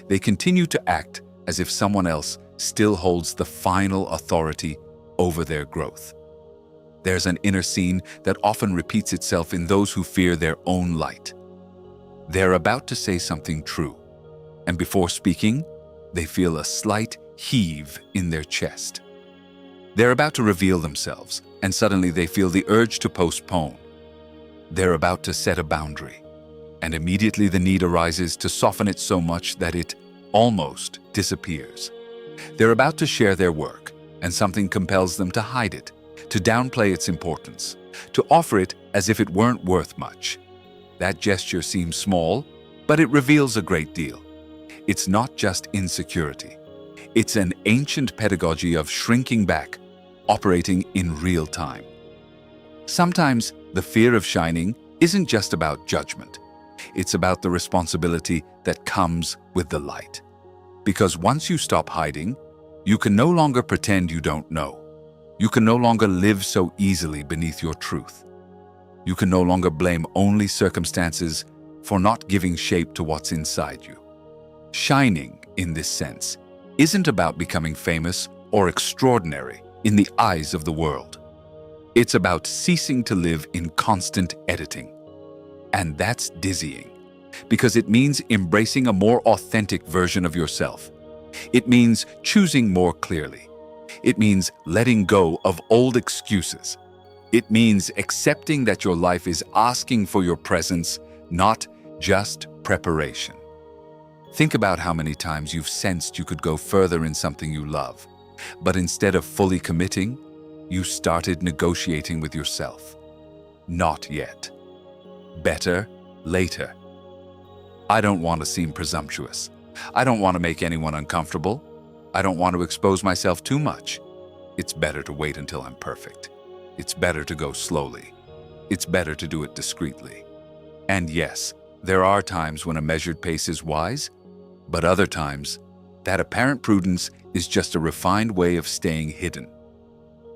they continue to act as if someone else still holds the final authority over their growth. There's an inner scene that often repeats itself in those who fear their own light. They're about to say something true, and before speaking, they feel a slight heave in their chest. They're about to reveal themselves, and suddenly they feel the urge to postpone. They're about to set a boundary, and immediately the need arises to soften it so much that it almost disappears. They're about to share their work, and something compels them to hide it, to downplay its importance, to offer it as if it weren't worth much. That gesture seems small, but it reveals a great deal. It's not just insecurity. It's an ancient pedagogy of shrinking back, operating in real time. Sometimes the fear of shining isn't just about judgment. It's about the responsibility that comes with the light. Because once you stop hiding, you can no longer pretend you don't know. You can no longer live so easily beneath your truth. You can no longer blame only circumstances for not giving shape to what's inside you. Shining, in this sense, isn't about becoming famous or extraordinary in the eyes of the world. It's about ceasing to live in constant editing. And that's dizzying, because it means embracing a more authentic version of yourself. It means choosing more clearly. It means letting go of old excuses. It means accepting that your life is asking for your presence, not just preparation. Think about how many times you've sensed you could go further in something you love, but instead of fully committing, you started negotiating with yourself. Not yet. Better later. I don't want to seem presumptuous. I don't want to make anyone uncomfortable. I don't want to expose myself too much. It's better to wait until I'm perfect. It's better to go slowly. It's better to do it discreetly. And yes, there are times when a measured pace is wise, but other times, that apparent prudence is just a refined way of staying hidden.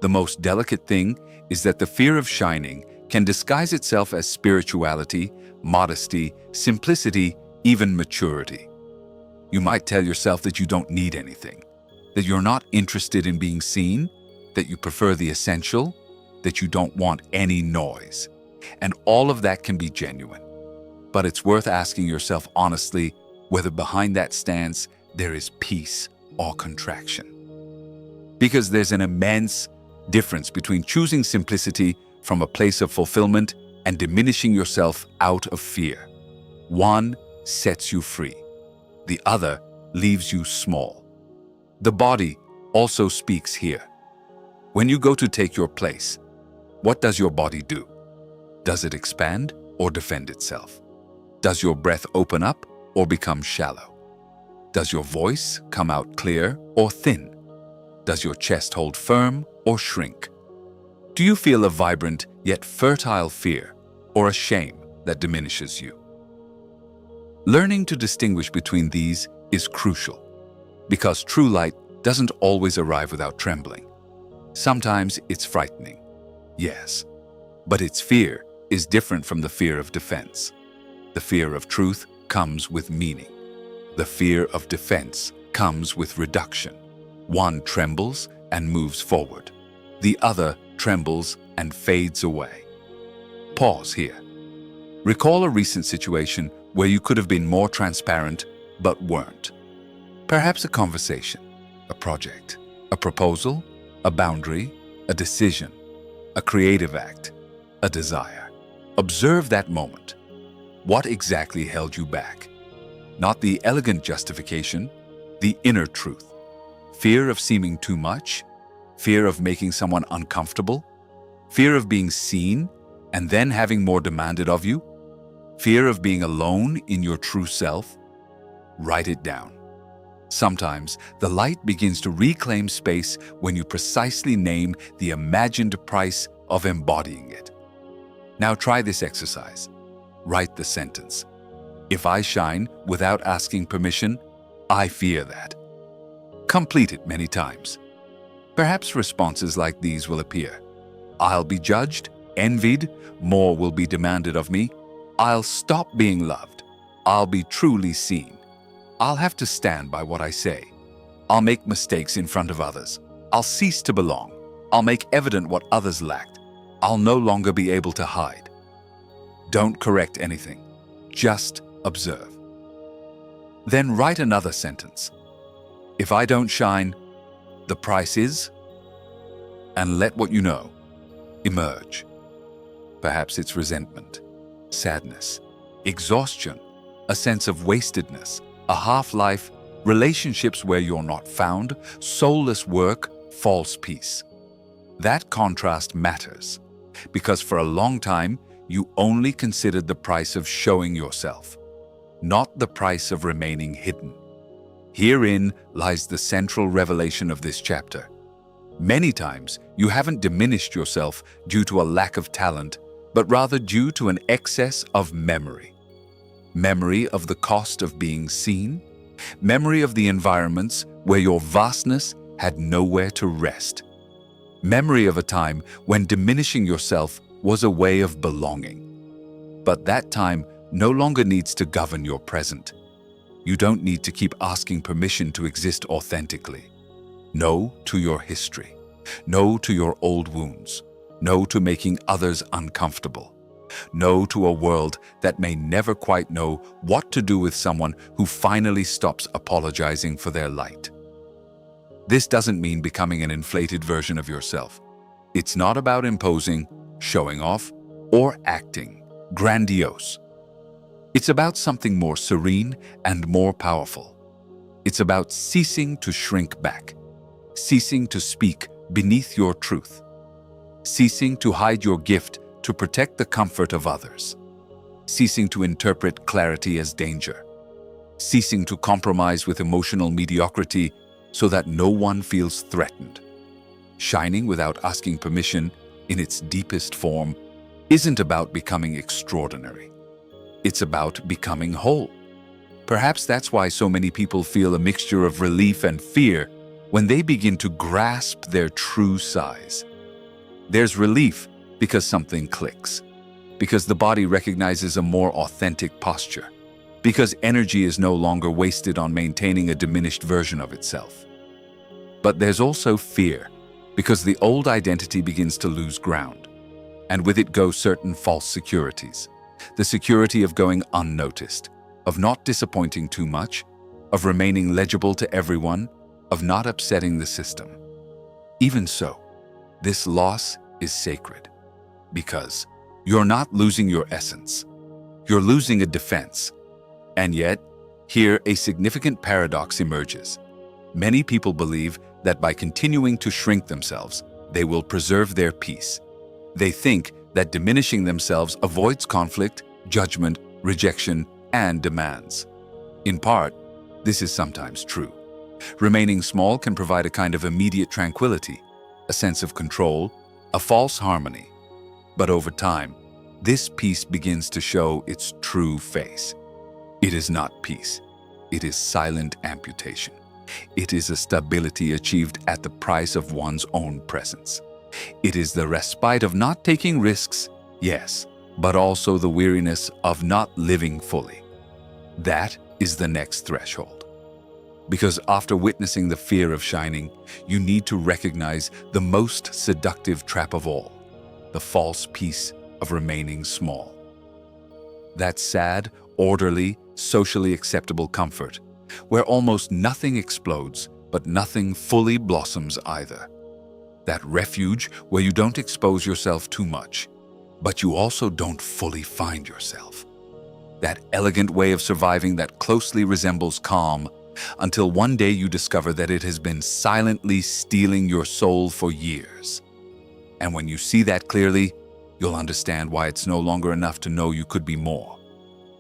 The most delicate thing is that the fear of shining can disguise itself as spirituality, modesty, simplicity, even maturity. You might tell yourself that you don't need anything, that you're not interested in being seen, that you prefer the essential, that you don't want any noise. And all of that can be genuine. But it's worth asking yourself honestly whether behind that stance there is peace or contraction. Because there's an immense difference between choosing simplicity from a place of fulfillment and diminishing yourself out of fear. One sets you free. The other leaves you small. The body also speaks here. When you go to take your place, what does your body do? Does it expand or defend itself? Does your breath open up or become shallow? Does your voice come out clear or thin? Does your chest hold firm or shrink? Do you feel a vibrant yet fertile fear or a shame that diminishes you? Learning to distinguish between these is crucial, because true light doesn't always arrive without trembling. Sometimes it's frightening, yes, but its fear is different from the fear of defense. The fear of truth comes with meaning. The fear of defense comes with reduction. One trembles and moves forward. The other trembles and fades away. Pause here. Recall a recent situation where you could have been more transparent but weren't. Perhaps a conversation, a project, a proposal, a boundary, a decision, a creative act, a desire. Observe that moment. What exactly held you back? Not the elegant justification, the inner truth. Fear of seeming too much? Fear of making someone uncomfortable? Fear of being seen and then having more demanded of you? Fear of being alone in your true self? Write it down. Sometimes the light begins to reclaim space when you precisely name the imagined price of embodying it. Now try this exercise. Write the sentence. If I shine without asking permission, I fear that. Complete it many times. Perhaps responses like these will appear. I'll be judged, envied, more will be demanded of me. I'll stop being loved. I'll be truly seen. I'll have to stand by what I say. I'll make mistakes in front of others. I'll cease to belong. I'll make evident what others lacked. I'll no longer be able to hide. Don't correct anything. Just observe. Then write another sentence. If I don't shine, the price is, and let what you know emerge. Perhaps it's resentment, sadness, exhaustion, a sense of wastedness, a half-life, relationships where you're not found, soulless work, false peace. That contrast matters, because for a long time, you only considered the price of showing yourself, not the price of remaining hidden. Herein lies the central revelation of this chapter. Many times, you haven't diminished yourself due to a lack of talent, but rather due to an excess of memory. Memory of the cost of being seen, memory of the environments where your vastness had nowhere to rest, memory of a time when diminishing yourself was a way of belonging. But that time no longer needs to govern your present. You don't need to keep asking permission to exist authentically. No to your history. No to your old wounds. No to making others uncomfortable. No to a world that may never quite know what to do with someone who finally stops apologizing for their light. This doesn't mean becoming an inflated version of yourself. It's not about imposing, showing off, or acting grandiose. It's about something more serene and more powerful. It's about ceasing to shrink back, ceasing to speak beneath your truth, ceasing to hide your gift to protect the comfort of others, ceasing to interpret clarity as danger, ceasing to compromise with emotional mediocrity so that no one feels threatened. Shining without asking permission, in its deepest form, isn't about becoming extraordinary. It's about becoming whole. Perhaps that's why so many people feel a mixture of relief and fear when they begin to grasp their true size. There's relief because something clicks, because the body recognizes a more authentic posture, because energy is no longer wasted on maintaining a diminished version of itself. But there's also fear, because the old identity begins to lose ground, and with it go certain false securities. The security of going unnoticed, of not disappointing too much, of remaining legible to everyone, of not upsetting the system. Even so, this loss is sacred, because you're not losing your essence. You're losing a defense. And yet, here a significant paradox emerges. Many people believe that by continuing to shrink themselves, they will preserve their peace. They think that diminishing themselves avoids conflict, judgment, rejection, and demands. In part, this is sometimes true. Remaining small can provide a kind of immediate tranquility, a sense of control, a false harmony. But over time, this peace begins to show its true face. It is not peace. It is silent amputation. It is a stability achieved at the price of one's own presence. It is the respite of not taking risks, yes, but also the weariness of not living fully. That is the next threshold. Because after witnessing the fear of shining, you need to recognize the most seductive trap of all, the false peace of remaining small. That sad, orderly, socially acceptable comfort, where almost nothing explodes, but nothing fully blossoms either. That refuge where you don't expose yourself too much, but you also don't fully find yourself. That elegant way of surviving that closely resembles calm, until one day you discover that it has been silently stealing your soul for years. And when you see that clearly, you'll understand why it's no longer enough to know you could be more.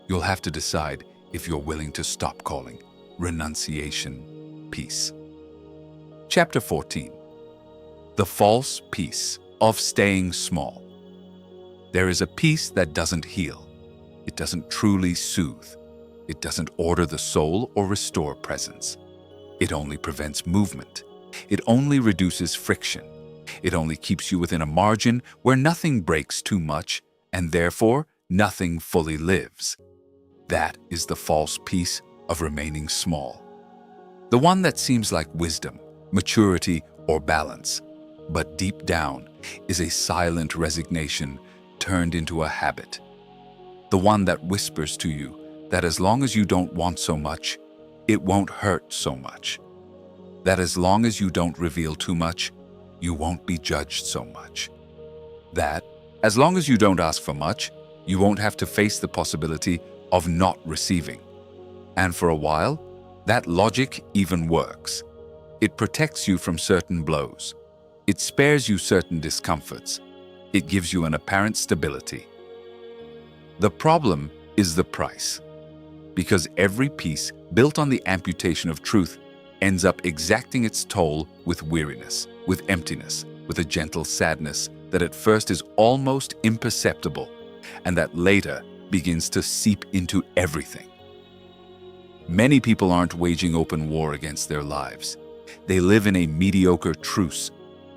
You'll have to decide if you're willing to stop calling renunciation peace. Chapter 14. The false peace of staying small. There is a peace that doesn't heal. It doesn't truly soothe. It doesn't order the soul or restore presence. It only prevents movement. It only reduces friction. It only keeps you within a margin where nothing breaks too much, and therefore nothing fully lives. That is the false peace of remaining small. The one that seems like wisdom, maturity, or balance, but deep down is a silent resignation turned into a habit. The one that whispers to you that as long as you don't want so much, it won't hurt so much. That as long as you don't reveal too much, you won't be judged so much. That as long as you don't ask for much, you won't have to face the possibility of not receiving. And for a while, that logic even works. It protects you from certain blows. It spares you certain discomforts. It gives you an apparent stability. The problem is the price. Because every piece built on the amputation of truth ends up exacting its toll with weariness, with emptiness, with a gentle sadness that at first is almost imperceptible and that later begins to seep into everything. Many people aren't waging open war against their lives. They live in a mediocre truce.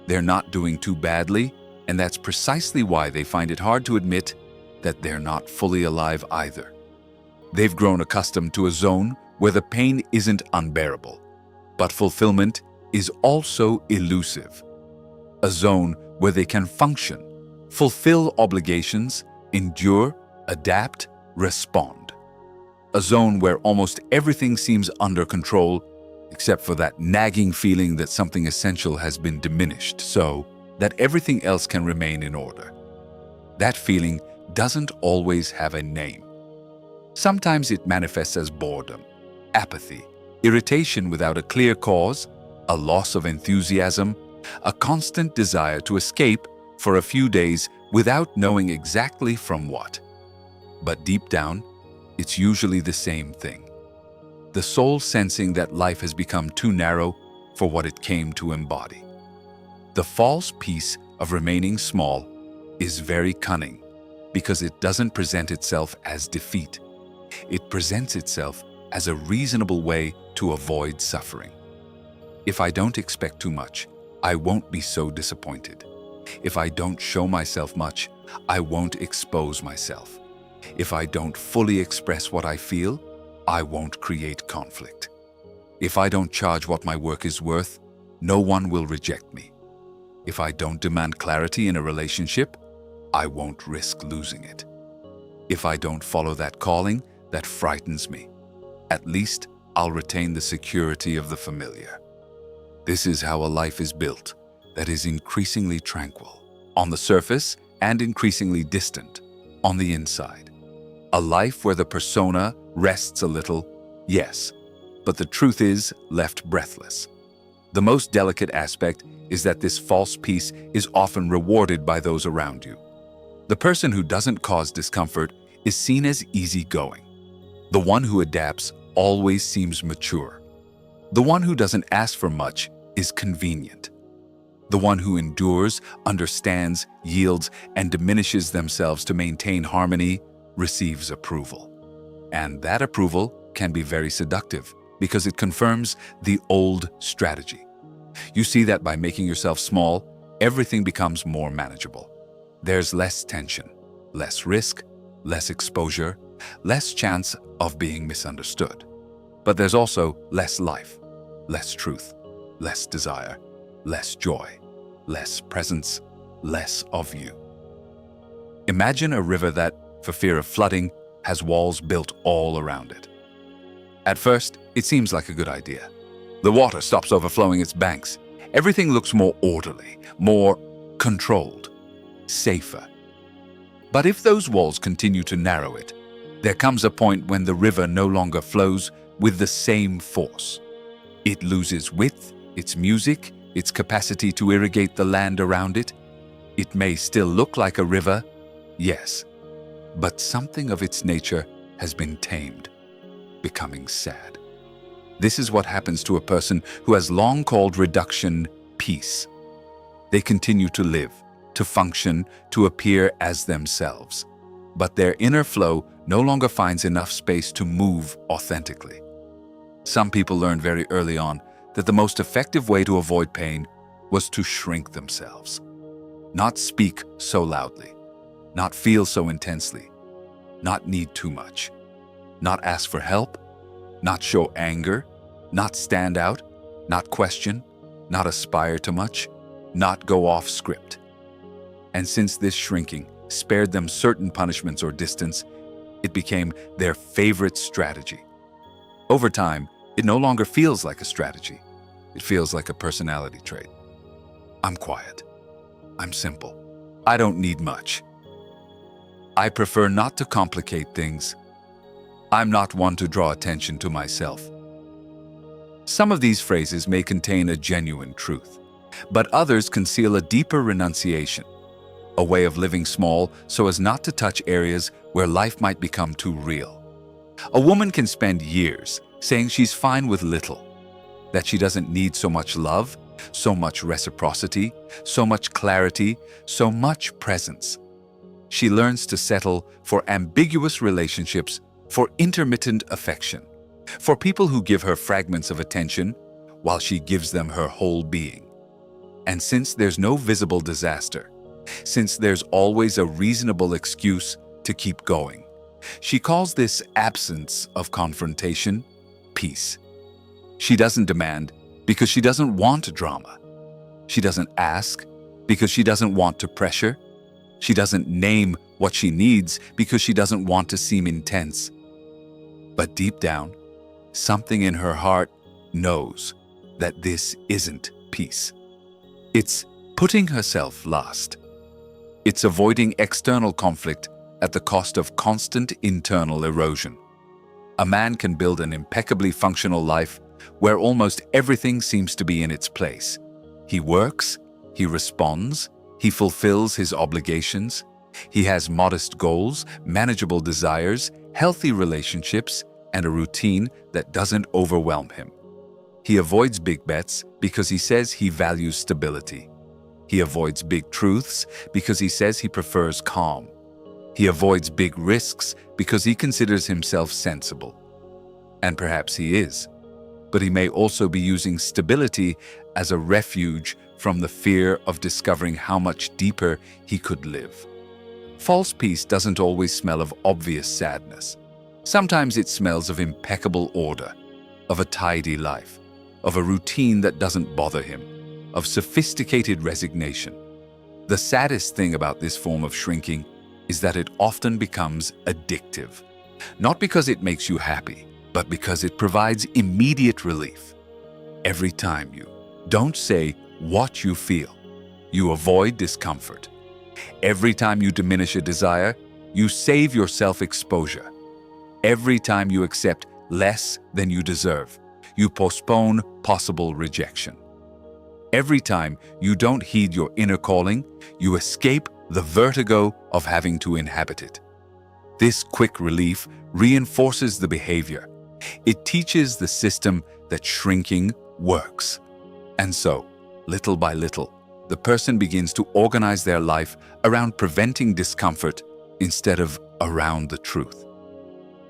They're not doing too badly, and that's precisely why they find it hard to admit that they're not fully alive either. They've grown accustomed to a zone where the pain isn't unbearable, but fulfillment is also elusive. A zone where they can function, fulfill obligations, endure, adapt, respond. A zone where almost everything seems under control, except for that nagging feeling that something essential has been diminished so that everything else can remain in order. That feeling doesn't always have a name. Sometimes it manifests as boredom, apathy, irritation without a clear cause, a loss of enthusiasm, a constant desire to escape for a few days without knowing exactly from what. But deep down, it's usually the same thing. The soul sensing that life has become too narrow for what it came to embody. The false peace of remaining small is very cunning because it doesn't present itself as defeat. It presents itself as a reasonable way to avoid suffering. If I don't expect too much, I won't be so disappointed. If I don't show myself much, I won't expose myself. If I don't fully express what I feel, I won't create conflict. If I don't charge what my work is worth, no one will reject me. If I don't demand clarity in a relationship, I won't risk losing it. If I don't follow that calling that frightens me, at least I'll retain the security of the familiar. This is how a life is built that is increasingly tranquil on the surface and increasingly distant on the inside. A life where the persona rests a little, yes, but the truth is left breathless. The most delicate aspect is that this false peace is often rewarded by those around you. The person who doesn't cause discomfort is seen as easygoing. The one who adapts always seems mature. The one who doesn't ask for much is convenient. The one who endures, understands, yields, and diminishes themselves to maintain harmony receives approval. And that approval can be very seductive because it confirms the old strategy. You see that by making yourself small, everything becomes more manageable. There's less tension, less risk, less exposure, less chance of being misunderstood. But there's also less life, less truth, less desire, less joy, less presence, less of you. Imagine a river that, for fear of flooding, has walls built all around it. At first, it seems like a good idea. The water stops overflowing its banks. Everything looks more orderly, more controlled, safer. But if those walls continue to narrow it, there comes a point when the river no longer flows with the same force. It loses width, its music, its capacity to irrigate the land around it. It may still look like a river, yes, but something of its nature has been tamed, becoming sad. This is what happens to a person who has long called reduction peace. They continue to live, to function, to appear as themselves. But their inner flow no longer finds enough space to move authentically. Some people learned very early on that the most effective way to avoid pain was to shrink themselves. Not speak so loudly, not feel so intensely, not need too much, not ask for help, not show anger, not stand out, not question, not aspire to much, not go off script. And since this shrinking spared them certain punishments or distance, it became their favorite strategy. Over time, it no longer feels like a strategy. It feels like a personality trait. I'm quiet. I'm simple. I don't need much. I prefer not to complicate things. I'm not one to draw attention to myself. Some of these phrases may contain a genuine truth, but others conceal a deeper renunciation, a way of living small so as not to touch areas where life might become too real. A woman can spend years saying she's fine with little, that she doesn't need so much love, so much reciprocity, so much clarity, so much presence. She learns to settle for ambiguous relationships, for intermittent affection, for people who give her fragments of attention while she gives them her whole being. And since there's no visible disaster, since there's always a reasonable excuse to keep going, she calls this absence of confrontation peace. She doesn't demand because she doesn't want drama. She doesn't ask because she doesn't want to pressure. She doesn't name what she needs because she doesn't want to seem intense. But deep down, something in her heart knows that this isn't peace. It's putting herself last. It's avoiding external conflict at the cost of constant internal erosion. A man can build an impeccably functional life where almost everything seems to be in its place. He works, he responds, he fulfills his obligations, he has modest goals, manageable desires, healthy relationships, and a routine that doesn't overwhelm him. He avoids big bets because he says he values stability. He avoids big truths because he says he prefers calm. He avoids big risks because he considers himself sensible. And perhaps he is, but he may also be using stability as a refuge from the fear of discovering how much deeper he could live. False peace doesn't always smell of obvious sadness. Sometimes it smells of impeccable order, of a tidy life, of a routine that doesn't bother him, of sophisticated resignation. The saddest thing about this form of shrinking is that it often becomes addictive, not because it makes you happy, but because it provides immediate relief. Every time you don't say what you feel, you avoid discomfort. Every time you diminish a desire, you save yourself exposure. Every time you accept less than you deserve, you postpone possible rejection. Every time you don't heed your inner calling, you escape the vertigo of having to inhabit it. This quick relief reinforces the behavior. It teaches the system that shrinking works. And so, little by little, the person begins to organize their life around preventing discomfort instead of around the truth.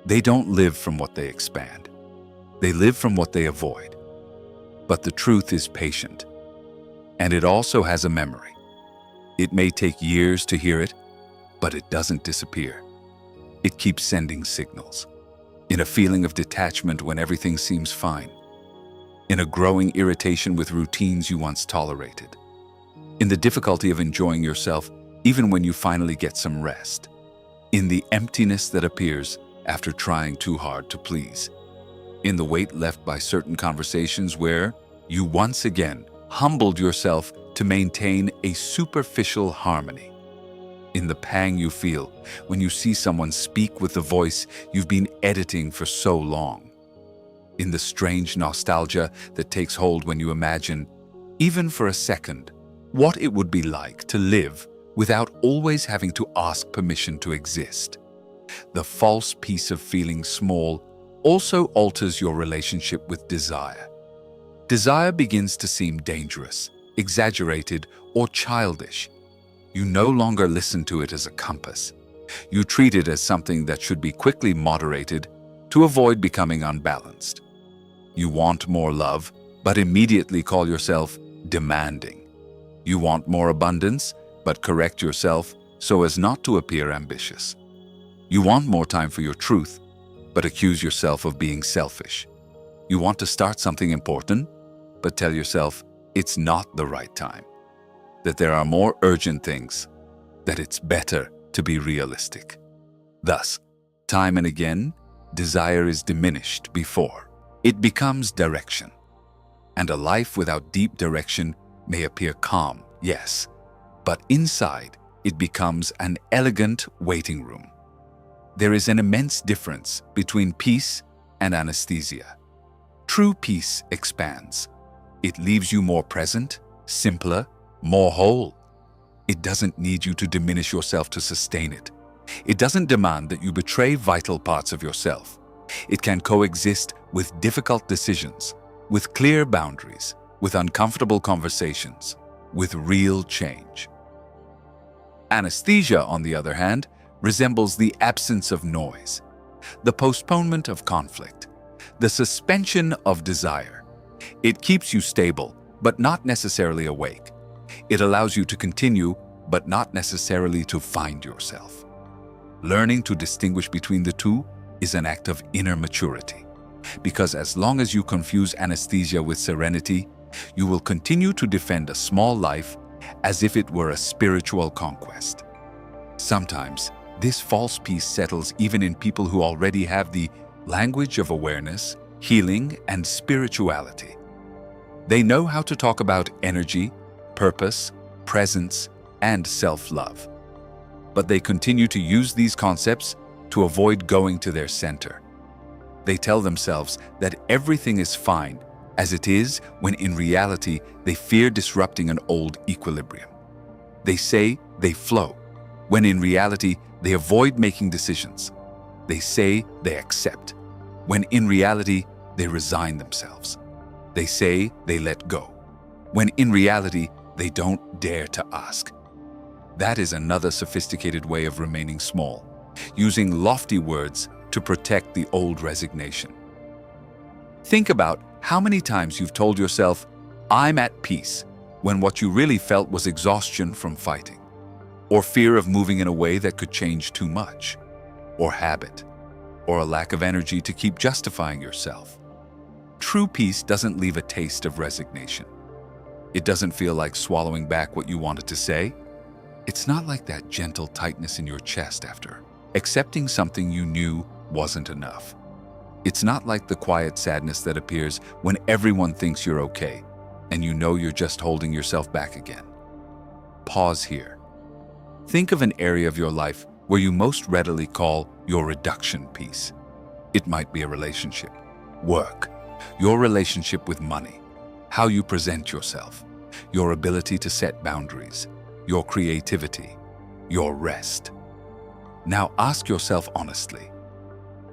They don't live from what they expand. They live from what they avoid. But the truth is patient. And it also has a memory. It may take years to hear it, but it doesn't disappear. It keeps sending signals. In a feeling of detachment when everything seems fine. In a growing irritation with routines you once tolerated. In the difficulty of enjoying yourself even when you finally get some rest. In the emptiness that appears after trying too hard to please. In the weight left by certain conversations where you once again humbled yourself to maintain a superficial harmony. in the pang you feel when you see someone speak with the voice you've been editing for so long, in the strange nostalgia that takes hold when you imagine, even for a second, what it would be like to live without always having to ask permission to exist. The false peace of feeling small also alters your relationship with desire. Desire begins to seem dangerous, exaggerated, or childish. You no longer listen to it as a compass. You treat it as something that should be quickly moderated to avoid becoming unbalanced. You want more love, but immediately call yourself demanding. You want more abundance, but correct yourself so as not to appear ambitious. You want more time for your truth, but accuse yourself of being selfish. You want to start something important, but tell yourself it's not the right time, that there are more urgent things, that it's better to be realistic. Thus, time and again, desire is diminished before it becomes direction. And a life without deep direction may appear calm, yes, but inside it becomes an elegant waiting room. There is an immense difference between peace and anesthesia. True peace expands. It leaves you more present, simpler, more whole. It doesn't need you to diminish yourself to sustain it. It doesn't demand that you betray vital parts of yourself. It can coexist with difficult decisions, with clear boundaries, with uncomfortable conversations, with real change. Anesthesia, on the other hand, resembles the absence of noise, the postponement of conflict, the suspension of desire. It keeps you stable, but not necessarily awake. It allows you to continue, but not necessarily to find yourself. Learning to distinguish between the two is an act of inner maturity, because as long as you confuse anesthesia with serenity, you will continue to defend a small life as if it were a spiritual conquest. Sometimes, this false peace settles even in people who already have the language of awareness, healing, and spirituality. They know how to talk about energy, purpose, presence, and self-love. But they continue to use these concepts to avoid going to their center. They tell themselves that everything is fine as it is, when in reality they fear disrupting an old equilibrium. They say they flow, when in reality they avoid making decisions. They say they accept, when in reality they resign themselves. They say they let go, when in reality they don't dare to ask. That is another sophisticated way of remaining small, using lofty words to protect the old resignation. Think about how many times you've told yourself, "I'm at peace," when what you really felt was exhaustion from fighting, or fear of moving in a way that could change too much, or habit, or a lack of energy to keep justifying yourself. True peace doesn't leave a taste of resignation. It doesn't feel like swallowing back what you wanted to say. It's not like that gentle tightness in your chest after accepting something you knew wasn't enough. It's not like the quiet sadness that appears when everyone thinks you're okay and you know you're just holding yourself back again. Pause here. Think of an area of your life where you most readily call your reduction piece. It might be a relationship, work, your relationship with money, how you present yourself, your ability to set boundaries, your creativity, your rest. Now ask yourself honestly,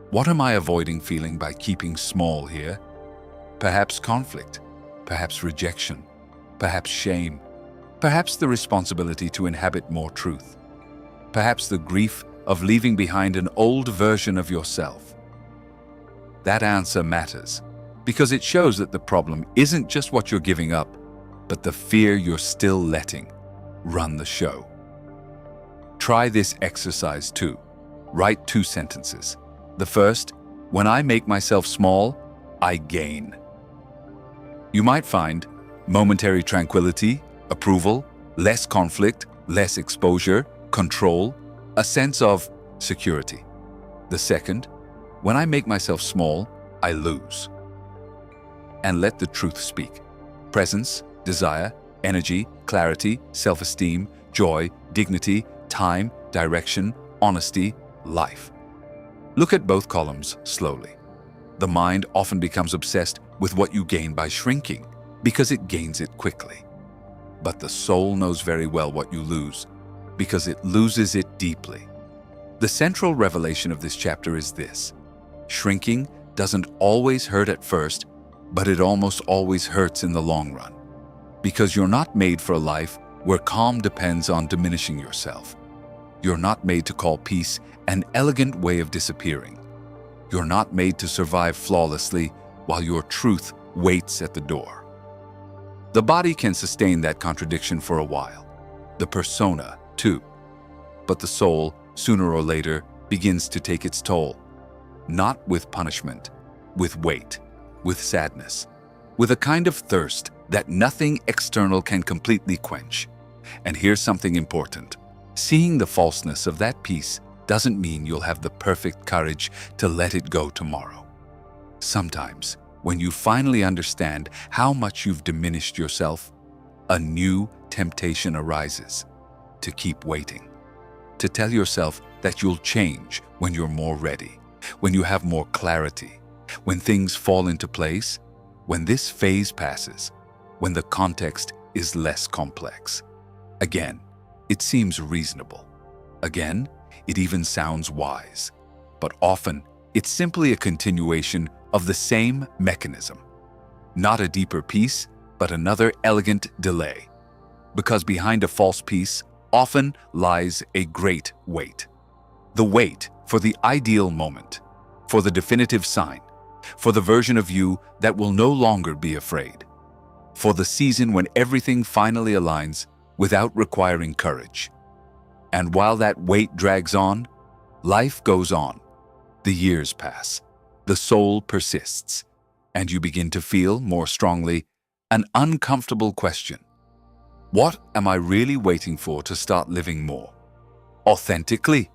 what am I avoiding feeling by keeping small here? Perhaps conflict, perhaps rejection, perhaps shame, perhaps the responsibility to inhabit more truth, perhaps the grief of leaving behind an old version of yourself. That answer matters because it shows that the problem isn't just what you're giving up, but the fear you're still letting run the show. Try this exercise too. Write 2 sentences. The first, when I make myself small, I gain. You might find momentary tranquility, approval, less conflict, less exposure, control, a sense of security. The second, when I make myself small, I lose. And let the truth speak. Presence, desire, energy, clarity, self-esteem, joy, dignity, time, direction, honesty, life. Look at both columns slowly. The mind often becomes obsessed with what you gain by shrinking because it gains it quickly. But the soul knows very well what you lose because it loses it deeply. The central revelation of this chapter is this: shrinking doesn't always hurt at first, but it almost always hurts in the long run. Because you're not made for a life where calm depends on diminishing yourself. You're not made to call peace an elegant way of disappearing. You're not made to survive flawlessly while your truth waits at the door. The body can sustain that contradiction for a while. The persona, too. But the soul, sooner or later, begins to take its toll. Not with punishment, with weight, with sadness, with a kind of thirst that nothing external can completely quench. And here's something important. Seeing the falseness of that peace doesn't mean you'll have the perfect courage to let it go tomorrow. Sometimes, when you finally understand how much you've diminished yourself, a new temptation arises to keep waiting, to tell yourself that you'll change when you're more ready, when you have more clarity, when things fall into place, when this phase passes, when the context is less complex. Again, it seems reasonable. Again, it even sounds wise. But often, it's simply a continuation of the same mechanism. Not a deeper peace, but another elegant delay. Because behind a false peace often lies a great wait. The wait for the ideal moment, for the definitive sign, for the version of you that will no longer be afraid, for the season when everything finally aligns without requiring courage. And while that wait drags on, life goes on. The years pass, the soul persists, and you begin to feel, more strongly, an uncomfortable question. What am I really waiting for to start living more authentically?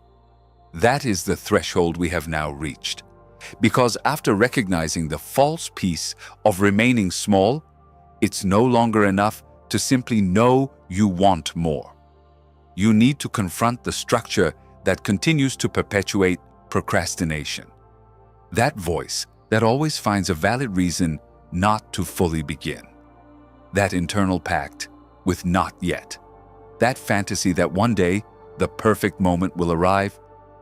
That is the threshold we have now reached. Because after recognizing the false peace of remaining small, it's no longer enough to simply know you want more. You need to confront the structure that continues to perpetuate procrastination. That voice that always finds a valid reason not to fully begin. That internal pact with not yet. That fantasy that one day the perfect moment will arrive,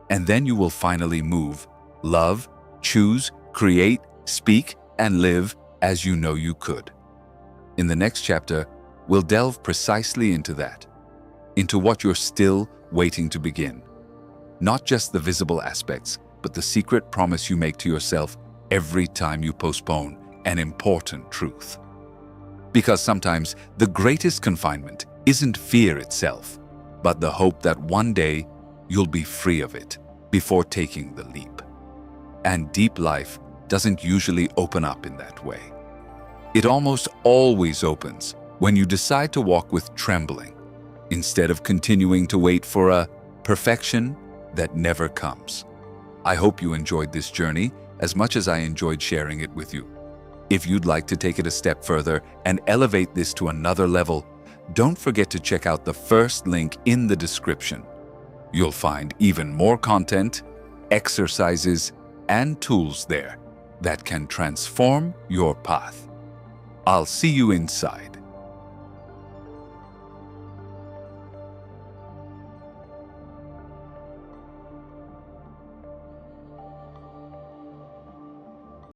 and then you will finally move, love, choose, create, speak, and live as you know you could. In the next chapter, we'll delve precisely into that, into what you're still waiting to begin. Not just the visible aspects, but the secret promise you make to yourself every time you postpone an important truth. Because sometimes the greatest confinement isn't fear itself, but the hope that one day you'll be free of it before taking the leap. And deep life doesn't usually open up in that way. It almost always opens when you decide to walk with trembling, instead of continuing to wait for a perfection that never comes. I hope you enjoyed this journey as much as I enjoyed sharing it with you. If you'd like to take it a step further and elevate this to another level, don't forget to check out the first link in the description. You'll find even more content, exercises, and tools there that can transform your path. I'll see you inside.